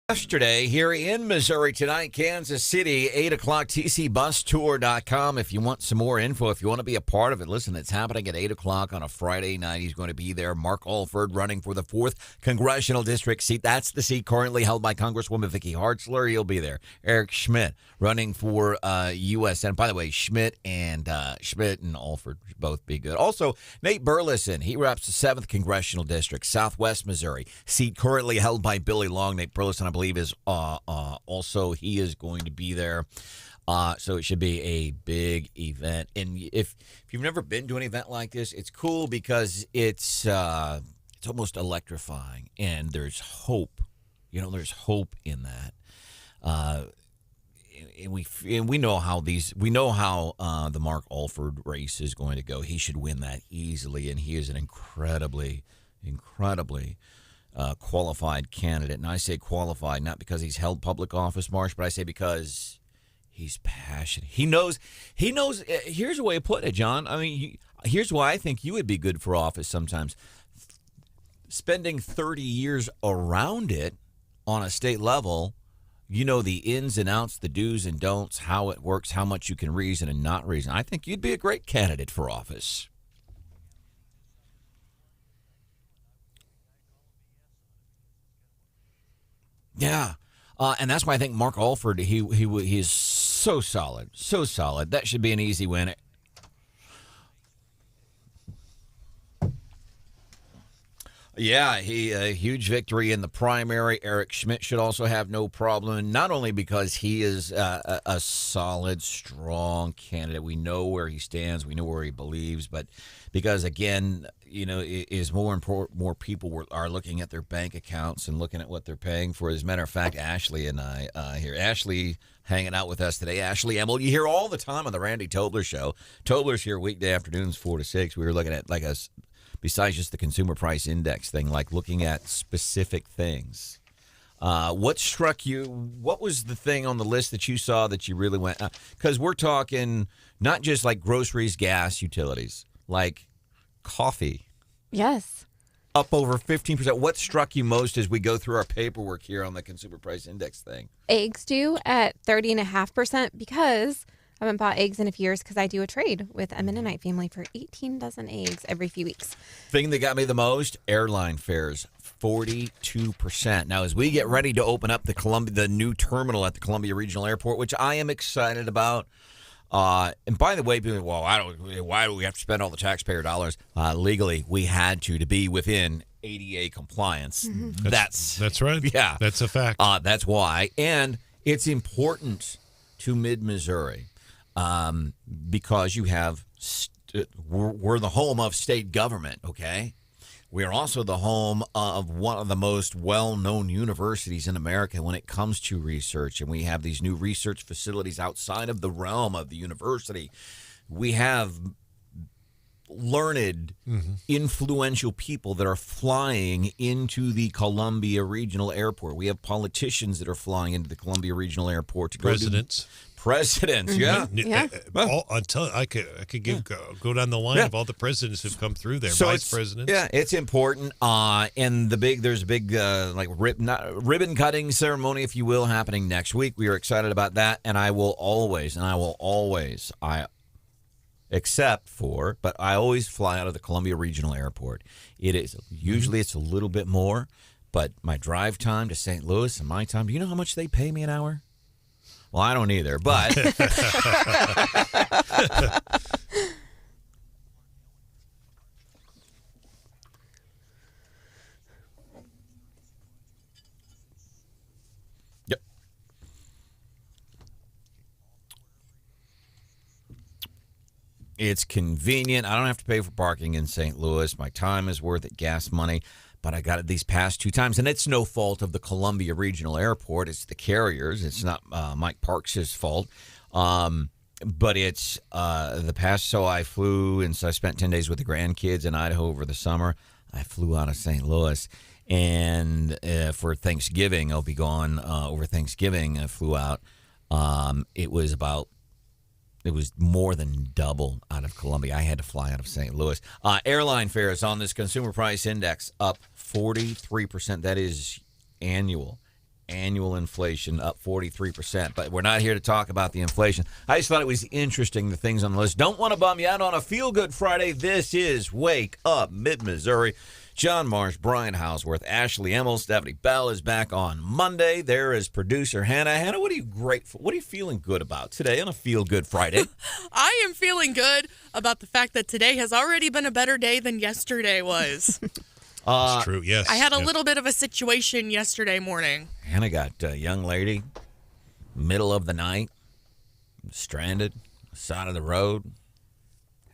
Yesterday, here in Missouri tonight, Kansas City, 8 o'clock, tcbustour.com. If you want some more info, if you want to be a part of it, listen, it's happening at 8 o'clock on a Friday night. He's going to be there. Mark Alford running for the 4th Congressional District seat. That's the seat currently held by Congresswoman Vicky Hartzler. He'll be there. Eric Schmidt running for U.S. And by the way, Schmidt and Alford should both be good. Also, Nate Burleson, he reps the 7th Congressional District, Southwest Missouri. Seat currently held by Billy Long. Nate Burleson, I believe, is also, he is going to be there. So it should be a big event. And if you've never been to an event like this, it's cool because it's almost electrifying, and there's hope. There's hope in that. And we know how the Mark Alford race is going to go. He should win that easily, and he is an incredibly qualified candidate. And I say qualified not because he's held public office, Marsh, but I say because he's passionate. He knows. Here's a way to put it, John. I mean, here's why I think you would be good for office sometimes. Spending 30 years around it on a state level, you know the ins and outs, the do's and don'ts, how it works, how much you can reason and not reason. I think you'd be a great candidate for office. Yeah, and that's why I think Mark Alford, he is so solid. That should be an easy win. Yeah, a huge victory in the primary. Eric Schmidt should also have no problem, not only because he is a solid, strong candidate. We know where he stands. We know where he believes, but because, again, is more important. More people are looking at their bank accounts and looking at what they're paying for. As a matter of fact, Ashley and I here. Ashley hanging out with us today. Ashley Emmel, you hear all the time on the Randy Tobler Show. Tobler's here weekday afternoons 4 to 6. We were looking at besides just the consumer price index thing, like looking at specific things. What struck you? What was the thing on the list that you saw that you really went? Because we're talking not just like groceries, gas, utilities, like coffee. Yes. Up over 15%. What struck you most as we go through our paperwork here on the consumer price index thing? Eggs do at 30.5% because I haven't bought eggs in a few years because I do a trade with a Mennonite family for 18 dozen eggs every few weeks. Thing that got me the most, airline fares, 42%. Now, as we get ready to open up the new terminal at the Columbia Regional Airport, which I am excited about. And by the way, people, why do we have to spend all the taxpayer dollars? Legally, we had to be within ADA compliance. Mm-hmm. That's right. Yeah. That's a fact. That's why. And it's important to mid-Missouri. Because you have, we're the home of state government, okay? We are also the home of one of the most well-known universities in America when it comes to research, and we have these new research facilities outside of the realm of the university. We have learned, influential people that are flying into the Columbia Regional Airport. We have politicians that are flying into the Columbia Regional Airport to Presidents, yeah. Until I could go down the line of all the presidents who've come through there, so vice presidents. Yeah, it's important. And there's a big ribbon cutting ceremony, if you will, happening next week. We are excited about that, and I will always, except for, but I always fly out of the Columbia Regional Airport. It is usually it's a little bit more, but my drive time to St. Louis and my time. Do you know how much they pay me an hour? Well, I don't either, but yep. It's convenient. I don't have to pay for parking in St. Louis. My time is worth it, gas money. But I got it these past 2 times, and it's no fault of the Columbia Regional Airport. It's the carriers. It's not Mike Parks' fault. But it's the past, so I flew, and so I spent 10 days with the grandkids in Idaho over the summer. I flew out of St. Louis, and for Thanksgiving, I'll be gone over Thanksgiving. I flew out. It was more than double out of Columbia. I had to fly out of St. Louis. Airline fares on this consumer price index up 43%. That is annual. Annual inflation up 43%. But we're not here to talk about the inflation. I just thought it was interesting, the things on the list. Don't want to bum you out on a feel-good Friday. This is Wake Up Mid-Missouri. John Marsh, Brian Houseworth, Ashley Emmel, Stephanie Bell is back on Monday. There is producer Hannah. Hannah, what are you feeling good about today on a feel-good Friday? I am feeling good about the fact that today has already been a better day than yesterday was. That's true, yes. I had a little bit of a situation yesterday morning. Hannah got a young lady, middle of the night, stranded, side of the road.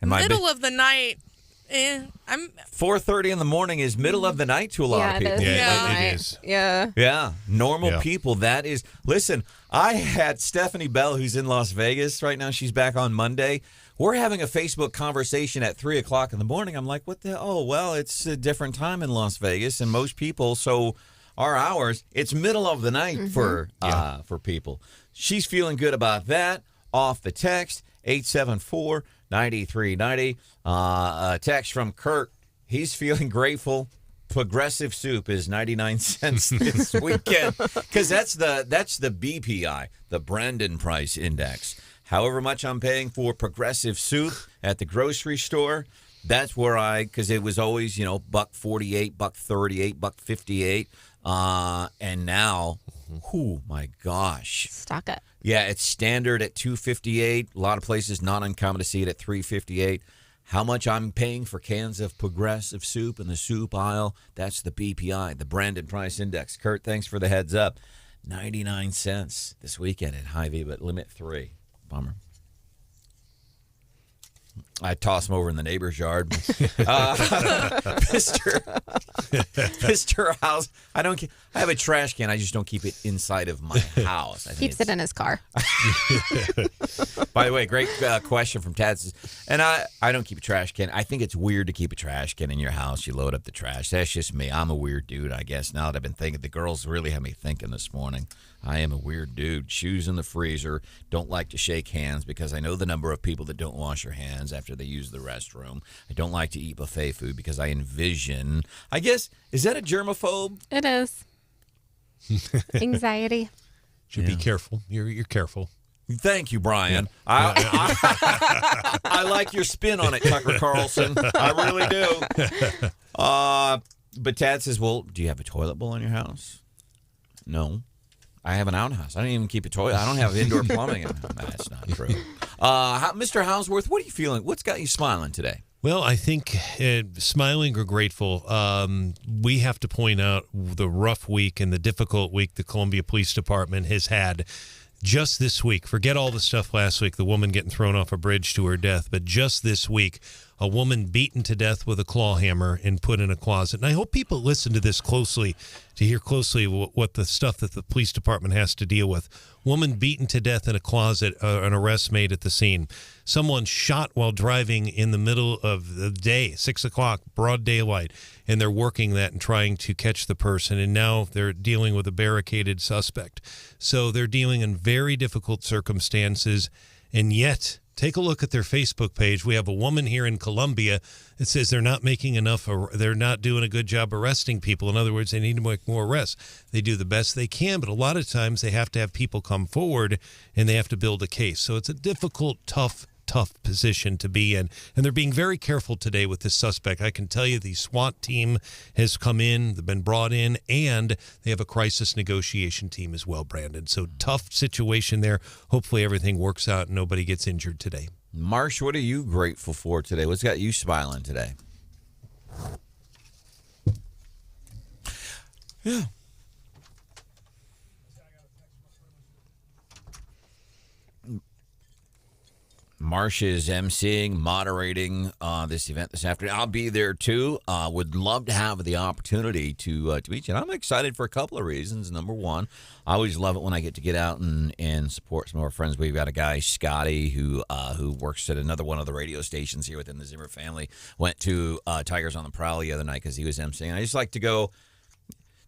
Middle of the night. 4:30 in the morning is middle of the night to a lot of people. It is. Yeah. Yeah. Normal people. That is. Listen, I had Stephanie Bell, who's in Las Vegas right now. She's back on Monday. We're having a Facebook conversation at 3 o'clock in the morning. I'm like, what the? Oh, well, it's a different time in Las Vegas, and most people. So our hours, it's middle of the night for people. She's feeling good about that. Off the text 874-9390. A text from Kurt. He's feeling grateful. Progressive soup is 99 cents this weekend because that's the BPI, the Branden Price Index. However much I'm paying for Progressive soup at the grocery store, that's where because it was always, $1.48, $1.38, $1.58, and now, oh my gosh, stock up. Yeah, it's standard at $2.58. A lot of places not uncommon to see it at $3.58. How much I'm paying for cans of Progressive soup in the soup aisle, that's the BPI, the Branden Price Index. Kurt, thanks for the heads up. 99 cents this weekend at Hy-Vee, but limit 3. Bummer. I toss them over in the neighbor's yard. Mr. House, I have a trash can. I just don't keep it inside of my house. Keeps it in his car. By the way, great question from Tad. And I don't keep a trash can. I think it's weird to keep a trash can in your house. You load up the trash. That's just me. I'm a weird dude, I guess. Now that I've been thinking, the girls really have me thinking this morning. I am a weird dude. Shoes in the freezer. Don't like to shake hands because I know the number of people that don't wash their hands after they use the restroom. I don't like to eat buffet food because I envision, I guess, is that a germaphobe? It is. Anxiety. Should be careful. You're careful. Thank you, Brian. Yeah. I like your spin on it, Tucker Carlson. I really do. But Tad says, well, do you have a toilet bowl in your house? No. I have an outhouse. I don't even keep a toilet. I don't have indoor plumbing. That's not true. Mr. Houseworth, what are you feeling? What's got you smiling today? Well, I think smiling or grateful, we have to point out the rough week and the difficult week the Columbia Police Department has had just this week. Forget all the stuff last week, the woman getting thrown off a bridge to her death, but just this week, a woman beaten to death with a claw hammer and put in a closet. And I hope people listen to this closely to hear closely what the stuff that the police department has to deal with. Woman beaten to death in a closet, an arrest made at the scene. Someone shot while driving in the middle of the day, 6 o'clock, broad daylight, and they're working that and trying to catch the person. And now they're dealing with a barricaded suspect. So they're dealing in very difficult circumstances, and yet take a look at their Facebook page. We have a woman here in Columbia that says they're not making enough, they're not doing a good job arresting people. In other words, they need to make more arrests. They do the best they can, but a lot of times they have to have people come forward and they have to build a case. So it's a difficult, tough position to be in. And they're being very careful today with this suspect. I can tell you the SWAT team has come in, they've been brought in, and they have a crisis negotiation team as well, Brandon. So tough situation there. Hopefully everything works out and nobody gets injured today. Marsh, what are you grateful for today? What's got you smiling today? Yeah. Marsh is emceeing, moderating this event this afternoon. I'll be there too. Would love to have the opportunity to meet you. And I'm excited for a couple of reasons. Number one, I always love it when I get to get out and support some of our friends. We've got a guy, Scotty, who works at another one of the radio stations here within the Zimmer family. Went to Tigers on the Prowl the other night because he was emceeing. I just like to go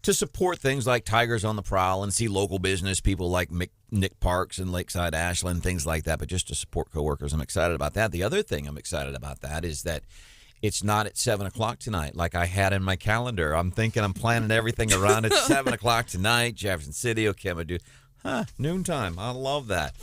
to support things like Tigers on the Prowl and see local business people like Nick Parks and Lakeside Ashland, things like that, but just to support coworkers. I'm excited about that. The other thing I'm excited about that is that it's not at 7 o'clock tonight like I had in my calendar. I'm thinking I'm planning everything around at 7 o'clock tonight. Jefferson City, okay, I'm going to do noontime. I love that.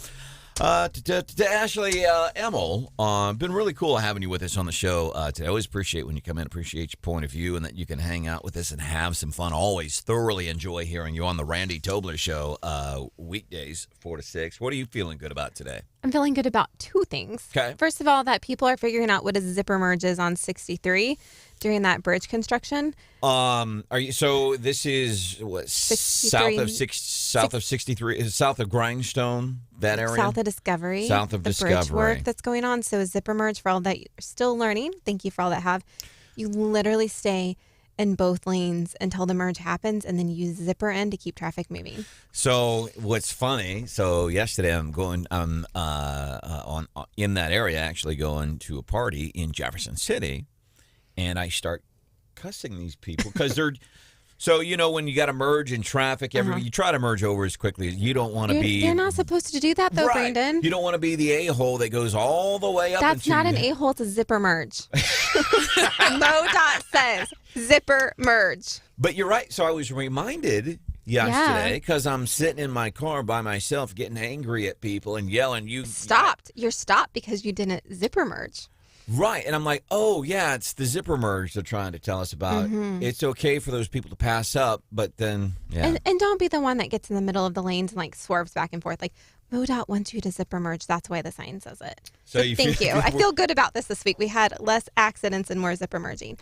To Ashley Emmel, been really cool having you with us on the show today. I always appreciate when you come in, appreciate your point of view, and that you can hang out with us and have some fun. Always thoroughly enjoy hearing you on the Randy Tobler Show weekdays, 4 to 6. What are you feeling good about today? I'm feeling good about two things. Okay. First of all, that people are figuring out what a zipper merge is on 63 during that bridge construction. Are you? So this is what, south of 63, south of Grindstone, that area. South of Discovery. South of the Discovery. bridge work that's going on. So a zipper merge, for all that you're still learning, thank you for all that have. You literally stay in both lanes until the merge happens, and then you zipper in to keep traffic moving. So what's funny? So yesterday I'm going in that area, actually going to a party in Jefferson City, and I start cussing these people because they're. So, when you got to merge in traffic, you try to merge over as quickly as you don't want to be. You're not supposed to do that, though, right. Brandon. You don't want to be the a-hole that goes all the way up. That's not an a-hole, it's a zipper merge. MoDOT says zipper merge. But you're right. So I was reminded yesterday because I'm sitting in my car by myself getting angry at people and yelling. You're stopped because you didn't zipper merge. Right. And I'm like, oh, yeah, it's the zipper merge they're trying to tell us about. Mm-hmm. It's okay for those people to pass up, but then, yeah. And don't be the one that gets in the middle of the lanes and, swerves back and forth. MoDOT wants you to zipper merge. That's why the sign says it. So thank you. I feel good about this week. We had less accidents and more zipper merging.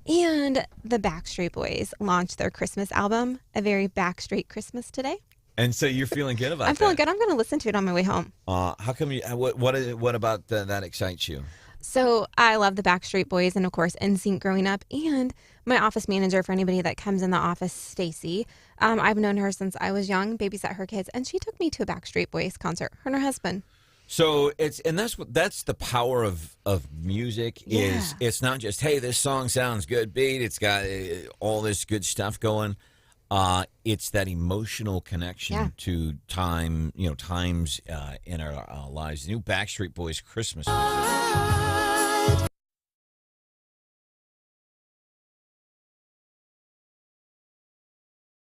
And the Backstreet Boys launched their Christmas album, A Very Backstreet Christmas, today. And so you're feeling good about that? I'm feeling good. I'm going to listen to it on my way home. How come you? What about that excites you? So I love the Backstreet Boys and, of course, NSYNC growing up. And my office manager, for anybody that comes in the office, Stacy, I've known her since I was young, babysat her kids, and she took me to a Backstreet Boys concert, her and her husband. So that's the power of music is it's not just, hey, this song sounds good beat, it's got all this good stuff going. It's that emotional connection to times in our lives. The new Backstreet Boys Christmas.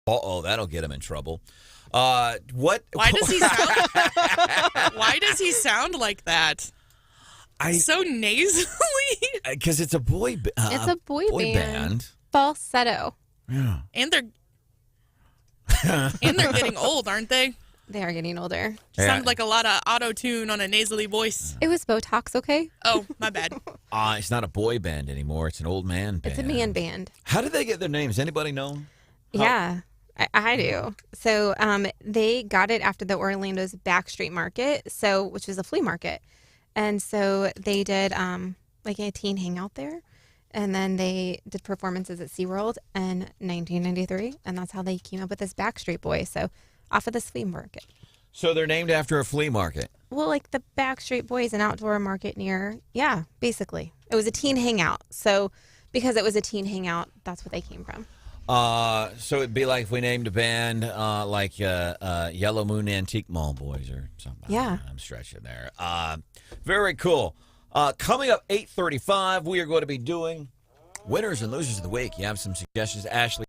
That'll get him in trouble. Why does he sound like that? So nasally. Because it's a boy. It's a boy band. Falsetto. Yeah. And they're getting old, aren't they? They are getting older. Sounded like a lot of auto-tune on a nasally voice. It was Botox, okay? Oh, my bad. It's not a boy band anymore. It's an old man band. It's a man band. How did they get their names? Anybody know? Yeah, I do. So they got it after the Orlando's Backstreet Market, which was a flea market. And so they did a teen hangout there. And then they did performances at SeaWorld in 1993. And that's how they came up with this Backstreet Boys. So off of this flea market. So they're named after a flea market. Well, the Backstreet Boys, an outdoor market basically. It was a teen hangout. So because it was a teen hangout, that's what they came from. So it'd be like if we named a band Yellow Moon Antique Mall Boys or something. Yeah. I'm stretching there. Very cool. Coming up 8:35, we are going to be doing winners and losers of the week. You have some suggestions, Ashley?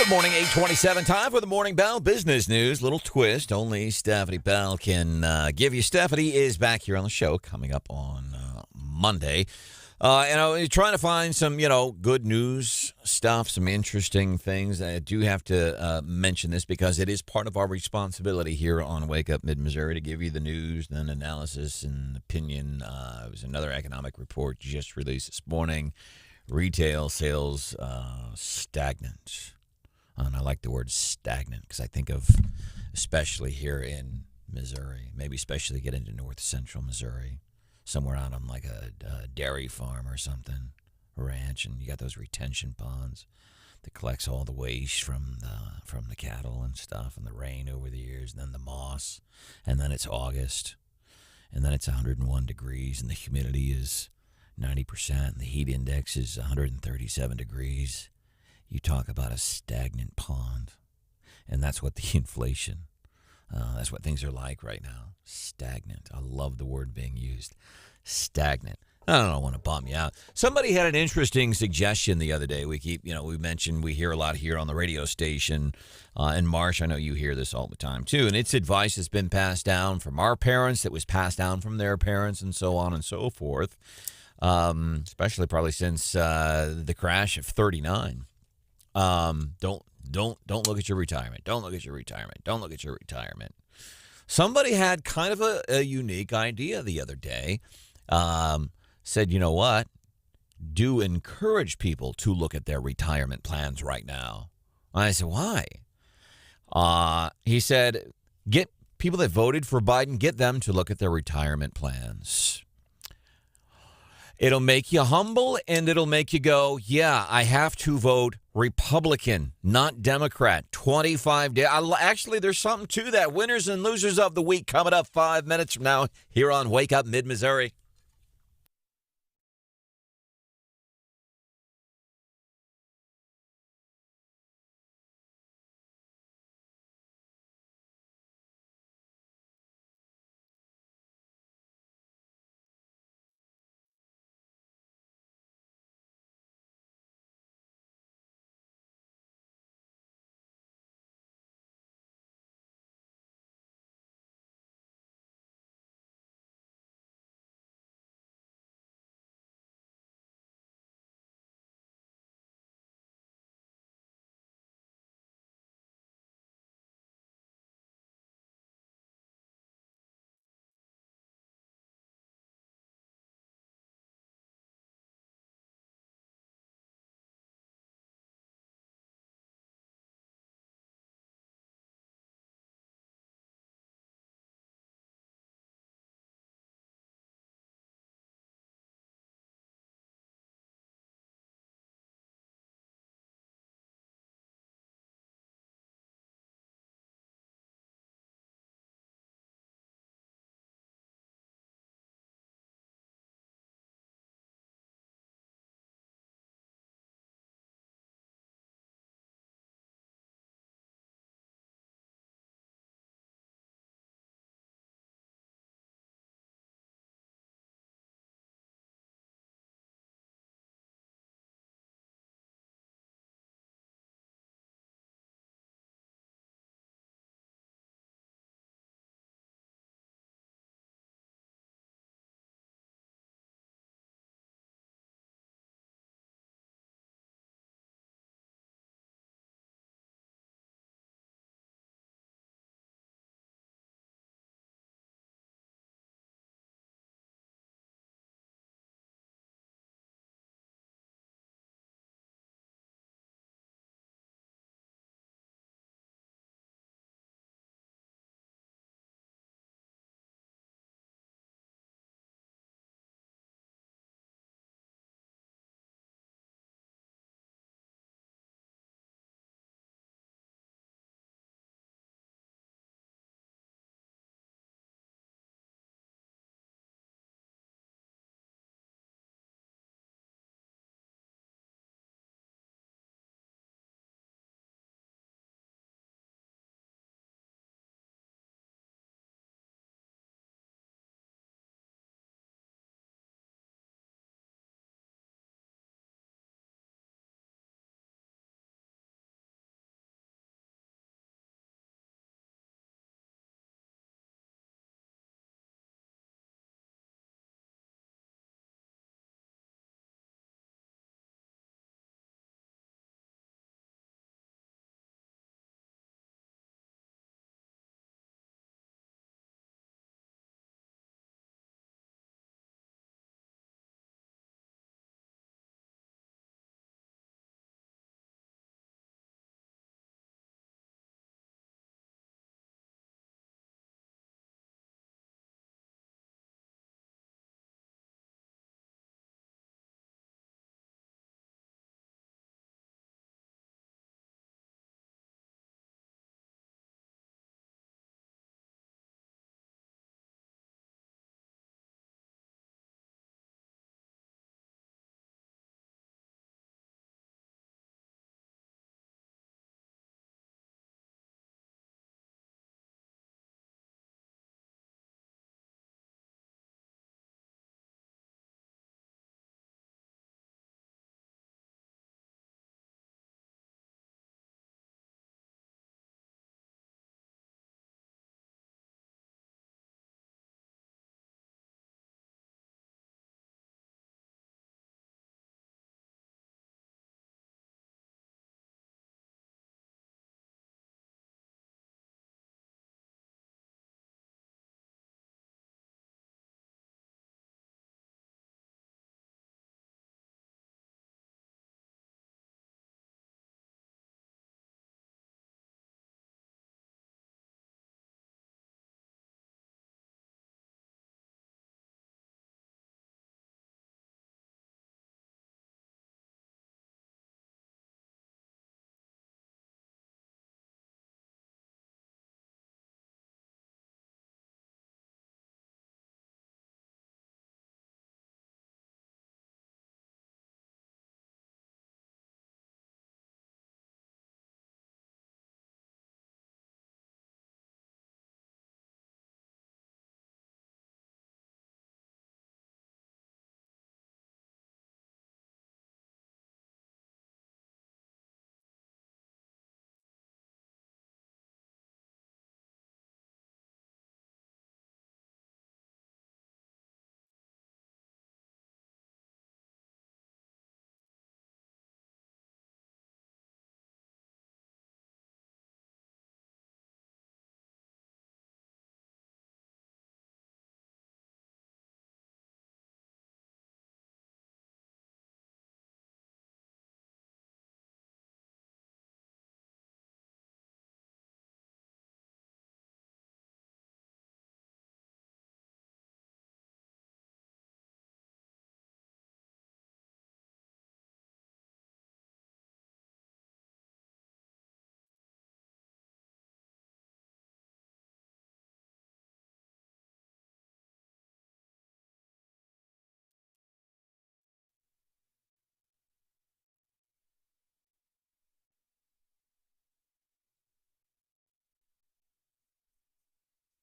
Good morning, 8:27. Time for the Morning Bell business news. Little twist. Only Stephanie Bell can give you. Stephanie is back here on the show coming up on Monday. And I was trying to find some, good news stuff, some interesting things. I do have to mention this because it is part of our responsibility here on Wake Up Mid-Missouri to give you the news, then analysis and opinion. It was another economic report just released this morning. Retail sales stagnant. And I like the word stagnant because I think of, especially here in Missouri, maybe especially get into north central Missouri, somewhere out on like a dairy farm or something, a ranch, and you got those retention ponds that collects all the waste from the cattle and stuff, and the rain over the years, and then the moss, and then it's August, and then it's 101 degrees, and the humidity is 90%, and the heat index is 137 degrees. You talk about a stagnant pond, and that's what the inflation, that's what things are like right now. Stagnant. I love the word being used. Stagnant. I don't want to bum you out. Somebody had an interesting suggestion the other day. We hear a lot here on the radio station. And Marsh, I know you hear this all the time too. And it's advice that's been passed down from our parents, that was passed down from their parents, and so on and so forth. Especially probably since the crash of '39. Don't look at your retirement. Don't look at your retirement. Don't look at your retirement. Somebody had kind of a unique idea the other day. Said, you know what? Do encourage people to look at their retirement plans right now. I said, why? He said, get people that voted for Biden, get them to look at their retirement plans. It'll make you humble, and it'll make you go, yeah, I have to vote Republican, not Democrat. 25 days. Actually, there's something to that. Winners and losers of the week coming up 5 minutes from now here on Wake Up Mid-Missouri.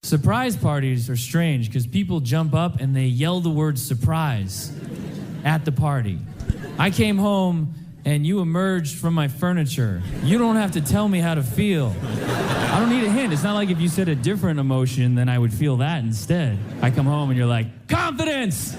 Surprise parties are strange because people jump up and they yell the word surprise at the party. I came home and you emerged from my furniture. You don't have to tell me how to feel. I don't need a hint. It's not like if you said a different emotion, then I would feel that instead. I come home and you're like, confidence!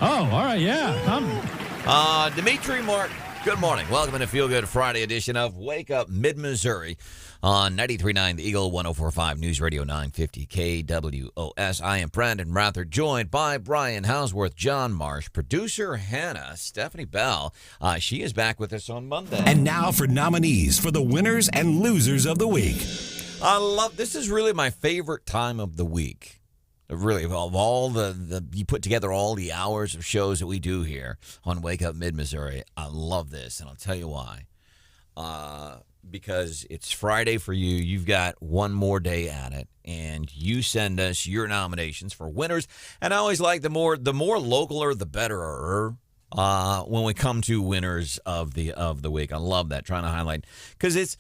Oh, all right, yeah. Dimitri Mark, good morning. Welcome to Feel Good Friday edition of Wake Up Mid-Missouri on 93.9 The Eagle, 104.5 News Radio 950 KWOS. I am Branden Rathert, joined by Brian Houseworth, John Marsh, producer Hannah, Stephanie Bell. She is back with us on Monday. And now for nominees for the winners and losers of the week. This is really my favorite time of the week. Really, of all the you put together all the hours of shows that we do here on Wake Up Mid-Missouri, I love this, and I'll tell you why. Because it's Friday for you. You've got one more day at it, and you send us your nominations for winners. And I always like the more localer, the better. When we come to winners of the week, I love that. Trying to highlight because it's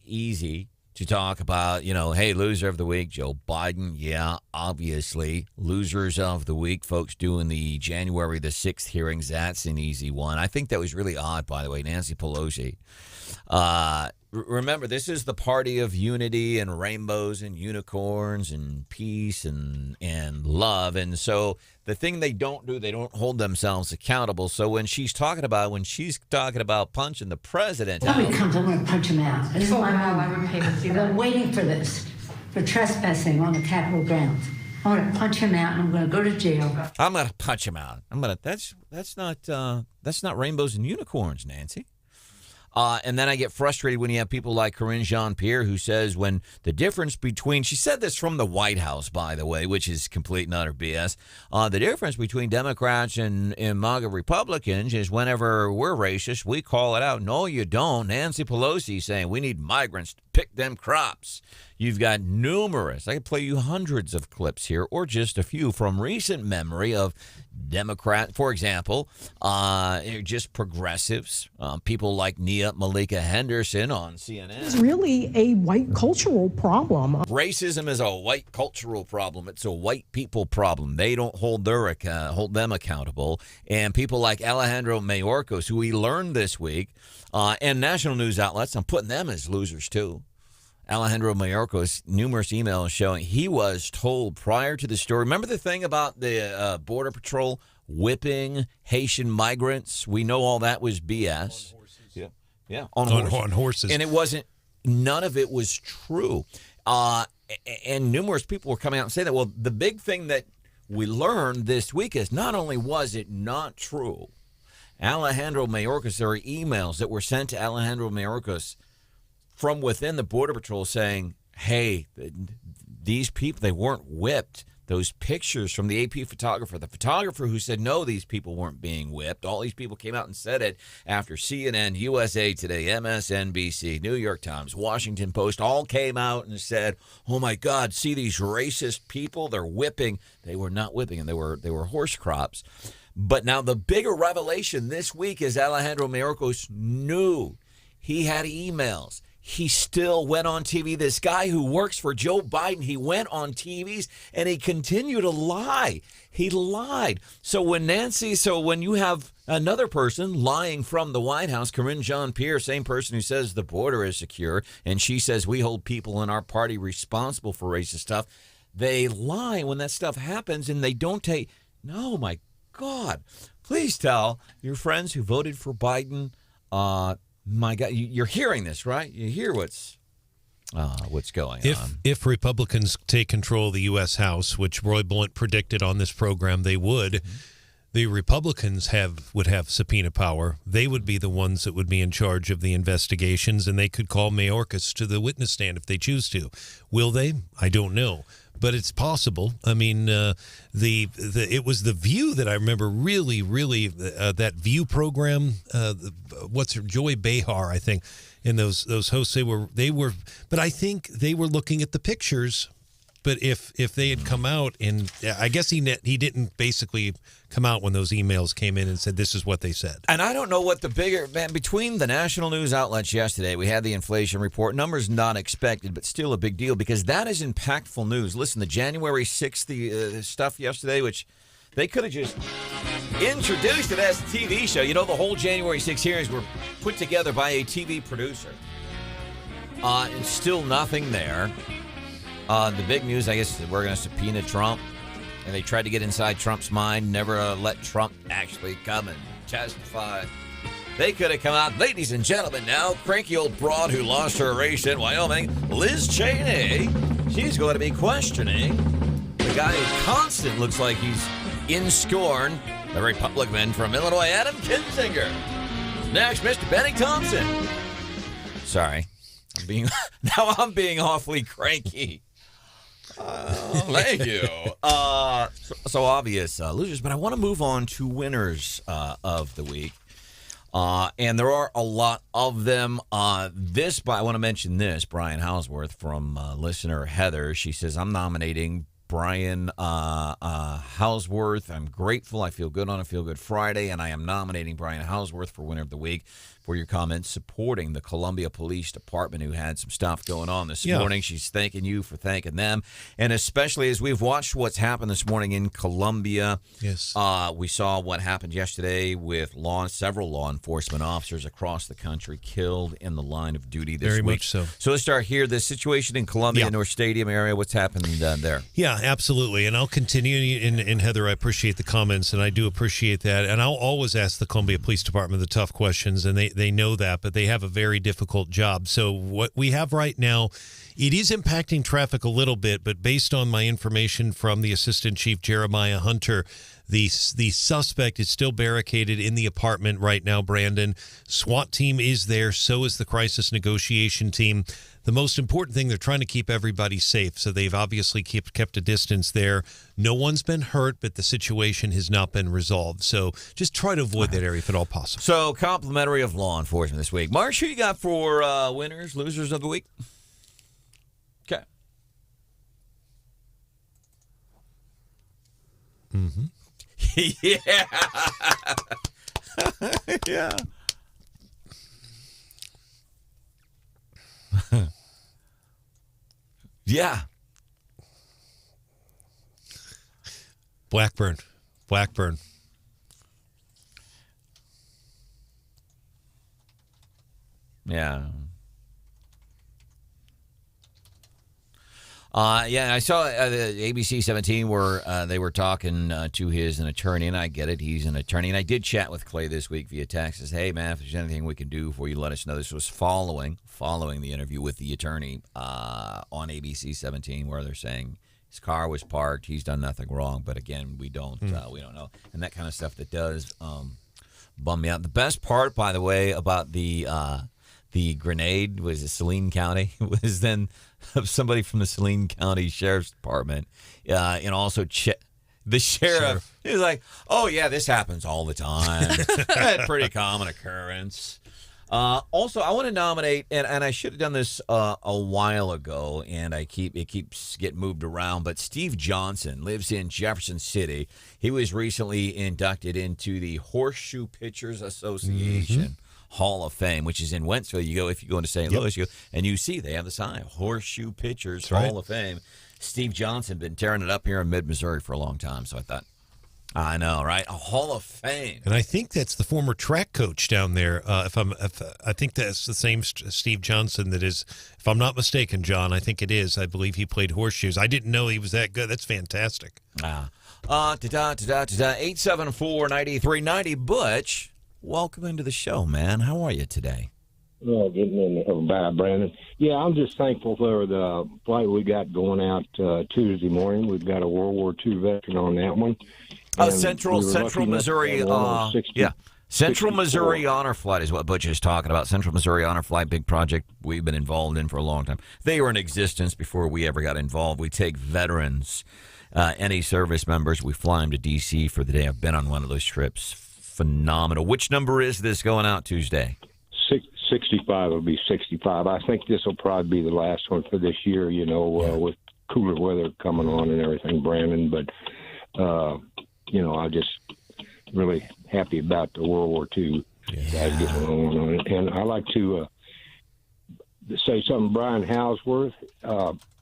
easy to talk about, hey, loser of the week, Joe Biden. Yeah, obviously. Losers of the week, folks doing the January the 6th hearings. That's an easy one. I think that was really odd, by the way, Nancy Pelosi. Remember, this is the party of unity and rainbows and unicorns and peace and love. And so the thing they don't do, they don't hold themselves accountable. So when she's talking about punching the president, Somebody comes, I'm going to punch him out. This is my moment. I've been waiting for this, for trespassing on the Capitol grounds. I'm going to punch him out, and I'm going to go to jail. I'm going to punch him out. That's not rainbows and unicorns, Nancy. And then I get frustrated when you have people like Karine Jean-Pierre who says when the difference between, she said this from the White House, by the way, which is complete and utter BS. The difference between Democrats and MAGA Republicans is whenever we're racist, we call it out. No, you don't. Nancy Pelosi saying we need migrants to pick them crops. You've got numerous, I could play you hundreds of clips here, or just a few from recent memory of Democrat, for example, just progressives, people like Nia Malika Henderson on CNN. It's really a white cultural problem. Racism is a white cultural problem. It's a white people problem. They don't hold them accountable. And people like Alejandro Mayorkas, who we learned this week, and national news outlets, I'm putting them as losers too. Alejandro Mayorkas, numerous emails showing he was told prior to the story. Remember the thing about the Border Patrol whipping Haitian migrants? We know all that was BS. On horses. And it wasn't, none of it was true. And numerous people were coming out and saying that. Well, the big thing that we learned this week is not only was it not true, Alejandro Mayorkas, there are emails that were sent to Alejandro Mayorkas from within the Border Patrol saying, hey, these people, they weren't whipped. Those pictures from the AP photographer, the photographer who said, no, these people weren't being whipped. All these people came out and said it after CNN, USA Today, MSNBC, New York Times, Washington Post, all came out and said, oh, my God, see these racist people, they're whipping. They were not whipping, and they were horse crops. But now the bigger revelation this week is Alejandro Mayorkas knew. He had emails. He still went on TV. This guy who works for Joe Biden, he went on TVs and he continued to lie. He lied. So when you have another person lying from the White House, Karine Jean-Pierre, same person who says the border is secure, and she says we hold people in our party responsible for racist stuff, they lie when that stuff happens and they don't take, no, my God. Please tell your friends who voted for Biden, my God, you're hearing this, right? You hear what's going on. If Republicans take control of the U.S. House, which Roy Blunt predicted on this program they would, the Republicans would have subpoena power. They would be the ones that would be in charge of the investigations, and they could call Mayorkas to the witness stand if they choose to. Will they? I don't know. But it's possible. I mean, it was The View that I remember really, that View program. Joy Behar, I think, and those hosts. They were, but I think they were looking at the pictures But if they had come out, and I guess he didn't basically come out when those emails came in and said this is what they said. And I don't know what the bigger, man, between the national news outlets yesterday, we had the inflation report, numbers not expected, but still a big deal because that is impactful news. Listen, the January 6th stuff yesterday, which they could have just introduced it as a TV show. You know, the whole January 6th hearings were put together by a TV producer. And still nothing there. The big news, I guess, is we're going to subpoena Trump. And they tried to get inside Trump's mind, never let Trump actually come and testify. They could have come out. Ladies and gentlemen, now, cranky old broad who lost her race in Wyoming, Liz Cheney. She's going to be questioning the guy who constant looks like he's in scorn, the Republican from Illinois, Adam Kinzinger. Next, Mr. Benny Thompson. Sorry. I'm being awfully cranky. Thank you. So obvious losers, but I want to move on to winners of the week. And there are a lot of them. I want to mention this. Brian Houseworth from listener Heather. She says, I'm nominating Brian Houseworth. I'm grateful. I feel good on a Feel Good Friday, and I am nominating Brian Houseworth for winner of the week for your comments supporting the Columbia Police Department, who had some stuff going on this morning. She's thanking you for thanking them, and especially as we've watched what's happened this morning in Columbia. Yes, we saw what happened yesterday with several law enforcement officers across the country killed in the line of duty this Very week. much so. So let's start here. The situation in Columbia, North Stadium area. What's happened there? Yeah, absolutely. And I'll continue. And Heather, I appreciate the comments, and I do appreciate that. And I'll always ask the Columbia Police Department the tough questions, and they know that, but they have a very difficult job. So what we have right now, it is impacting traffic a little bit, but based on my information from the Assistant Chief Jeremiah Hunter, the suspect is still barricaded in the apartment right now, Brandon. SWAT team is there. So is the crisis negotiation team. The most important thing, they're trying to keep everybody safe. So they've obviously kept a distance there. No one's been hurt, but the situation has not been resolved. So just try to avoid that area if at all possible. So complimentary of law enforcement this week. Marsh, who you got for winners, losers of the week? Okay. Mm-hmm. Yeah. Yeah. Yeah. Blackburn. Yeah. I saw the ABC 17 where they were talking to an attorney, and I get it. He's an attorney. And I did chat with Clay this week via text. Says, hey, man, if there's anything we can do for you, let us know. This was following the interview with the attorney on ABC 17 where they're saying his car was parked. He's done nothing wrong. But, again, we don't know. And that kind of stuff that does bum me out. The best part, by the way, about the grenade was Saline County. It was then somebody from the Saline County Sheriff's Department, and also the sheriff. He was like, "Oh yeah, this happens all the time. Pretty common occurrence." Also, I want to nominate, and I should have done this a while ago, and it keeps getting moved around. But Steve Johnson lives in Jefferson City. He was recently inducted into the Horseshoe Pitchers Association Hall of Fame, which is in Wentzville. If you go into St. Louis, and you see they have the sign, Horseshoe Pitchers Hall of Fame. Steve Johnson been tearing it up here in mid-Missouri for a long time, so I thought, I know, right? A Hall of Fame. And I think that's the former track coach down there. I think that's the same Steve Johnson that is, if I'm not mistaken, John, I think it is. I believe he played horseshoes. I didn't know he was that good. That's fantastic. 874-9390. Butch, welcome into the show, man. How are you today? Oh, getting in there, Brandon. Yeah, I'm just thankful for the flight we got going out Tuesday morning. We've got a World War II veteran on that one. Central Missouri. Central Missouri Honor Flight is what Butch is talking about. Central Missouri Honor Flight, big project we've been involved in for a long time. They were in existence before we ever got involved. We take veterans, any service members, we fly them to D.C. for the day. I've been on one of those trips. Phenomenal. Which number is this going out Tuesday? 65 will be 65. I think this will probably be the last one for this year, with cooler weather coming on and everything, Brandon. But I just really happy about the World War II guys getting on it. And I like to say something. Brian Houseworth,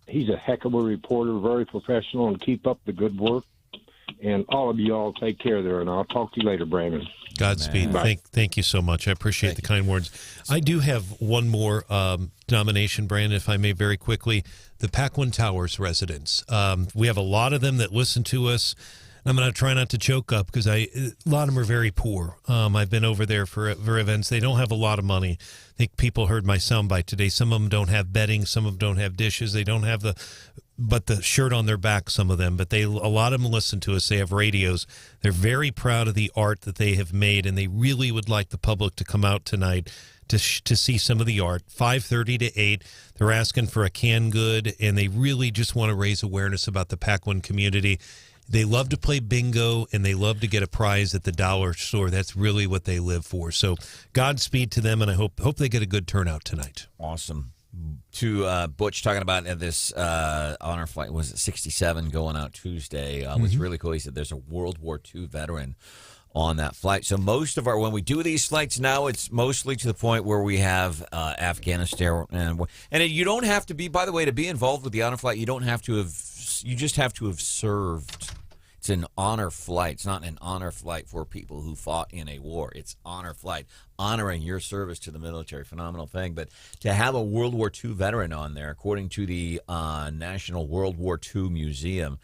he's a heck of a reporter, very professional, and keep up the good work. And all of you all take care there, and I'll talk to you later, Brandon. Godspeed. Thank you so much. I appreciate the kind words. I do have one more nomination, Brandon, if I may, very quickly. The Paquin Towers residents. We have a lot of them that listen to us. I'm going to try not to choke up because a lot of them are very poor. I've been over there for events. They don't have a lot of money. I think people heard my soundbite today. Some of them don't have bedding. Some of them don't have dishes. They don't have the shirt on their back, some of them. But a lot of them listen to us. They have radios. They're very proud of the art that they have made, and they really would like the public to come out tonight to see some of the art. 5:30 to 8. They're asking for a canned good, and they really just want to raise awareness about the Paquin community. They love to play bingo, and they love to get a prize at the dollar store. That's really what they live for. So Godspeed to them, and I hope they get a good turnout tonight. Awesome. To Butch talking about this honor flight, was it 67 going out Tuesday? Was really cool. He said there's a World War II veteran on that flight. So most of when we do these flights now, it's mostly to the point where we have Afghanistan. And you don't have to be, by the way, to be involved with the honor flight, you just have to have served. It's an honor flight. It's not an honor flight for people who fought in a war. It's honor flight, honoring your service to the military. Phenomenal thing. But to have a World War II veteran on there, according to the National World War II Museum,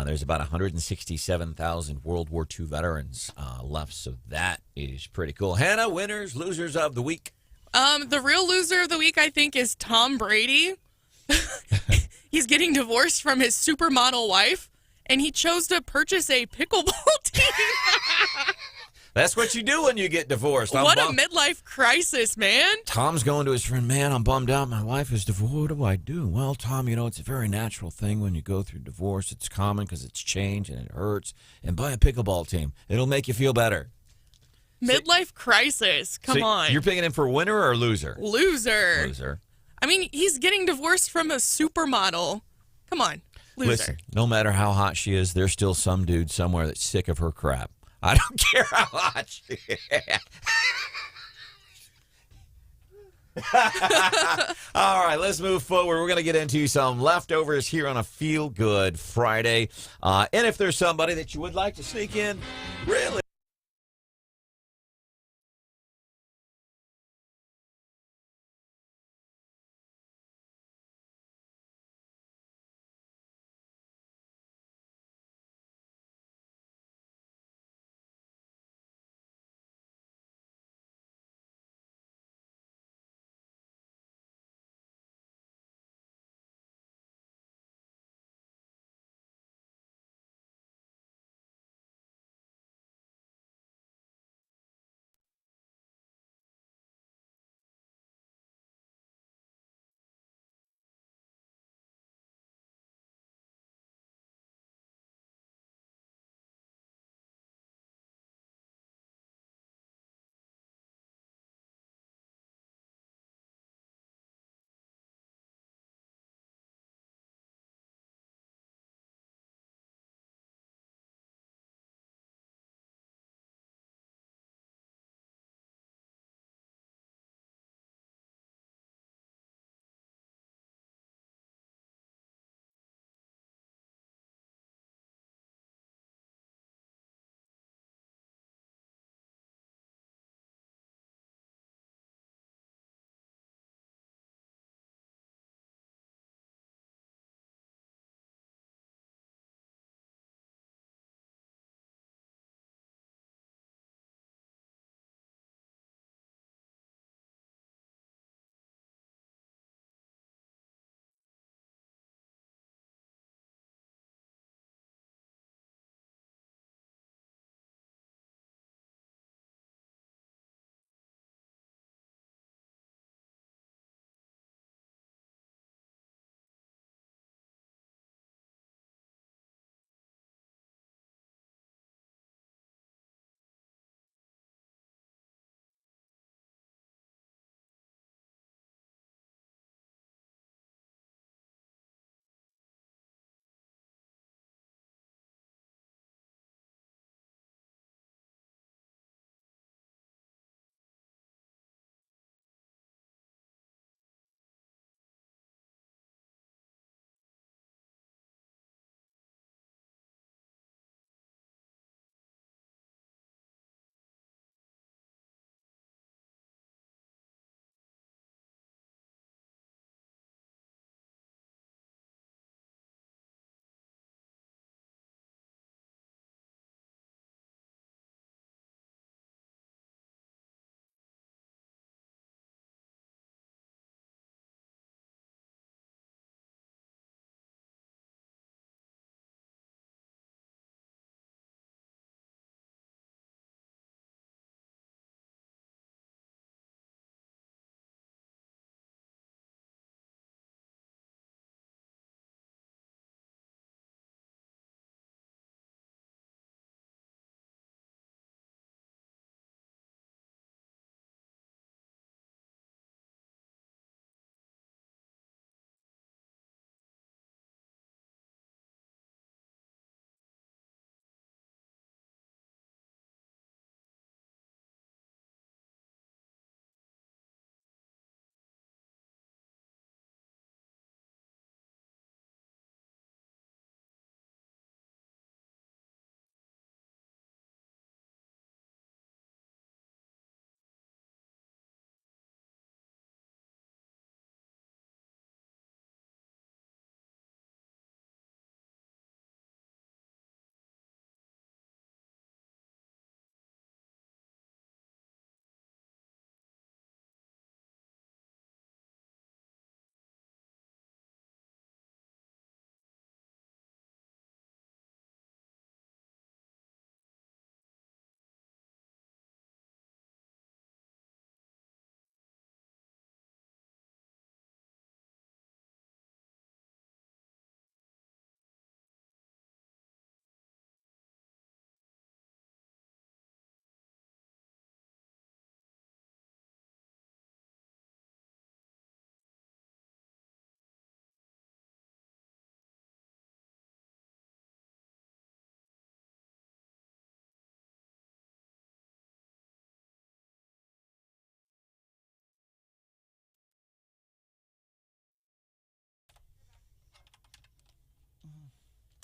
there's about 167,000 World War II veterans left. So that is pretty cool. Hannah, winners, losers of the week. The real loser of the week, I think, is Tom Brady. He's getting divorced from his supermodel wife, and he chose to purchase a pickleball team. That's what you do when you get divorced. What a midlife crisis, man. Tom's going to his friend, man, I'm bummed out. My wife is divorced. What do I do? Well, Tom, it's a very natural thing when you go through divorce. It's common because it's change and it hurts. And buy a pickleball team. It'll make you feel better. Midlife crisis. Come on. You're picking him for winner or loser? Loser. I mean, he's getting divorced from a supermodel. Come on. Loser. Listen, no matter how hot she is, there's still some dude somewhere that's sick of her crap. I don't care how hot she is. All right, let's move forward. We're going to get into some leftovers here on a Feel Good Friday. And if there's somebody that you would like to sneak in, really.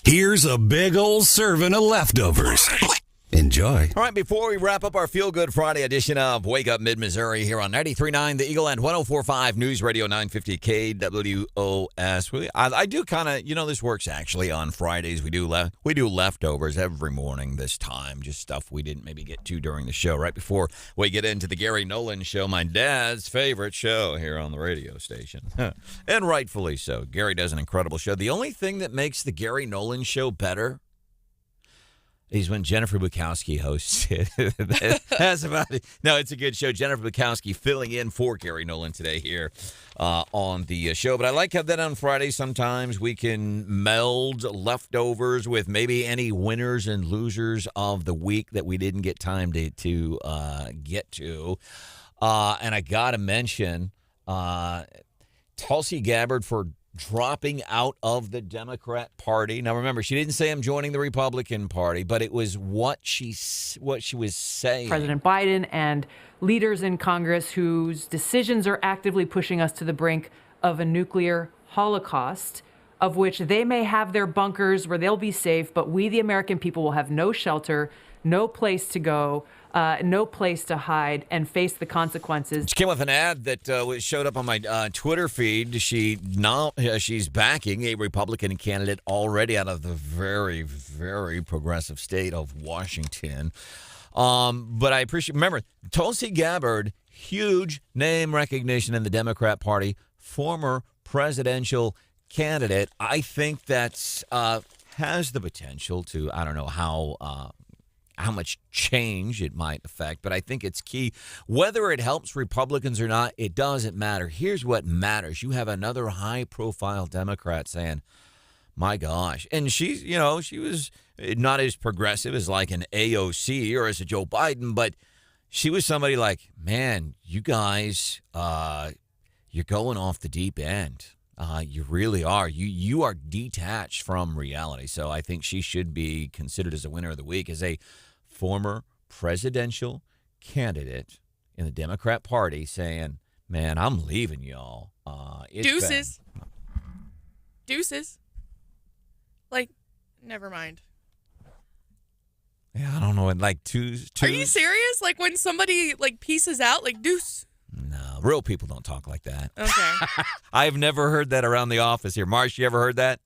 Here's a big old serving of leftovers. Enjoy. All right, before we wrap up our Feel Good Friday edition of Wake Up Mid-Missouri here on 93.9 The Eagle and 104.5 News Radio 950 KWOS. I do kind of, this works actually on Fridays. We do leftovers every morning this time, just stuff we didn't maybe get to during the show. Right before we get into the Gary Nolan Show, my dad's favorite show here on the radio station. And rightfully so. Gary does an incredible show. The only thing that makes the Gary Nolan Show better is when Jennifer Bukowski hosts it. That's about it. No, it's a good show. Jennifer Bukowski filling in for Gary Nolan today here on the show. But I like how that on Friday sometimes we can meld leftovers with maybe any winners and losers of the week that we didn't get time to get to. And I got to mention Tulsi Gabbard for dropping out of the Democrat Party. Now, remember, she didn't say I'm joining the Republican Party, but it was what she was saying. President Biden and leaders in Congress whose decisions are actively pushing us to the brink of a nuclear holocaust, of which they may have their bunkers where they'll be safe, but we, the American people, will have no shelter, no place to go, no place to hide, and face the consequences. She came with an ad that showed up on my Twitter feed. She's backing a Republican candidate already out of the very, very progressive state of Washington. But I appreciate, remember, Tulsi Gabbard, huge name recognition in the Democrat Party, former presidential candidate. I think that has the potential to, I don't know how much change it might affect, but I think it's key. Whether it helps Republicans or not, it doesn't matter. Here's what matters. You have another high-profile Democrat saying, my gosh. And she was not as progressive as like an AOC or as a Joe Biden, but she was somebody like, man, you guys, you're going off the deep end. You really are. You are detached from reality. So I think she should be considered as a winner of the week as a former presidential candidate in the Democrat Party saying, man, I'm leaving y'all. Deuces. Deuces. Like, never mind. Yeah, I don't know. Like two. Are you serious? Like when somebody like pieces out, like deuce? No, real people don't talk like that. Okay. I've never heard that around the office here. Marsh, you ever heard that?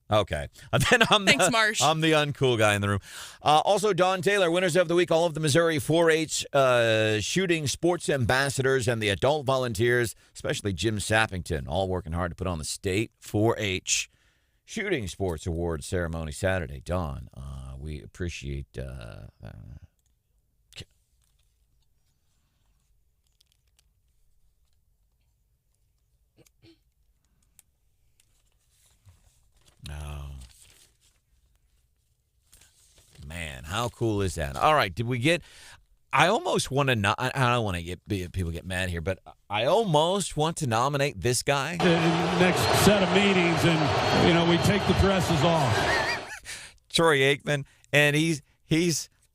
Okay. Then Thanks, Marsh. I'm the uncool guy in the room. Also, Don Taylor, winners of the week, all of the Missouri 4-H shooting sports ambassadors and the adult volunteers, especially Jim Sappington, all working hard to put on the state 4-H shooting sports awards ceremony Saturday. Don, we appreciate Man, how cool is that? All right, did we get? I almost want to. I don't want to get people get mad here, but I almost want to nominate this guy. The next set of meetings, and we take the dresses off. Troy Aikman, and he's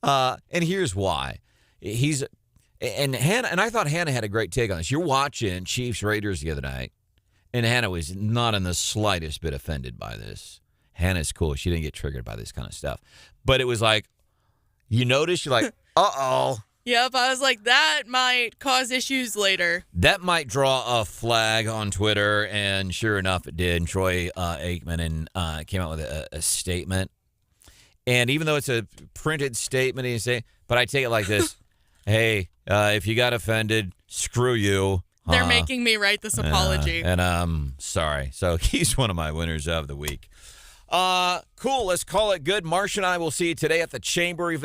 and here's why. And Hannah, and I thought Hannah had a great take on this. You're watching Chiefs Raiders the other night, and Hannah was not in the slightest bit offended by this. Hannah's cool. She didn't get triggered by this kind of stuff. But it was like, you notice, you're like, uh-oh. Yep, I was like, that might cause issues later. That might draw a flag on Twitter, and sure enough, it did. And Troy Aikman came out with a statement. And even though it's a printed statement, he say, but I take it like this. Hey, if you got offended, screw you. They're making me write this apology. And I'm sorry. So he's one of my winners of the week. Cool. Let's call it good. Marsh and I will see you today at the Chamber event.